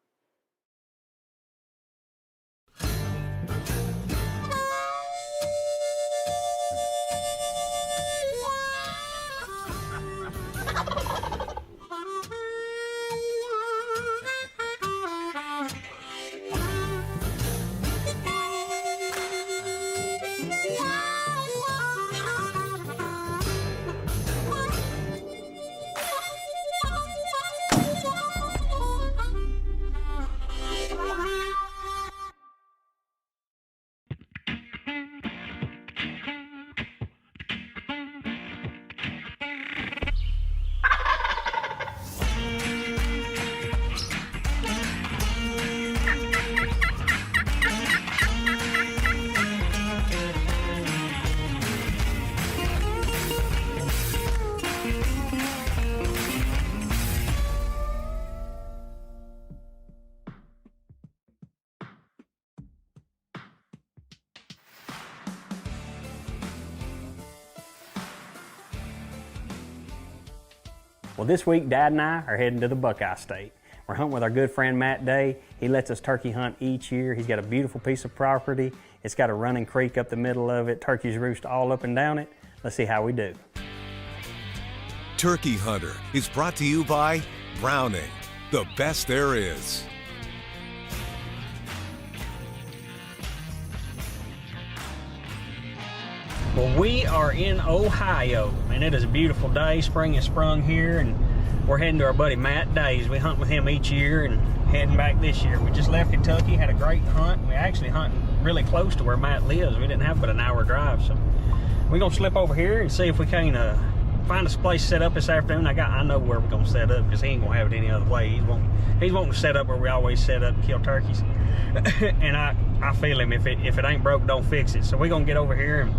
Speaker 5: Well, this week, Dad and I are heading to the Buckeye State. We're hunting with our good friend Matt Day. He lets us turkey hunt each year. He's got a beautiful piece of property. It's got a running creek up the middle of it. Turkeys roost all up and down it. Let's see how we do.
Speaker 9: Turkey Hunter is brought to you by Browning, the best there is.
Speaker 5: Well, we are in Ohio, and it is a beautiful day. Spring has sprung here, and we're heading to our buddy Matt Day's. We hunt with him each year and heading back this year. We just left Kentucky, had a great hunt. We actually hunting really close to where Matt lives. We didn't have but an hour drive, so we're gonna slip over here and see if we can find a place set up this afternoon. I know where we're gonna set up because he ain't gonna have it any other way. He's wanting to set up where we always set up and kill turkeys. And I feel him. If it ain't broke, don't fix it. So we're gonna get over here and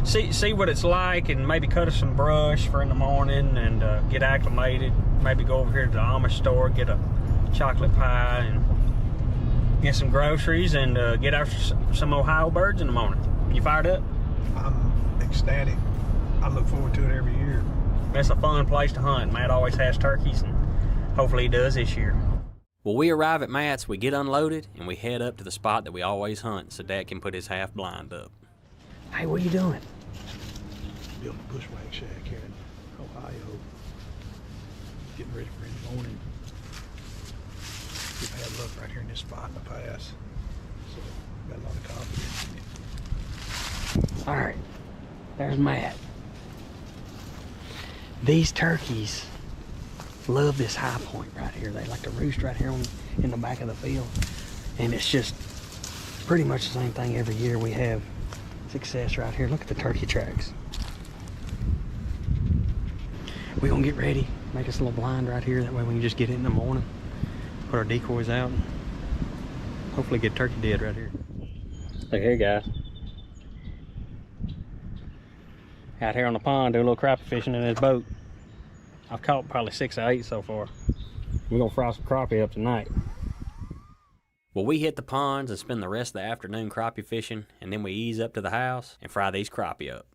Speaker 5: see what it's like, and maybe cut us some brush for in the morning and get acclimated. Maybe go over here to the Amish store, get a chocolate pie and get some groceries, and get after some Ohio birds in the morning. You fired up?
Speaker 17: I'm ecstatic. I look forward to it every year.
Speaker 5: It's a fun place to hunt. Matt always has turkeys, and hopefully he does this year.
Speaker 23: Well, we arrive at Matt's, we get unloaded, and we head up to the spot that we always hunt so Dad can put his half blind up.
Speaker 5: Hey, what are you doing?
Speaker 17: Building a bushwhack shack here in Ohio. Getting ready for in the morning. We've had luck right here in this spot in the past, so got a lot of confidence in it.
Speaker 5: All right, there's Matt. These turkeys love this high point right here. They like to roost right here in the back of the field, and it's just pretty much the same thing every year. We have success right here. Look at the turkey tracks. We're gonna get ready, make us a little blind right here. That way we can just get in the morning, put our decoys out, and hopefully get turkey dead right here. Look here, guys. Out here on the pond, do a little crappie fishing in this boat. I've caught probably 6 or 8 so far. We're gonna fry some crappie up tonight.
Speaker 23: Well, we hit the ponds and spend the rest of the afternoon crappie fishing, and then we ease up to the house and fry these crappie up.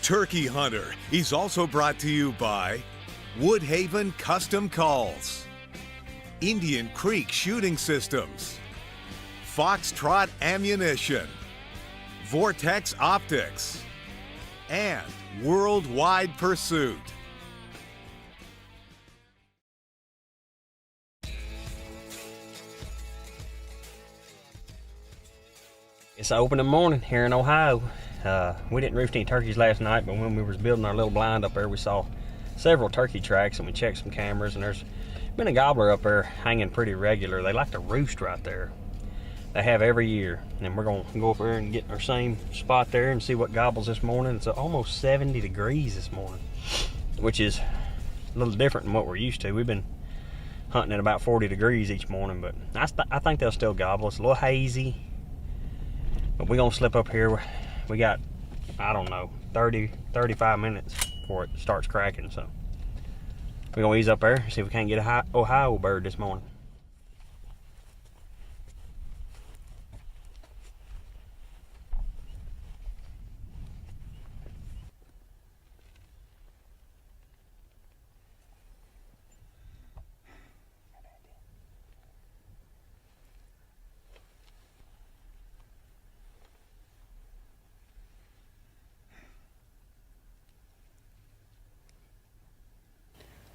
Speaker 9: Turkey Hunter is also brought to you by Woodhaven Custom Calls, Indian Creek Shooting Systems, Foxtrot Ammunition, Vortex Optics, and Worldwide Pursuit.
Speaker 5: It's opening morning here in Ohio. We didn't roost any turkeys last night, but when we was building our little blind up there, we saw several turkey tracks, and we checked some cameras, and there's been a gobbler up there hanging pretty regular. They like to roost right there. they have every year. And we're gonna go over there and get our same spot there and see what gobbles this morning. It's almost 70 degrees this morning, which is a little different than what we're used to. We've been hunting at about 40 degrees each morning, but I think they'll still gobble. It's a little hazy, but we're gonna slip up here. We got, I don't know, 35 minutes before it starts cracking, so we're gonna ease up there, see if we can't get a Ohio bird this morning.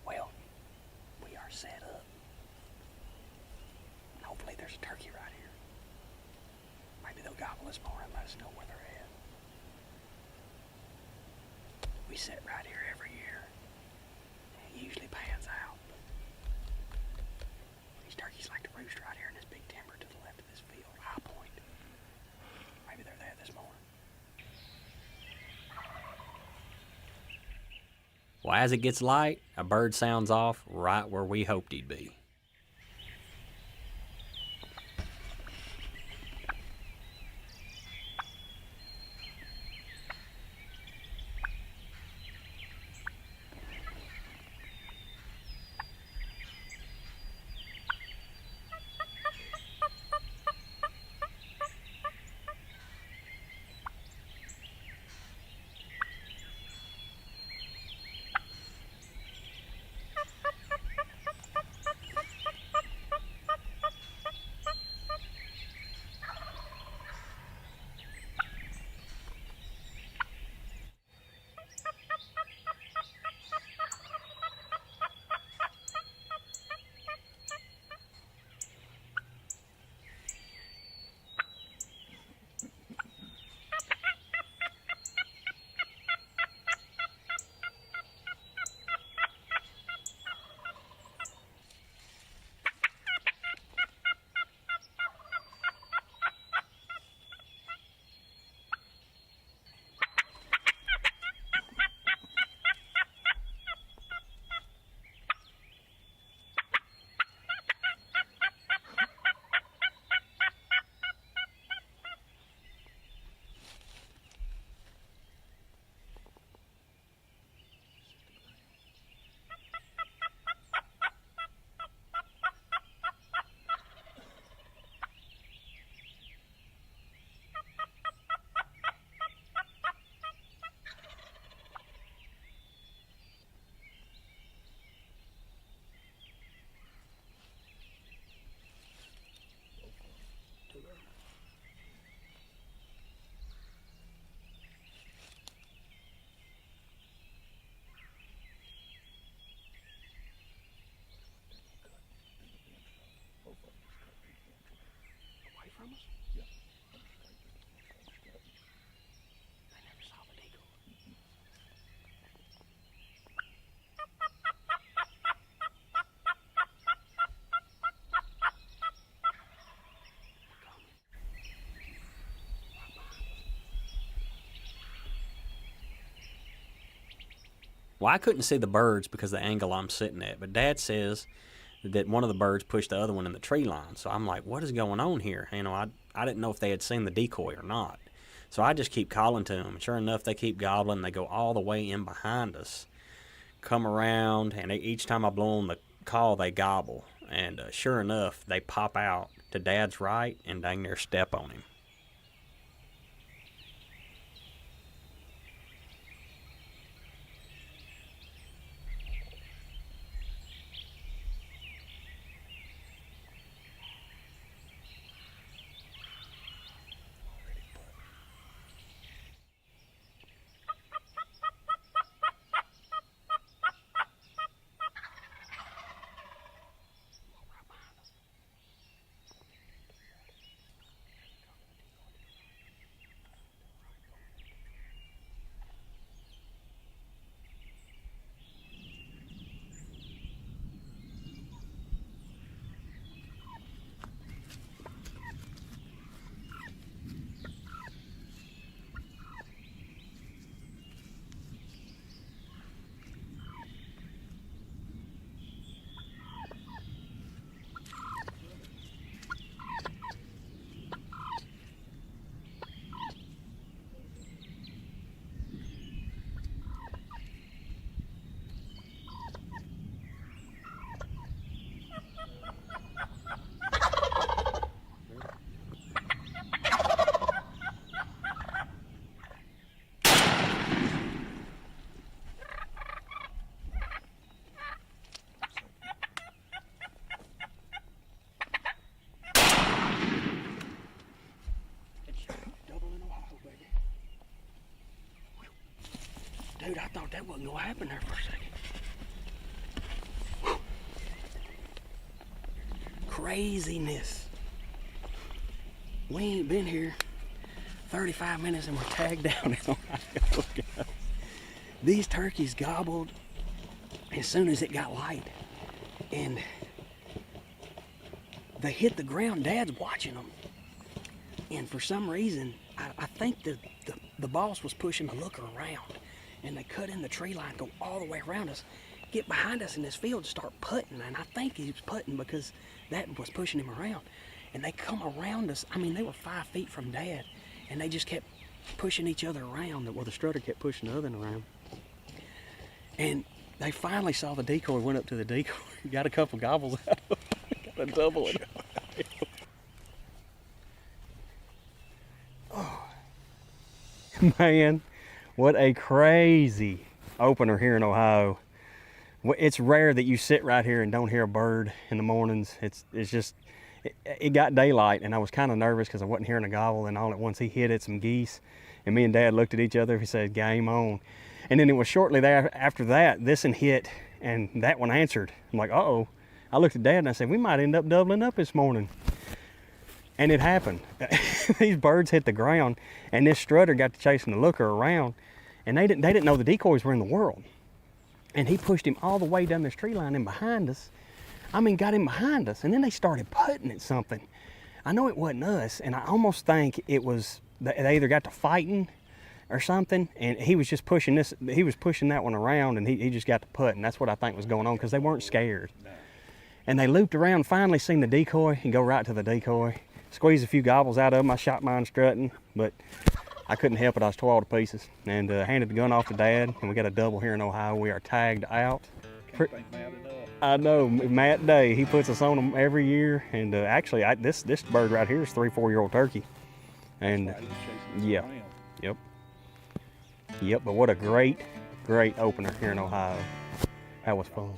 Speaker 5: Well, we are set up. Hopefully there's a turkey right here. Maybe they'll gobble this morning and let us know where they're at. We set right here every year. It usually pans out. These turkeys like to roost right here in this big timber to the left of this field, High Point. Maybe they're there this morning.
Speaker 23: Well, as it gets light, a bird sounds off right where we hoped he'd be. Well, I couldn't see the birds because of the angle I'm sitting at, but Dad says that one of the birds pushed the other one in the tree line. So I'm like, what is going on here? You know, I didn't know if they had seen the decoy or not. So I just keep calling to them. And sure enough, they keep gobbling. They go all the way in behind us, come around, and each time I blow on the call, they gobble. And sure enough, they pop out to Dad's right and dang near step on him.
Speaker 11: Dude, I thought that wasn't gonna happen there for a second. Whew. Craziness. We ain't been here 35 minutes and we're tagged down in Ohio, guys. These turkeys gobbled as soon as it got light. And they hit the ground. Dad's watching them. And for some reason, I think the boss was pushing the looker around. And they cut in the tree line, go all the way around us, get behind us in this field, start putting. And I think he was putting because that was pushing him around. And they come around us. I mean, they were 5 feet from Dad. And they just kept pushing each other around. Well, the strutter kept pushing the other one around. And they finally saw the decoy, went up to the decoy, got a couple gobbles out of it, got a double it. Oh. Man, what a crazy opener here in Ohio. It's rare that you sit right here and don't hear a bird in the mornings. It's just, it got daylight and I was kind of nervous because I wasn't hearing a gobble, and all at once he hit at some geese, and me and Dad looked at each other. He said, game on. And then it was shortly there after that, this one hit and that one answered. I'm like, uh-oh. I looked at Dad and I said, we might end up doubling up this morning. And it happened. These birds hit the ground and this strutter got to chasing the looker around, and they didn't know the decoys were in the world. And he pushed him all the way down this tree line and behind us. I mean, got him behind us, and then they started putting at something. I know it wasn't us, and I almost think it was, they either got to fighting or something, and he was just pushing this, he was pushing that one around, and he just got to putting. That's what I think was going on, because they weren't scared. And they looped around, finally seen the decoy, and go right to the decoy. Squeezed a few gobbles out of them. I shot mine strutting, but I couldn't help it. I was tore all to pieces. And handed the gun off to Dad, and we got a double here in Ohio. We are tagged out. I know, Matt Day, he puts us on them every year, and actually, this bird right here is 3-4-year-old turkey. And yeah, yep, but what a great opener here in Ohio. That was fun.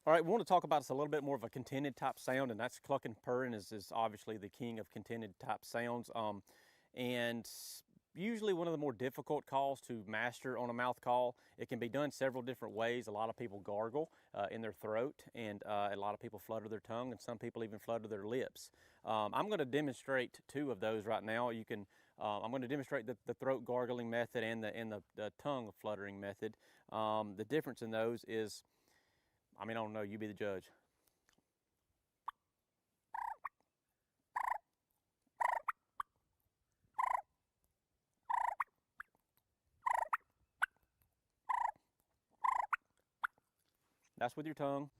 Speaker 12: All right, we want to talk about a little bit more of a contented type sound, and that's clucking purring is obviously the king of contented type sounds. And usually one of the more difficult calls to master on a mouth call. It can be done several different ways. A lot of people gargle in their throat, and a lot of people flutter their tongue, and some people even flutter their lips. I'm going to demonstrate two of those right now. You can. I'm going to demonstrate the throat gargling method and the tongue fluttering method. The difference in those is, I mean, I don't know, you be the judge. That's with your tongue.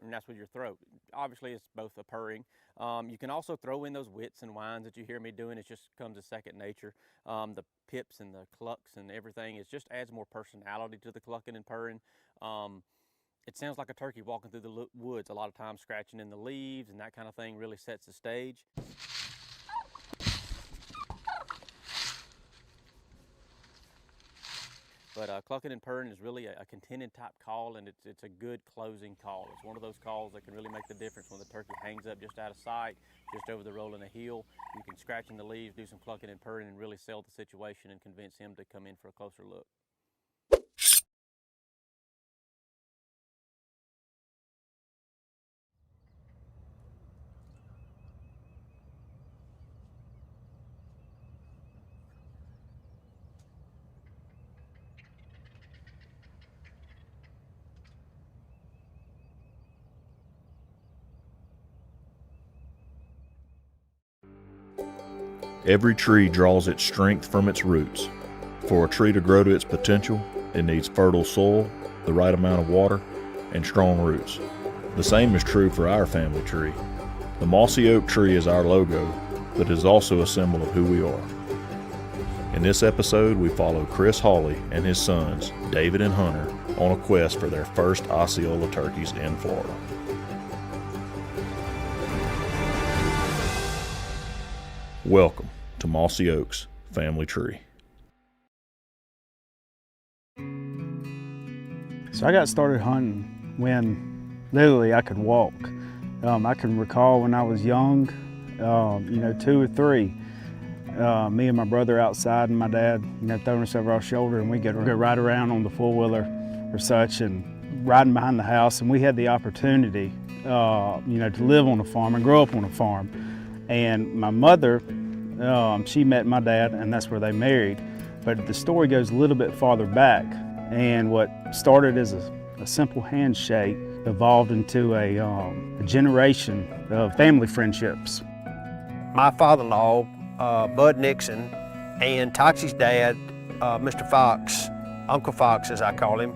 Speaker 12: And that's with your throat. Obviously, it's both a purring. You can also throw in those whits and whines that you hear me doing. It just comes as second nature. The pips and the clucks and everything, it just adds more personality to the clucking and purring. It sounds like a turkey walking through the woods. A lot of times scratching in the leaves and that kind of thing really sets the stage. But clucking and purring is really a contented type call, and it's a good closing call. It's one of those calls that can really make the difference when the turkey hangs up just out of sight, just over the rolling a hill. You can scratch in the leaves, do some clucking and purring, and really sell the situation and convince him to come in for a closer look.
Speaker 2: Every tree draws its strength from its roots. For a tree to grow to its potential, it needs fertile soil, the right amount of water, and strong roots. The same is true for our family tree. The mossy oak tree is our logo, but is also a symbol of who we are. In this episode, we follow Chris Hawley and his sons, David and Hunter, on a quest for their first Osceola turkeys in Florida. Welcome to Mossy Oak's family tree.
Speaker 4: So I got started hunting when literally I could walk. I can recall when I was young, 2 or 3, me and my brother outside and my dad, throwing us over our shoulder, and we could go ride around on the four-wheeler or such and riding behind the house. And we had the opportunity, to live on a farm and grow up on a farm. And my mother, she met my dad, and that's where they married. But the story goes a little bit farther back, and what started as a simple handshake evolved into a generation of family friendships.
Speaker 14: My father-in-law, Bud Nixon, and Toxie's dad, Mr. Fox, Uncle Fox as I call him,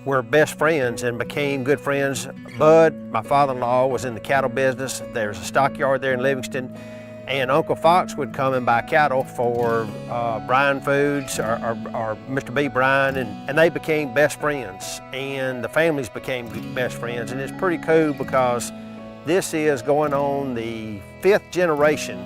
Speaker 14: were best friends and became good friends. Bud, my father-in-law, was in the cattle business. There's a stockyard there in Livingston, and Uncle Fox would come and buy cattle for Bryan Foods or Mr. B. Bryan, and they became best friends, and the families became best friends. And it's pretty cool because this is going on the 5th generation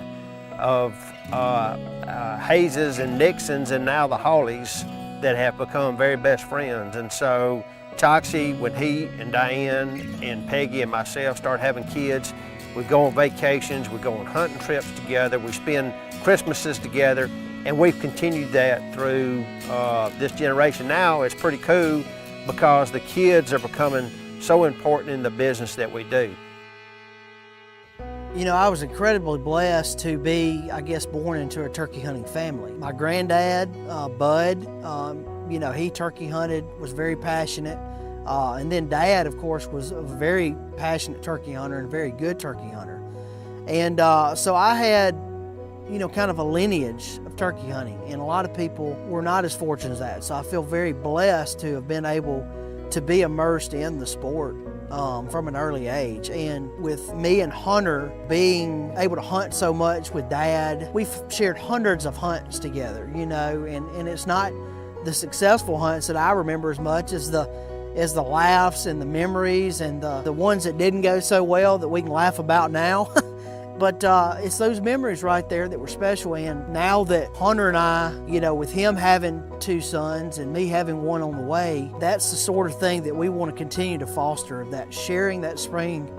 Speaker 14: of Hayeses and Nixons and now the Hawleys that have become very best friends. And so Toxie, when he and Diane and Peggy and myself started having kids, we go on vacations, we go on hunting trips together, we spend Christmases together, and we've continued that through this generation. Now it's pretty cool because the kids are becoming so important in the business that we do.
Speaker 18: I was incredibly blessed to be, born into a turkey hunting family. My granddad, Bud, he turkey hunted, was very passionate. And then Dad, of course, was a very passionate turkey hunter and a very good turkey hunter. And so I had, kind of a lineage of turkey hunting, and a lot of people were not as fortunate as that. So I feel very blessed to have been able to be immersed in the sport from an early age. And with me and Hunter being able to hunt so much with Dad, we've shared hundreds of hunts together, and it's not the successful hunts that I remember as much as the laughs and the memories and the ones that didn't go so well that we can laugh about now. But it's those memories right there that were special. And now that Hunter and I, with him having 2 sons and me having 1 on the way, that's the sort of thing that we want to continue to foster, that sharing that spring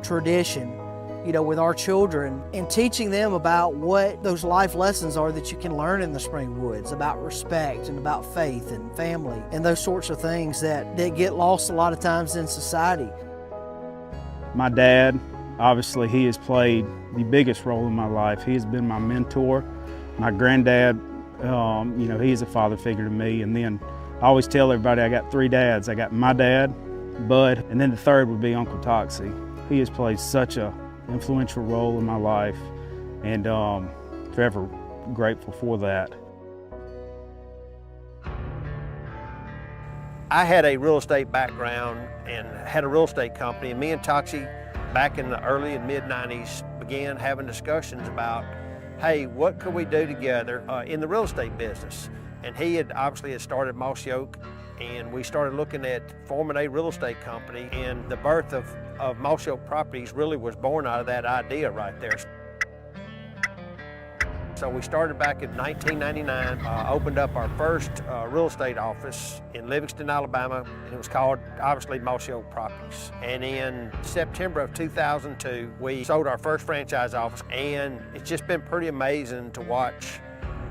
Speaker 18: tradition, with our children and teaching them about what those life lessons are that you can learn in the spring woods, about respect and about faith and family and those sorts of things that get lost a lot of times in society.
Speaker 4: My dad, obviously, he has played the biggest role in my life. He has been my mentor. My granddad, he is a father figure to me. And then I always tell everybody I got 3 dads. I got my dad, Bud, and then the third would be Uncle Toxie. He has played such a influential role in my life, and forever grateful for that.
Speaker 14: I had a real estate background and had a real estate company, and me and Toxie back in the early and mid-90s began having discussions about, hey, what could we do together in the real estate business? And he had obviously started Mossy Oak, and we started looking at forming a real estate company, and the birth of Mossy Oak Properties really was born out of that idea right there. So we started back in 1999, opened up our first real estate office in Livingston, Alabama, and it was called, obviously, Mossy Oak Properties. And in September of 2002, we sold our first franchise office, and it's just been pretty amazing to watch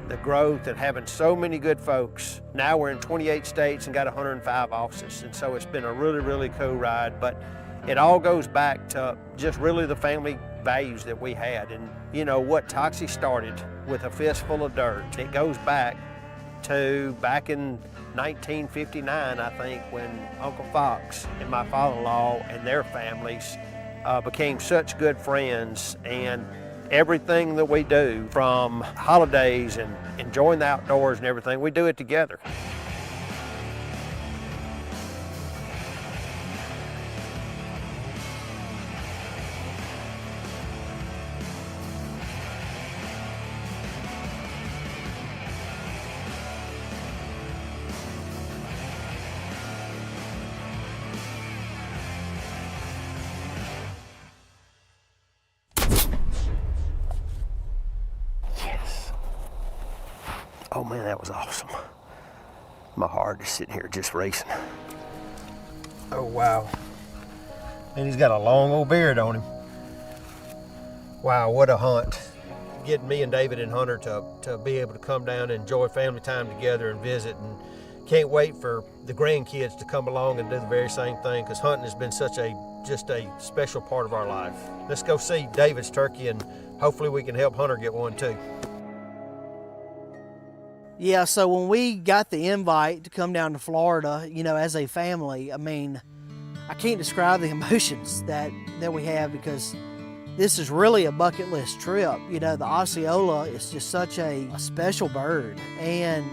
Speaker 14: the growth and having so many good folks. Now we're in 28 states and got 105 offices, and so it's been a really, really cool ride. But it all goes back to just really the family values that we had. And what Toxie started with a fistful of dirt, it goes back to back in 1959, I think, when Uncle Fox and my father-in-law and their families became such good friends. And everything that we do, from holidays and enjoying the outdoors and everything, we do it together. Oh man, that was awesome. My heart is sitting here just racing. Oh wow. And he's got a long old beard on him. Wow, what a hunt. Getting me and David and Hunter to be able to come down and enjoy family time together and visit, and can't wait for the grandkids to come along and do the very same thing, because hunting has been such just a special part of our life. Let's go see David's turkey, and hopefully we can help Hunter get one too.
Speaker 18: Yeah, so when we got the invite to come down to Florida, you know, as a family, I mean, I can't describe the emotions that we have, because this is really a bucket list trip. You know, the Osceola is just such a special bird, and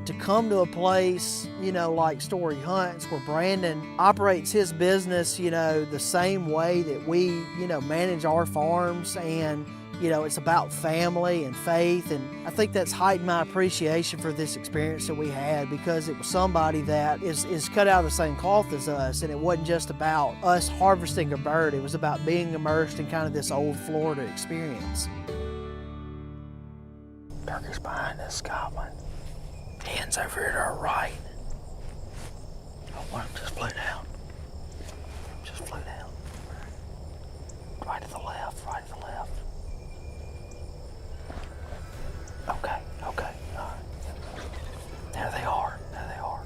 Speaker 18: to come to a place, you know, like Story Hunts, where Brandon operates his business, you know, the same way that we, you know, manage our farms, and you know, it's about family and faith, and I think that's heightened my appreciation for this experience that we had, because it was somebody that is cut out of the same cloth as us, and it wasn't just about us harvesting a bird, it was about being immersed in kind of this old Florida experience.
Speaker 6: Turkey's behind us, Scotland. Hands over here to our right. Oh, one of them just flew down. Just flew down. Right to the left, right to the left. Okay, all right. There they are, there they are.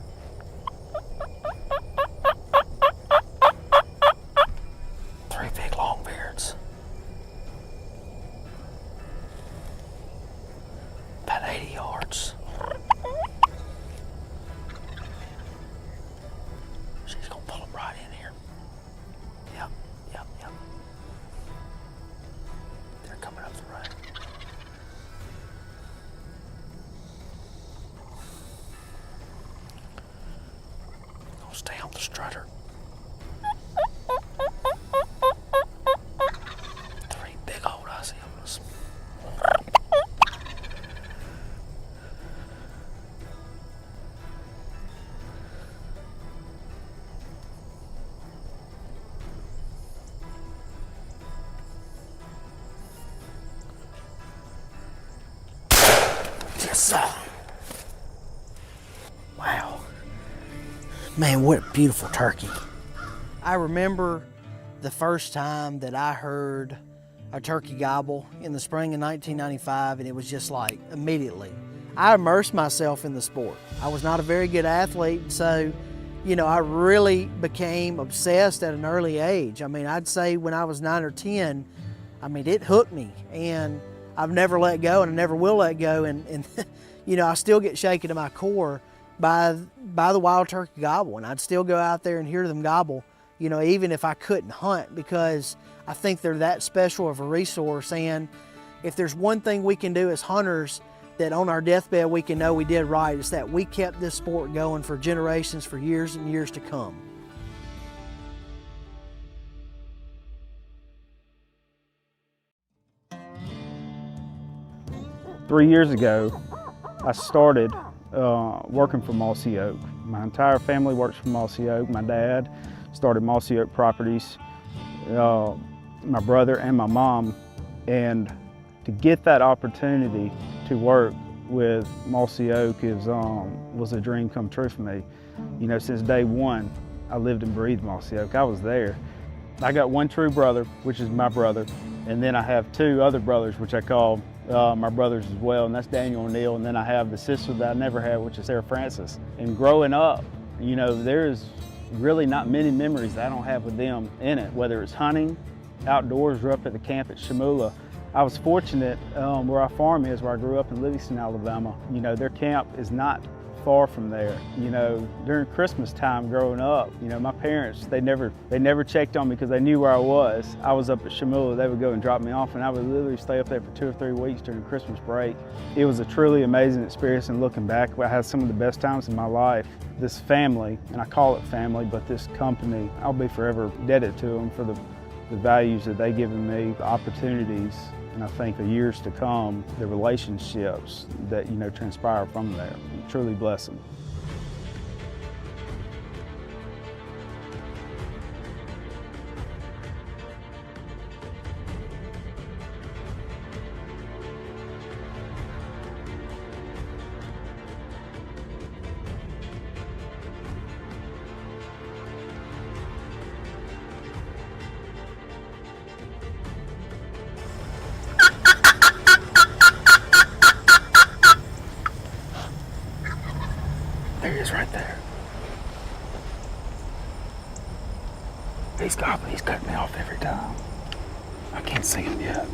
Speaker 6: Three big longbeards. About 80 yards. She's gonna pull them right in here. Yep. They're coming up the road. Stay on the strutter. Three big old Osceolas. Yes, sir. Wow. Man, what a beautiful turkey.
Speaker 18: I remember the first time that I heard a turkey gobble in the spring of 1995, and it was just like immediately. I immersed myself in the sport. I was not a very good athlete, so, you know, I really became obsessed at an early age. I mean, I'd say when I was 9 or 10, I mean, it hooked me, and I've never let go, and I never will let go, and you know, I still get shaken to my core by the wild turkey gobble, and I'd still go out there and hear them gobble, you know, even if I couldn't hunt, because I think they're that special of a resource. And if there's one thing we can do as hunters that on our deathbed we can know we did right, it's that we kept this sport going for generations, for years and years to come.
Speaker 4: Three years ago, I started working for Mossy Oak. My entire family works for Mossy Oak. My dad started Mossy Oak Properties, my brother and my mom, and to get that opportunity to work with Mossy Oak was a dream come true for me. You know, since day one, I lived and breathed Mossy Oak. I was there. I got one true brother, which is my brother, and then I have two other brothers, which I call my brothers as well, and that's Daniel and Neil, and then I have the sister that I never had, which is Sarah Francis. And growing up, you know, there's really not many memories that I don't have with them in it, whether it's hunting, outdoors, or up at the camp at Shamula. I was fortunate where our farm is, where I grew up in Livingston, Alabama. You know, their camp is not far from there. You know, during Christmas time growing up, you know, my parents, they never checked on me because they knew where I was. I was up at Shamula, they would go and drop me off, and I would literally stay up there for 2 or 3 weeks during Christmas break. It was a truly amazing experience, and looking back, I had some of the best times in my life. This family, and I call it family, but this company, I'll be forever indebted to them for the values that they've given me, the opportunities, and I think the years to come, the relationships that, you know, transpire from there. Truly bless them. There he is right there. He's gobbling. He's cutting me off every time. I can't see him yet.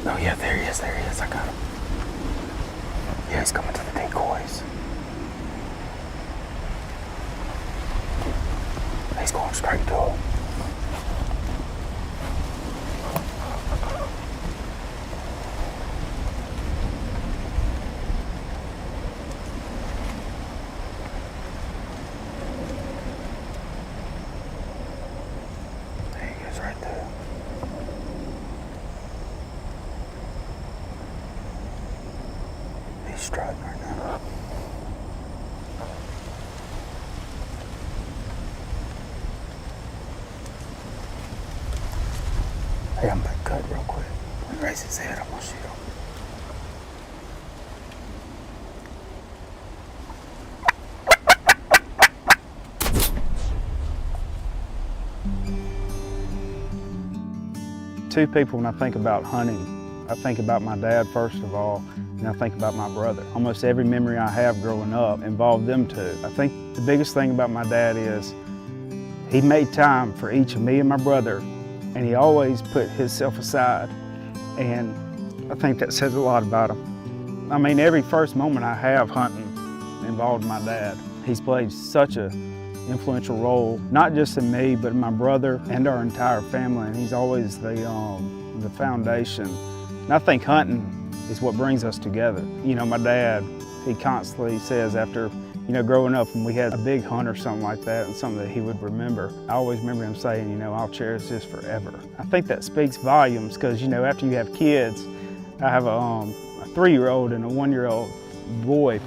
Speaker 4: Oh yeah, there he is. There he is. I got him. Yeah, he's coming to the decoys. He's going straight to him. There he is right there. He's strutting right now. Hey, I'm gonna cut real quick. When he raises his head, I'm gonna shoot him. Two people when I think about hunting, I think about my dad first of all, and I think about my brother. Almost every memory I have growing up involved them two. I think the biggest thing about my dad is he made time for each of me and my brother, and he always put himself aside, and I think that says a lot about him. I mean, every first moment I have hunting involved my dad. He's played such a influential role, not just in me, but in my brother and our entire family, and he's always the foundation. And I think hunting is what brings us together. You know, my dad, he constantly says after, you know, growing up when we had a big hunt or something like that and something that he would remember, I always remember him saying, you know, I'll cherish this forever. I think that speaks volumes because, you know, after you have kids, I have a 3-year-old and a 1-year-old boy.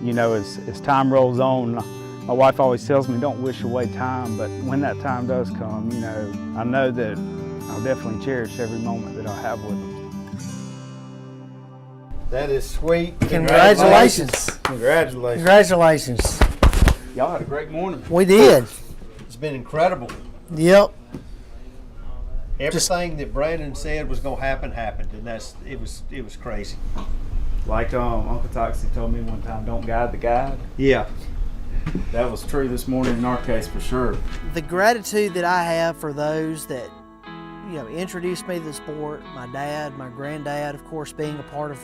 Speaker 4: You know, as time rolls on, my wife always tells me don't wish away time, but when that time does come, you know, I know that I'll definitely cherish every moment that I have with them.
Speaker 14: That is sweet.
Speaker 10: Congratulations.
Speaker 14: Congratulations.
Speaker 10: Congratulations.
Speaker 4: Y'all had a great morning.
Speaker 10: We did.
Speaker 14: It's been incredible.
Speaker 10: Yep.
Speaker 14: Everything that Brandon said was going to happen happened, and it was crazy.
Speaker 4: Like Uncle Toxie told me one time, don't guide the guide.
Speaker 14: Yeah.
Speaker 4: That was true this morning in our case for sure.
Speaker 18: The gratitude that I have for those that, you know, introduced me to the sport, my dad, my granddad, of course, being a part of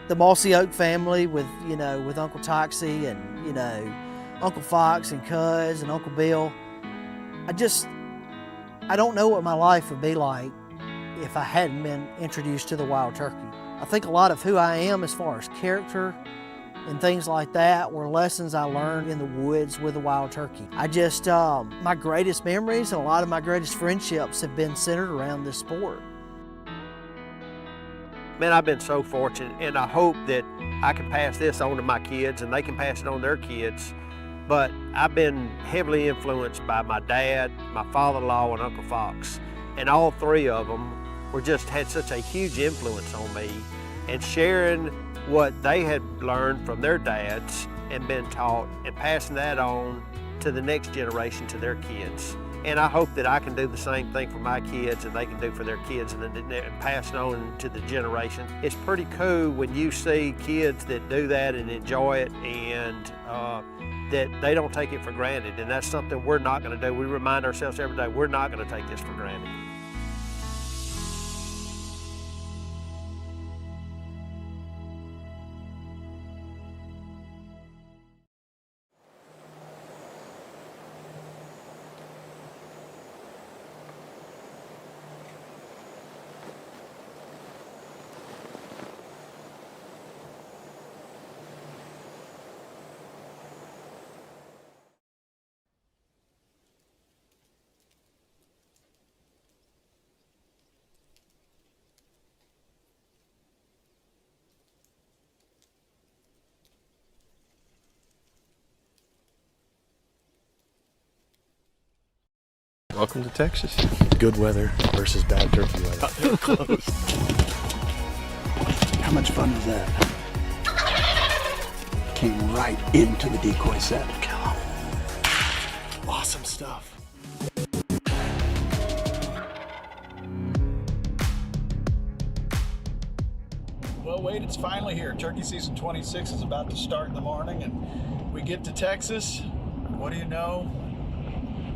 Speaker 18: the Mossy Oak family with, you know, with Uncle Toxie and, you know, Uncle Fox and Cuz and Uncle Bill. I don't know what my life would be like if I hadn't been introduced to the wild turkey. I think a lot of who I am as far as character and things like that were lessons I learned in the woods with the wild turkey. My greatest memories and a lot of my greatest friendships have been centered around this sport.
Speaker 14: Man, I've been so fortunate, and I hope that I can pass this on to my kids and they can pass it on to their kids. But I've been heavily influenced by my dad, my father-in-law, and Uncle Fox. And all three of them had such a huge influence on me. And sharing what they had learned from their dads and been taught and passing that on to the next generation, to their kids. And I hope that I can do the same thing for my kids and they can do for their kids and pass it on to the generation. It's pretty cool when you see kids that do that and enjoy it and that they don't take it for granted. And that's something we're not going to do. We remind ourselves every day, we're not going to take this for granted.
Speaker 2: Welcome to Texas. Good weather versus bad turkey weather.
Speaker 4: Close. How much fun was that? Came right into the decoy set. Kill him. Awesome stuff.
Speaker 7: Well, Wade, it's finally here. Turkey season 26 is about to start in the morning, and we get to Texas. What do you know?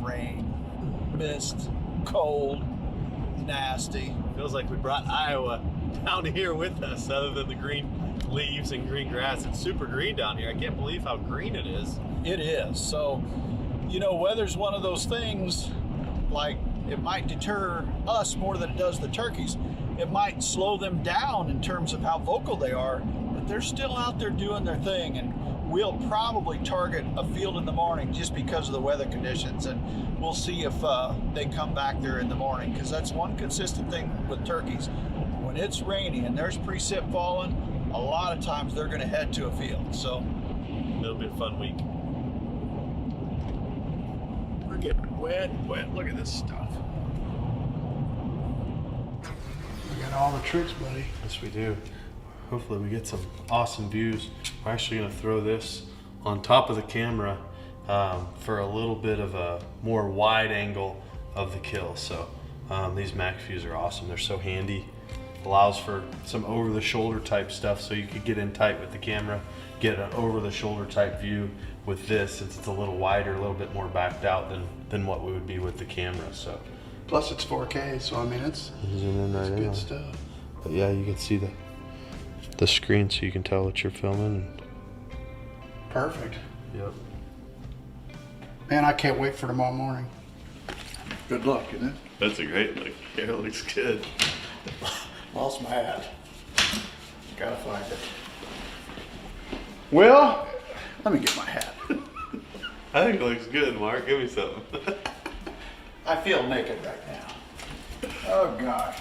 Speaker 7: Rain, mist, cold, nasty.
Speaker 15: Feels like we brought Iowa down here with us, other than the green leaves and green grass. It's super green down here. I can't believe how green it is.
Speaker 7: It is. So, you know, weather's one of those things, like it might deter us more than it does the turkeys. It might slow them down in terms of how vocal they are, but they're still out there doing their thing, and we'll probably target a field in the morning just because of the weather conditions, and we'll see if they come back there in the morning, because that's one consistent thing with turkeys. When it's rainy and there's precip falling, a lot of times they're going to head to a field. So
Speaker 15: it'll be a fun week.
Speaker 7: We're getting wet. Look at this stuff.
Speaker 17: We got all the tricks, buddy.
Speaker 20: Yes, we do. Hopefully we get some awesome views. We're actually going to throw this on top of the camera for a little bit of a more wide angle of the kill. So these max views are awesome. They're so handy. Allows for some over the shoulder type stuff, so you could get in tight with the camera, get an over the shoulder type view with this, since it's a little wider, a little bit more backed out than what we would be with the camera. So
Speaker 17: Plus it's 4K, so I mean it's good stuff.
Speaker 20: But yeah, you can see the screen, so you can tell what you're filming.
Speaker 17: Perfect.
Speaker 20: Yep.
Speaker 17: Man, I can't wait for tomorrow morning. Good luck, isn't it?
Speaker 20: That's a great look. Yeah, it looks good.
Speaker 17: Lost my hat. Gotta find it. Well, let me get my hat.
Speaker 20: I think it looks good, Mark. Give me something.
Speaker 17: I feel naked right now. Oh gosh.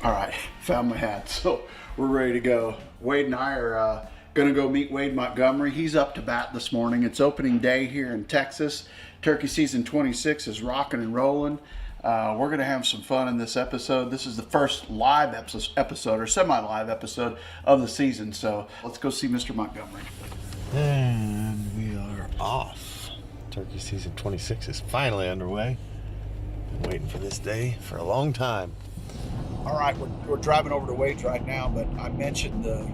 Speaker 17: All right, found my hat. So we're ready to go. Wade and I are gonna go meet Wade Montgomery. He's up to bat this morning. It's opening day here in Texas. Turkey season 26 is rocking and rolling. We're going to have some fun in this episode. This is the first live episode or semi-live episode of the season. So let's go see Mr. Montgomery.
Speaker 20: And we are off. Turkey season 26 is finally underway. Been waiting for this day for a long time.
Speaker 7: All right, we're driving over to Wade's right now, but I mentioned the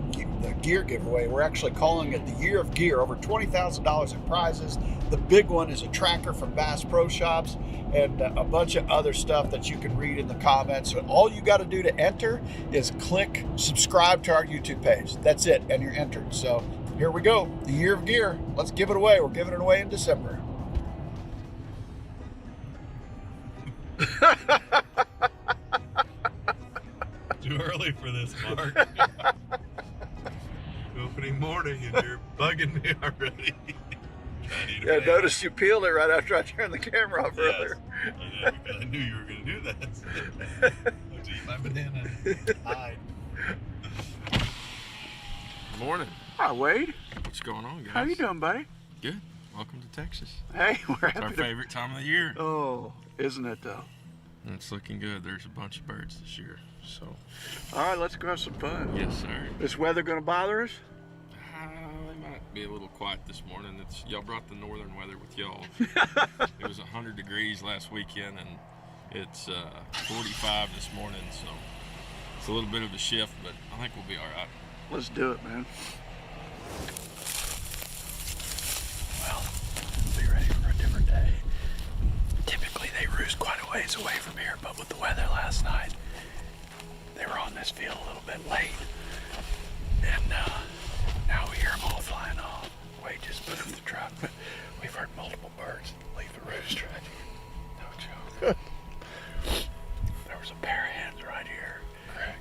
Speaker 7: gear giveaway. We're actually calling it the Year of Gear. Over $20,000 in prizes. The big one is a tracker from Bass Pro Shops and a bunch of other stuff that you can read in the comments. So all you got to do to enter is click subscribe to our YouTube page. That's it, and you're entered. So here we go, the Year of Gear. Let's give it away. We're giving it away in December.
Speaker 20: Too early for this, Mark. Opening morning and you're bugging me already.
Speaker 7: Yeah, I noticed you peeled it right after I turned the camera off earlier.
Speaker 20: I know, because I knew you were going to do that. I'll eat my banana and hide.
Speaker 24: Good morning.
Speaker 7: Hi, Wade.
Speaker 24: What's going on, guys?
Speaker 7: How you doing, buddy?
Speaker 24: Good. Welcome to Texas.
Speaker 7: Hey, we're
Speaker 24: It's
Speaker 7: happy
Speaker 24: our favorite time of the year.
Speaker 7: Oh, isn't it, though?
Speaker 24: And it's looking good. There's a bunch of birds this year. So.
Speaker 7: All right, let's go have some fun.
Speaker 24: Yes, sir.
Speaker 7: Is weather going to bother us?
Speaker 24: They might be a little quiet this morning. Y'all brought the northern weather with y'all. It was 100 degrees last weekend, and it's 45 this morning, so it's a little bit of a shift, but I think we'll be all right.
Speaker 7: Let's do it, man. Well, be ready for a different day. Typically, they roost quite a ways away from here, but with the weather last night, they were on this field a little bit late. And now we hear them all flying off. Wade just moved the truck, but we've heard multiple birds leave the roost right here. No joke. There was a pair of hens right here,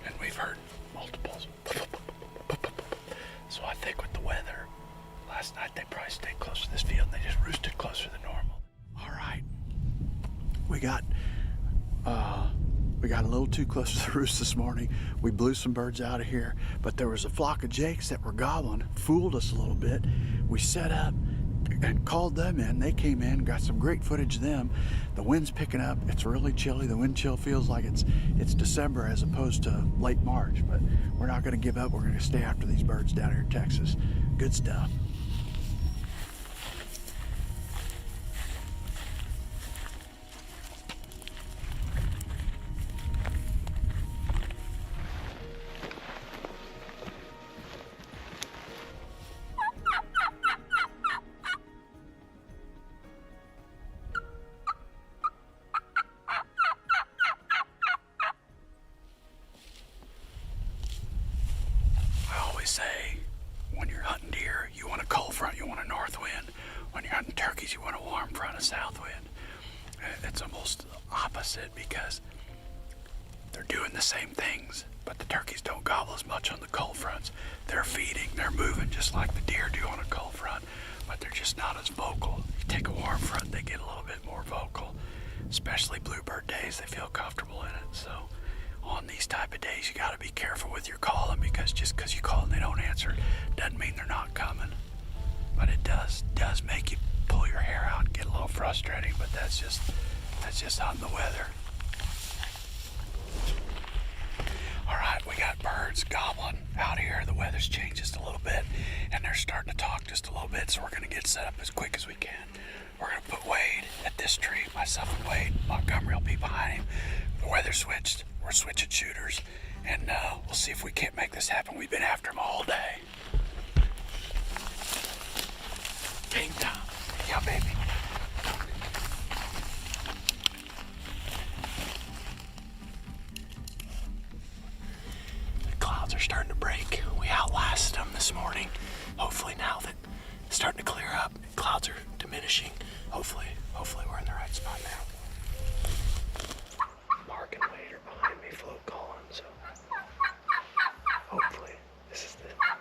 Speaker 7: and we've heard multiples. So I think with the weather, last night they probably stayed close to this field and they just roosted closer than normal. All right. We got a little too close to the roost this morning. We blew some birds out of here, but there was a flock of jakes that were gobbling, fooled us a little bit. We set up and called them in. They came in, got some great footage of them. The wind's picking up. It's really chilly. The wind chill feels like it's December as opposed to late March, but we're not going to give up. We're going to stay after these birds down here in Texas. Good stuff.
Speaker 1: a south wind. It's almost opposite because they're doing the same things, but the turkeys don't gobble as much on the cold fronts. They're feeding, they're moving just like the deer do on a cold front, but they're just not as vocal. You take a warm front, they get a little bit more vocal, especially bluebird days. They feel comfortable in it. So on these type of days, you got to be careful with your calling, because just because you call and they don't answer doesn't mean they're not coming. But it does make you pull your hair out and get a little frustrating, but that's just on the weather. All right, we got birds gobbling out here. The weather's changed just a little bit, and they're starting to talk just a little bit, so we're going to get set up as quick as we can. We're going to put Wade at this tree, myself and Wade. Montgomery will be behind him. The weather switched. We're switching shooters, and we'll see if we can't make this happen. We've been after him all day. Game time. Yeah, baby. Clouds are starting to break. We outlasted them this morning. Hopefully now that it's starting to clear up, clouds are diminishing. Hopefully we're in the right spot now. Mark and Wade are behind me float calling, so hopefully this is the time.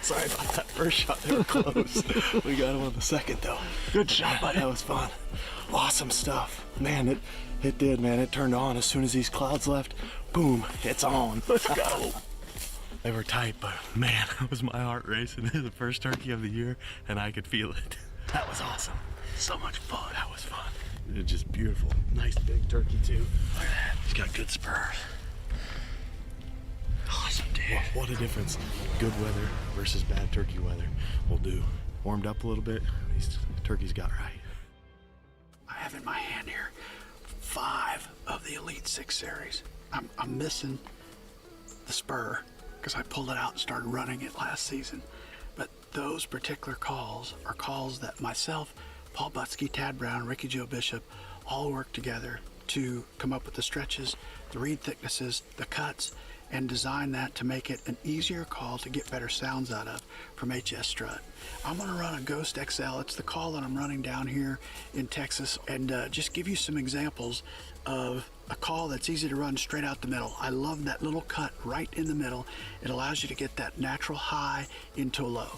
Speaker 19: Sorry about that first shot, they were close. We got him on the second though. Good shot, buddy. That was fun. Awesome stuff. Man, it did, man. It turned on as soon as these clouds left. Boom, it's on. Let's go. They were tight, but man, that was my heart racing. The first turkey of the year, and I could feel it. That was awesome. So much fun. That was fun. It's just beautiful. Nice big turkey too. Look at that. He's got good spurs. Awesome, dude. What a difference good weather versus bad turkey weather will do. Warmed up a little bit, these turkeys got right. I have in my hand here 5 of the Elite 6 series. I'm missing the spur because I pulled it out and started running it last season. But those particular calls are calls that myself, Paul Butsky, Tad Brown, Ricky Joe Bishop all work together to come up with the stretches, the reed thicknesses, the cuts, and design that to make it an easier call to get better sounds out of from HS Strut. I'm gonna run a Ghost XL. It's the call that I'm running down here in Texas, and just give you some examples of a call that's easy to run straight out the middle. I love that little cut right in the middle. It allows you to get that natural high into a low.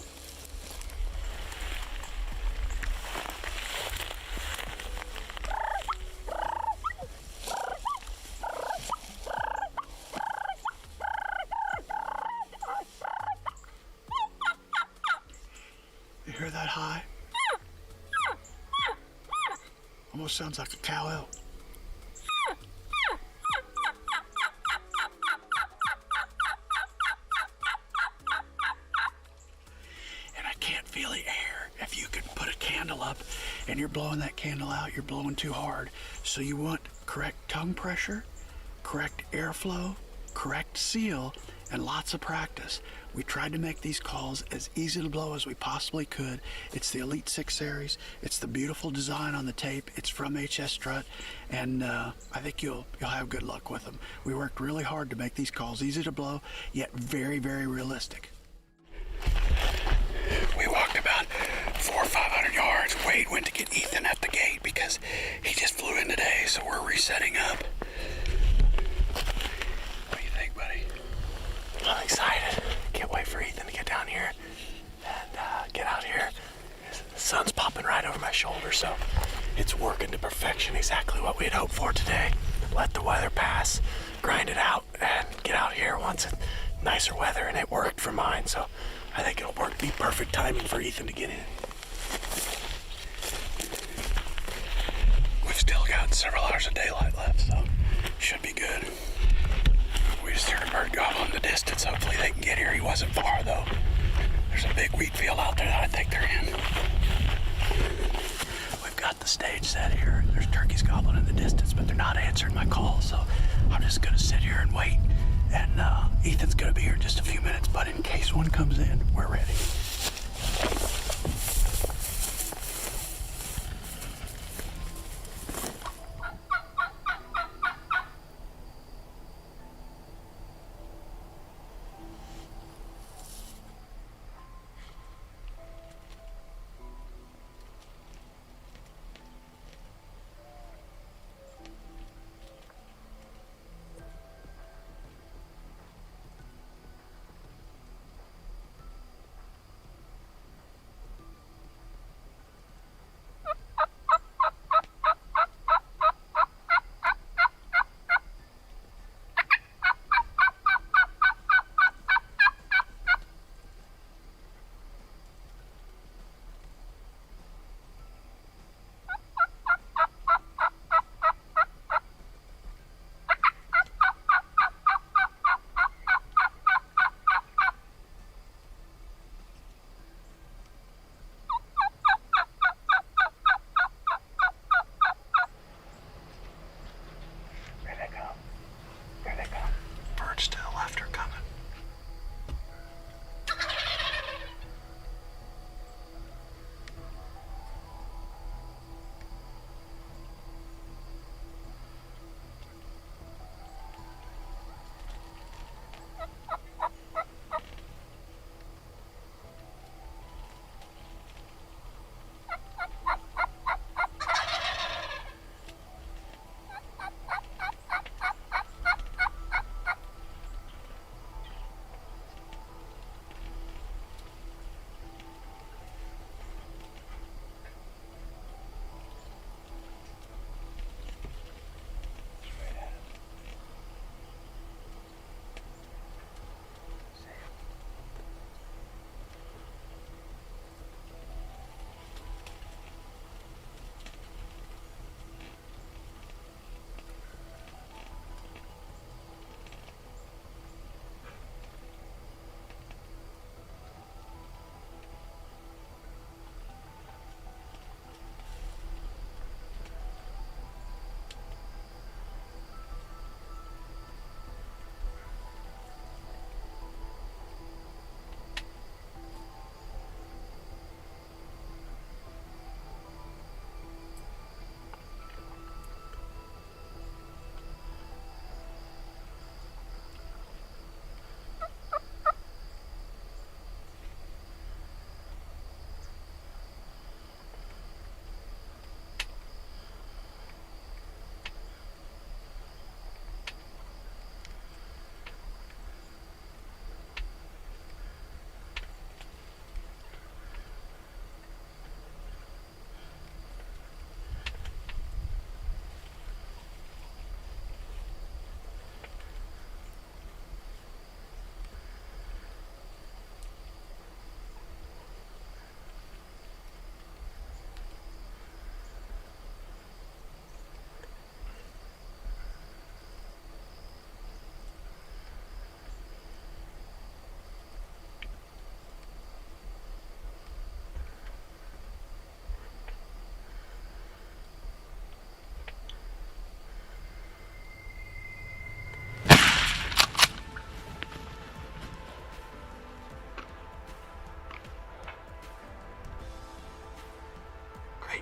Speaker 19: You hear that high? Almost sounds like a cow elk. And I
Speaker 1: and you're blowing that candle out, you're blowing too hard. So you want correct tongue pressure, correct airflow, correct seal, and lots of practice. We tried to make these calls as easy to blow as we possibly could. It's the Elite 6 series. It's the beautiful design on the tape. It's from HS Strut, and I think you'll have good luck with them. We worked really hard to make these calls easy to blow, yet very, very realistic. We walked about 400 or 500 yards. Wade went to get Ethan at the gate because he just flew in today, so we're resetting up. What do you think, buddy?
Speaker 19: I'm excited. Can't wait for Ethan to get down here and get out here. The sun's popping right over my shoulder, so it's working to perfection, exactly what we had hoped for today. Let the weather pass, grind it out, and get out here once it's nicer weather, and it worked for mine, so I think it'll be perfect timing for Ethan to get in.
Speaker 1: We've still got several hours of daylight left, so should be good. We just heard a bird gobble in the distance. Hopefully they can get here. He wasn't far, though. There's a big wheat field out there that I think they're in. We've got the stage set here. There's turkeys gobbling in the distance, but they're not answering my call, so I'm just going to sit here and wait. And Ethan's going to be here in just a few minutes, but in case one comes in, we're ready.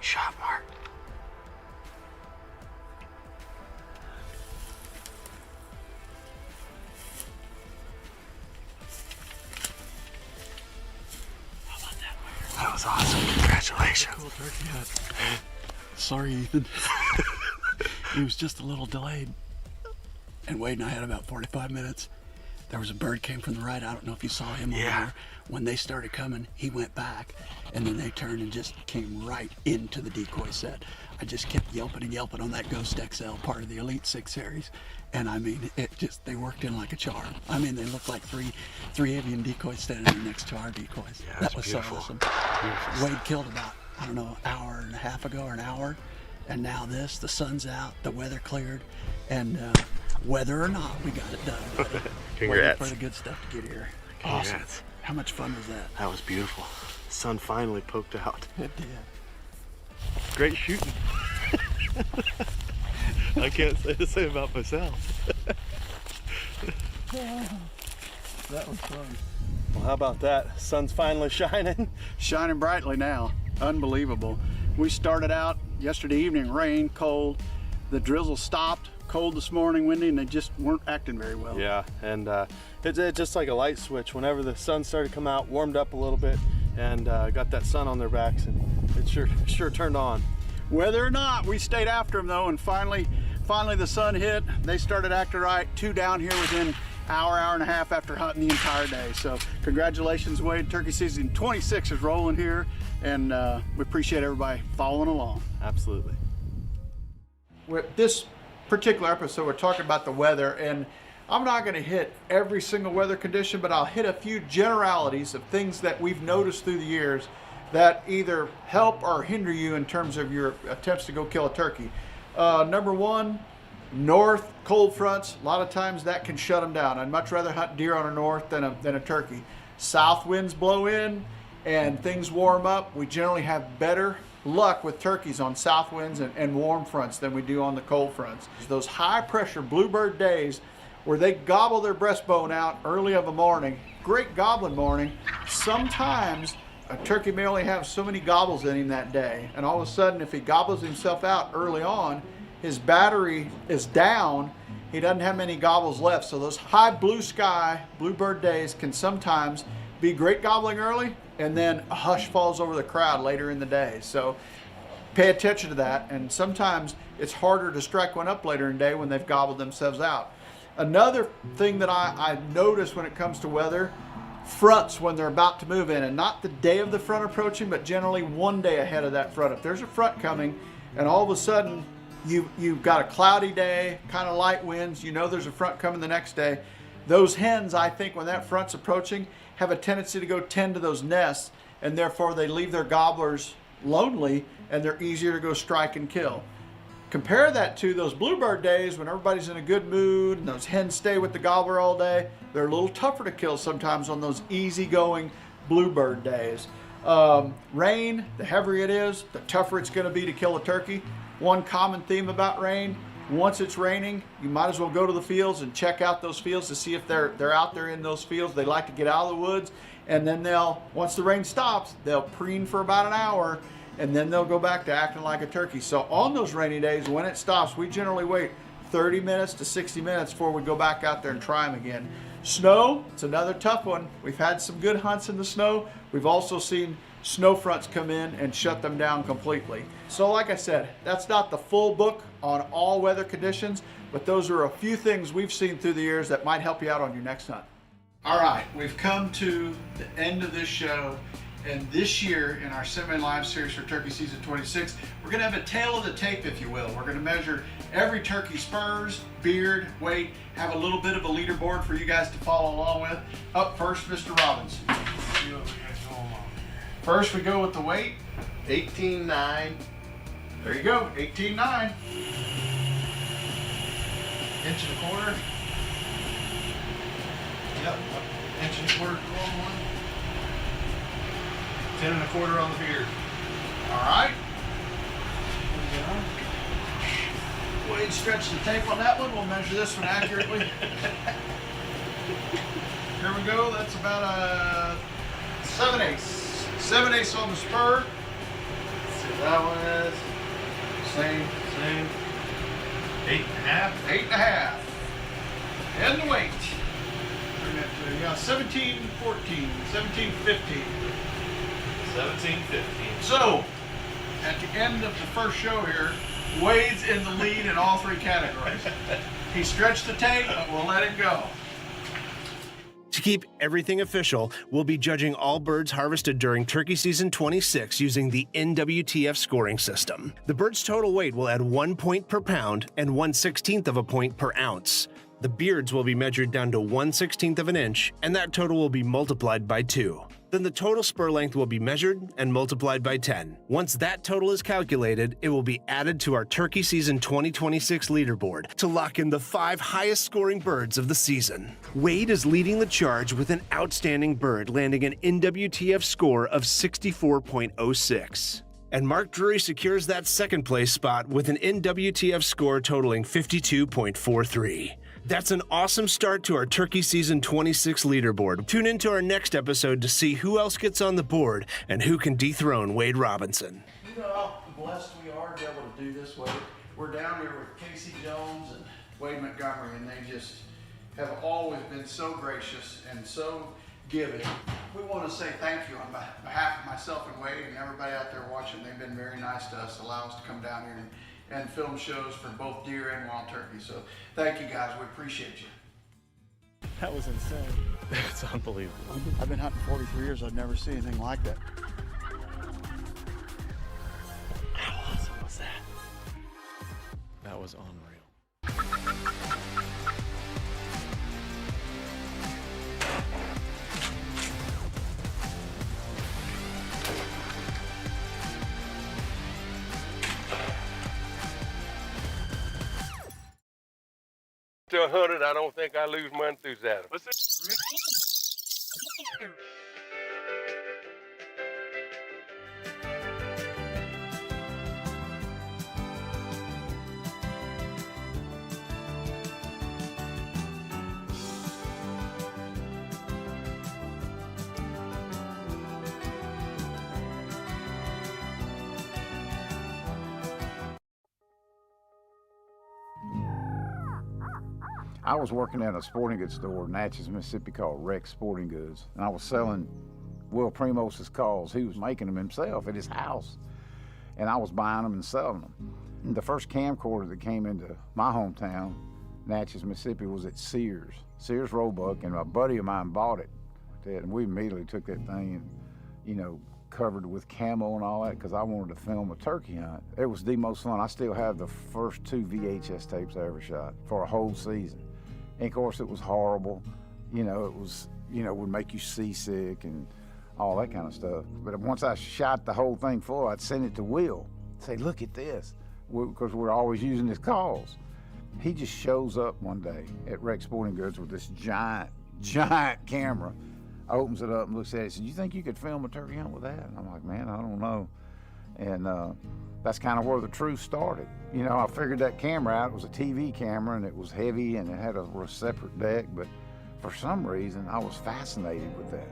Speaker 1: Great shot, Mark. How about that, Wade? That was awesome. Congratulations.
Speaker 19: Cool turkey hunt.
Speaker 1: Sorry, Ethan. He was just a little delayed. And Wade and I had about 45 minutes. There was a bird came from the right. I don't know if you saw him over there. When they started coming, he went back, and then they turned and just came right into the decoy set. I just kept yelping and yelping on that Ghost XL, part of the Elite 6 series. And I mean, they worked in like a charm. I mean, they looked like three avian decoys standing next to our decoys.
Speaker 19: Yeah,
Speaker 1: that was
Speaker 19: beautiful.
Speaker 1: so awesome. Wade killed about, I don't know, an hour and a half ago or an hour. And now the sun's out, the weather cleared, and whether or not, we got it done.
Speaker 19: Congrats.
Speaker 1: Waiting for the good stuff to get here.
Speaker 19: Congrats.
Speaker 1: Awesome. How much fun was that?
Speaker 19: That was beautiful. The sun finally poked out.
Speaker 1: It did.
Speaker 19: Great shooting. I can't say the same about myself.
Speaker 1: That was fun.
Speaker 19: Well, how about that? Sun's finally shining.
Speaker 7: Shining brightly now. Unbelievable. We started out yesterday evening, rain, cold. The drizzle stopped. Cold this morning, windy, and they just weren't acting very well.
Speaker 19: Yeah, and it's just like a light switch. Whenever the sun started to come out, warmed up a little bit, and got that sun on their backs, and it sure turned on.
Speaker 7: Whether or not, we stayed after them though, and finally the sun hit. They started acting right. 2 down here within hour and a half after hunting the entire day. So congratulations, Wade. Turkey season 26 is rolling here, and we appreciate everybody following along.
Speaker 19: Absolutely.
Speaker 7: With this particular episode, we're talking about the weather, and I'm not going to hit every single weather condition, but I'll hit a few generalities of things that we've noticed through the years that either help or hinder you in terms of your attempts to go kill a turkey. Number one, north cold fronts. A lot of times that can shut them down. I'd much rather hunt deer on a north than a turkey. South winds blow in and things warm up. We generally have better luck with turkeys on south winds and warm fronts than we do on the cold fronts. Those high pressure bluebird days where they gobble their breastbone out early of a morning, great gobbling morning. Sometimes a turkey may only have so many gobbles in him that day, and all of a sudden if he gobbles himself out early on, his battery is down, he doesn't have many gobbles left. So those high blue sky bluebird days can sometimes be great gobbling early, and then a hush falls over the crowd later in the day. So pay attention to that, and sometimes it's harder to strike one up later in the day when they've gobbled themselves out. Another thing that I notice when it comes to weather, fronts when they're about to move in, and not the day of the front approaching, but generally one day ahead of that front. If there's a front coming and all of a sudden you've got a cloudy day, kind of light winds, you know there's a front coming the next day, those hens, I think when that front's approaching, have a tendency to go tend to those nests, and therefore they leave their gobblers lonely and they're easier to go strike and kill. Compare that to those bluebird days when everybody's in a good mood and those hens stay with the gobbler all day. They're a little tougher to kill sometimes on those easygoing bluebird days. Rain, the heavier it is, the tougher it's going to be to kill a turkey. One common theme about rain, once it's raining, you might as well go to the fields and check out those fields to see if they're out there in those fields. They like to get out of the woods, and then once the rain stops, they'll preen for about an hour, and then they'll go back to acting like a turkey. So on those rainy days, when it stops, we generally wait 30 minutes to 60 minutes before we go back out there and try them again. Snow, it's another tough one. We've had some good hunts in the snow. We've also seen snow fronts come in and shut them down completely. So like I said, that's not the full book on all weather conditions, but those are a few things we've seen through the years that might help you out on your next hunt. All right, we've come to the end of this show, and this year in our semi-live series for turkey season 26, we're gonna have a tail of the tape, if you will. We're gonna measure every turkey spurs, beard, weight, have a little bit of a leaderboard for you guys to follow along with. Up first, Mr. Robbins. First, we go with the weight.
Speaker 19: 18.9.
Speaker 7: There you go, 18.9. Inch and a quarter. Yep, inch and a quarter on one. 10 and a quarter on the beard. All right. Go ahead and stretch the tape on that one. We'll measure this one accurately. Here we go. That's about a 7/8. 7/8 on the spur. That one is same. 8.5. 8.5. And the weight. Bring that to, yeah, 17.14, 17.15.
Speaker 20: 17.15.
Speaker 7: So, at the end of the first show here, Wade's in the lead in all three categories. He stretched the tape, but we'll let it go.
Speaker 13: To keep everything official, we'll be judging all birds harvested during turkey season 26 using the NWTF scoring system. The bird's total weight will add 1 point per pound and 1/16 of a point per ounce. The beards will be measured down to 1/16 of an inch, and that total will be multiplied by 2. Then the total spur length will be measured and multiplied by 10. Once that total is calculated, it will be added to our turkey season 2026 leaderboard to lock in the 5 highest scoring birds of the season. Wade is leading the charge with an outstanding bird, landing an NWTF score of 64.06. And Mark Drury secures that second place spot with an NWTF score totaling 52.43. That's an awesome start to our Turkey Season 26 leaderboard. Tune into our next episode to see who else gets on the board and who can dethrone Wade Robinson.
Speaker 7: You know how blessed we are to be able to do this, Wade? We're down here with Casey Jones and Wade Montgomery, and they just have always been so gracious and so giving. We want to say thank you on behalf of myself and Wade and everybody out there watching. They've been very nice to us, allow us to come down here and film shows for both deer and wild turkey. So thank you guys, we appreciate you.
Speaker 17: That was insane.
Speaker 20: It's unbelievable.
Speaker 17: I've been hunting 43 years. I've never seen anything like that.
Speaker 20: How awesome was that? That was unreal.
Speaker 16: To 100, I don't think I lose my enthusiasm.
Speaker 3: I was working at a sporting goods store in Natchez, Mississippi called Rex Sporting Goods, and I was selling Will Primos's calls. He was making them himself at his house, and I was buying them and selling them. And the first camcorder that came into my hometown, Natchez, Mississippi, was at Sears Roebuck, and a buddy of mine bought it, and we immediately took that thing and, you know, covered with camo and all that because I wanted to film a turkey hunt. It was the most fun. I still have the first 2 VHS tapes I ever shot for a whole season. And of course it was horrible. You know, it was, you know, would make you seasick and all that kind of stuff. But once I shot the whole thing full, I'd send it to Will. Say, look at this, because we're always using his calls. He just shows up one day at Rex Sporting Goods with this giant camera, opens it up and looks at it and says, you think you could film a turkey hunt with that? And I'm like, man, I don't know. And that's kind of where the truth started. You know, I figured that camera out. It was a TV camera and it was heavy and it had a separate deck, but for some reason I was fascinated with that.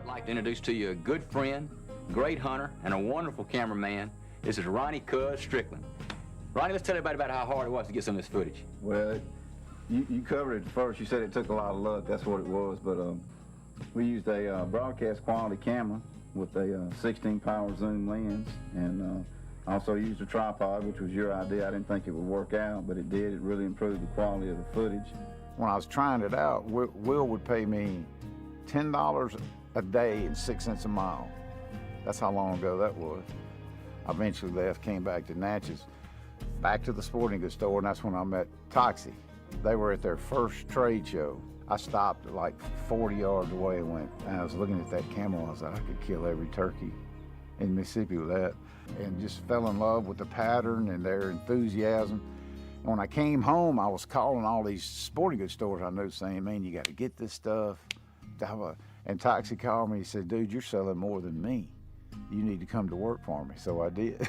Speaker 21: I'd like to introduce to you a good friend, great hunter, and a wonderful cameraman. This is Ronnie Cuz Strickland. Ronnie, let's tell everybody about how hard it was to get some of this footage.
Speaker 22: Well, you covered it first. You said it took a lot of luck. That's what it was. But we used a broadcast quality camera with a 16 power zoom lens, and also used a tripod, which was your idea. I didn't think it would work out, but it did. It really improved the quality of the footage.
Speaker 3: When I was trying it out, Will would pay me $10 a day and 6 cents a mile. That's how long ago that was. I eventually left, came back to Natchez, back to the sporting goods store, and that's when I met Toxie. They were at their first trade show. I stopped like 40 yards away and went, and I was looking at that camo. I was like, I could kill every turkey in Mississippi with that. And just fell in love with the pattern and their enthusiasm. And when I came home, I was calling all these sporting goods stores I knew saying, man, you got to get this stuff. And Toxie called me, he said, dude, you're selling more than me. You need to come to work for me. So I did.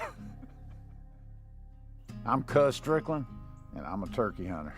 Speaker 3: I'm Cuz Strickland, and I'm a turkey hunter.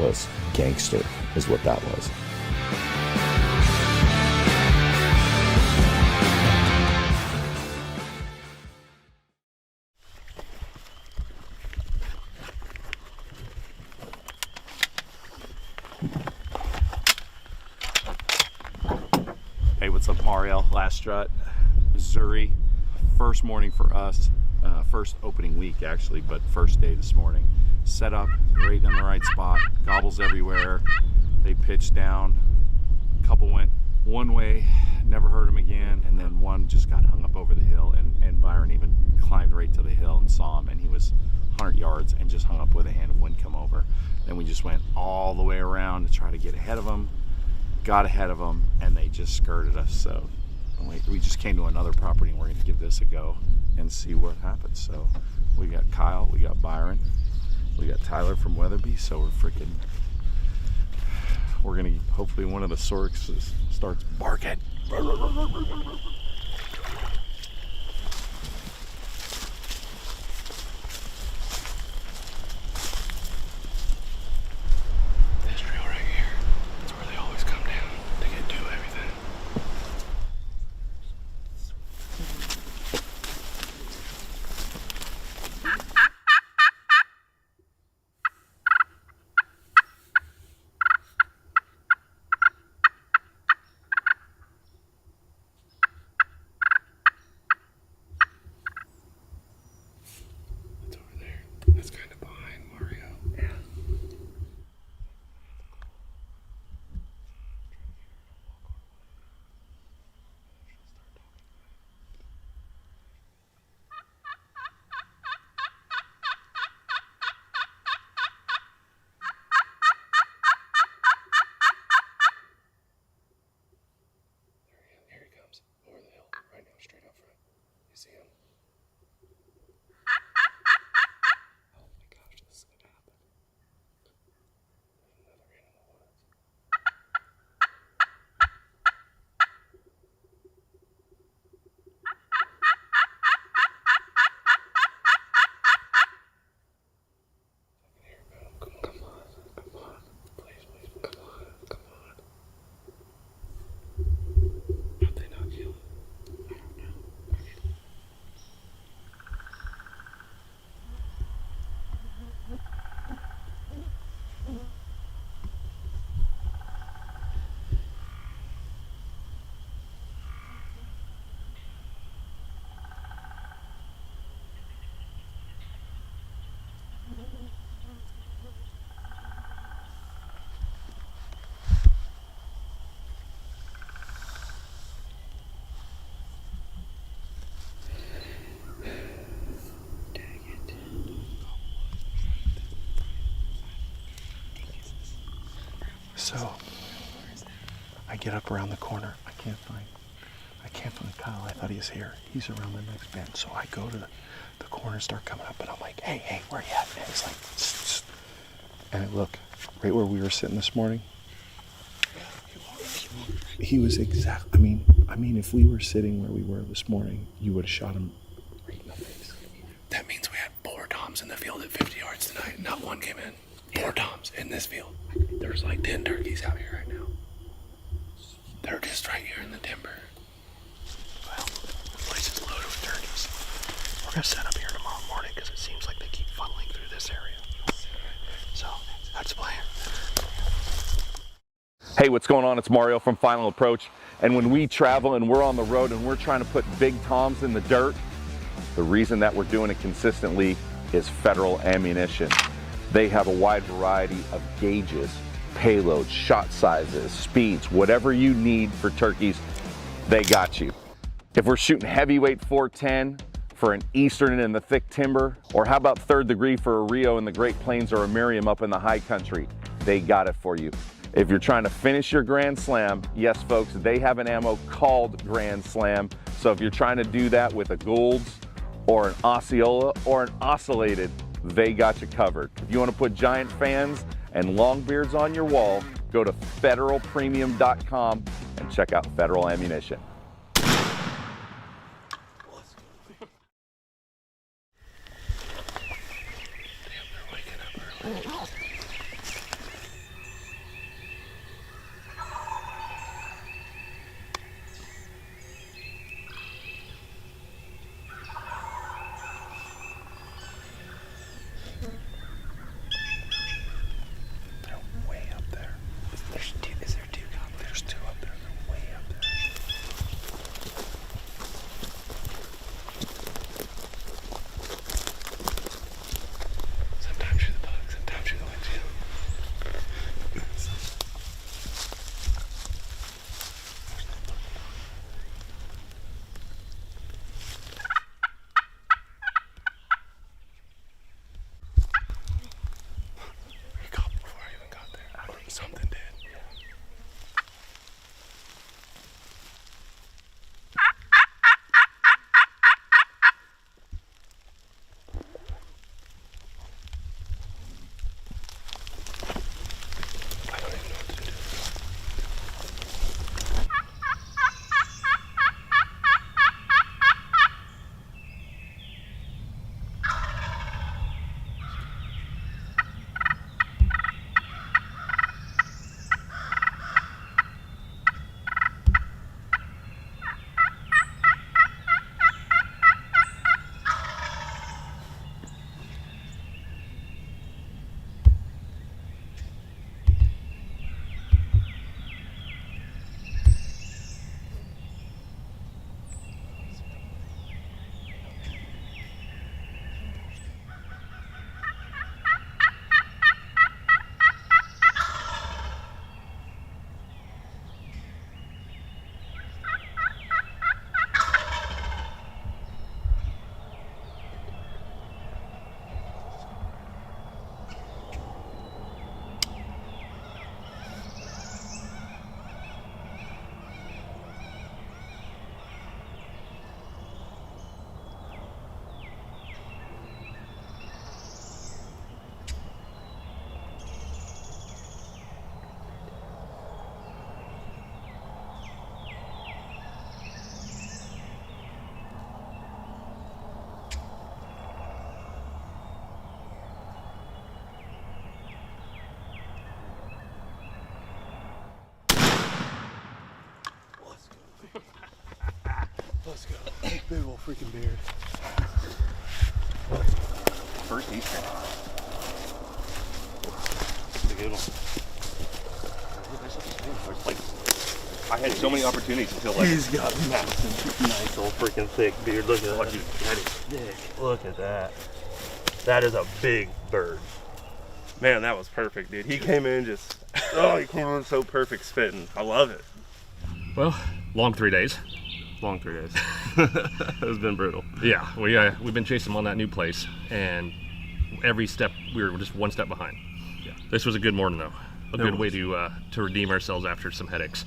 Speaker 2: was gangster, is what that was.
Speaker 5: Hey, what's up, Mario? Last Strut, Missouri. First morning for us, first opening week actually, but first day this morning. Set up right in the right spot, gobbles everywhere. They pitched down, a couple went one way, never heard them again, and then one just got hung up over the hill, and Byron even climbed right to the hill and saw him, and he was 100 yards and just hung up with a hand of wind come over. Then we just went all the way around to try to get ahead of them, got ahead of them, and they just skirted us. So we just came to another property, and we're going to give this a go and see what happens. So we got Kyle, we got Byron, we got Tyler from Weatherby, so we're going to, hopefully one of the Sorks starts barking.
Speaker 1: This trail right here, that's where they always come down to get to everything. That's kind of behind Mario. Yeah. Here he comes, over the hill, right now, straight up front. You see him? So I get up around the corner. I can't find Kyle. I thought he was here. He's around the next bend. So I go to the corner, start coming up, and I'm like, hey, where you at? And he's like, Tss. And I look right where we were sitting this morning. He was exact. I mean, if we were sitting where we were this morning, you would have shot him right in the face. That means we had 4 toms in the field at 50 yards tonight. Not one came in. 4 toms in this field. There's like 10 turkeys out here right now. They're just right here in the timber. Well, the place is loaded with turkeys. We're gonna set up here tomorrow morning because it seems like they keep funneling through this area. So that's the plan.
Speaker 5: Hey, what's going on? It's Mario from Final Approach. And when we travel and we're on the road and we're trying to put big toms in the dirt, the reason that we're doing it consistently is Federal Ammunition. They have a wide variety of gauges, payloads, shot sizes, speeds, whatever you need for turkeys, they got you. If we're shooting heavyweight 410 for an Eastern in the thick timber, or how about 3rd degree for a Rio in the Great Plains or a Merriam up in the high country, they got it for you. If you're trying to finish your Grand Slam, yes folks, they have an ammo called Grand Slam. So if you're trying to do that with a Gould's or an Osceola or an Oscillated, they got you covered. If you want to put giant fans and longbeards on your wall, go to federalpremium.com and check out Federal Ammunition.
Speaker 17: Let's go. Big old freaking beard.
Speaker 8: First Easter.
Speaker 17: That's a good one.
Speaker 8: I had so many opportunities until like.
Speaker 17: He's got massive, nice old freaking thick beard. Look at that. That is thick. Look at that. That is a big bird. Man, that was perfect, dude. He came in just, he came in so perfect spitting. I love it.
Speaker 9: Well, long 3 days.
Speaker 17: Long 3 days. It's been brutal.
Speaker 9: Yeah, we've been chasing him on that new place, and every step we were just one step behind.
Speaker 17: Yeah.
Speaker 9: This was a good morning though. A good way to redeem ourselves after some headaches.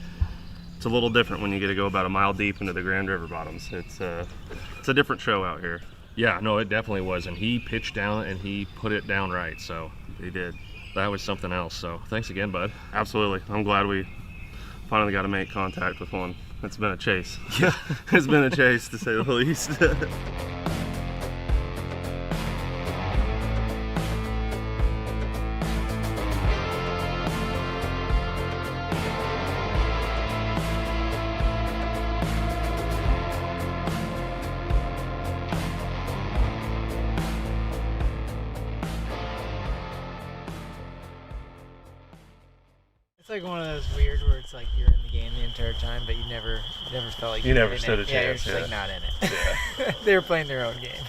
Speaker 17: It's a little different when you get to go about a mile deep into the Grand River bottoms. It's a different show out here.
Speaker 9: Yeah, no, it definitely was, and he pitched down and he put it down right. So
Speaker 17: he did.
Speaker 9: That was something else. So thanks again, bud.
Speaker 17: Absolutely. I'm glad we finally got to make contact with one. It's been a chase. Yeah, it's been a chase to say the least.
Speaker 11: It's like one of those weird where it's like you're in the game the entire time, but you never felt like
Speaker 17: you never
Speaker 11: were in
Speaker 17: stood
Speaker 11: it.
Speaker 17: a
Speaker 11: Yeah, you're
Speaker 17: chance.
Speaker 11: just like not in it. Yeah. They were playing their own game.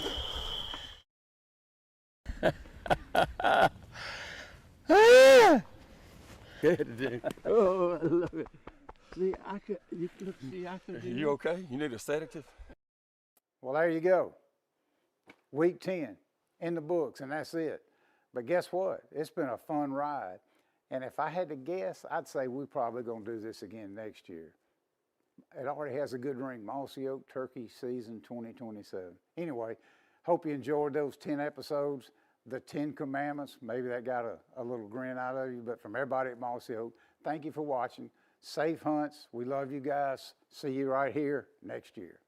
Speaker 17: Good, dude. Oh, I love it. See, I could.
Speaker 8: You okay? You need a sedative?
Speaker 3: Well, there you go. Week 10 in the books, and that's it. But guess what? It's been a fun ride. And if I had to guess, I'd say we're probably going to do this again next year. It already has a good ring, Mossy Oak Turkey Season 2027. Anyway, hope you enjoyed those 10 episodes. The 10 Commandments, maybe that got a little grin out of you, but from everybody at Mossy Oak, thank you for watching. Safe hunts. We love you guys. See you right here next year.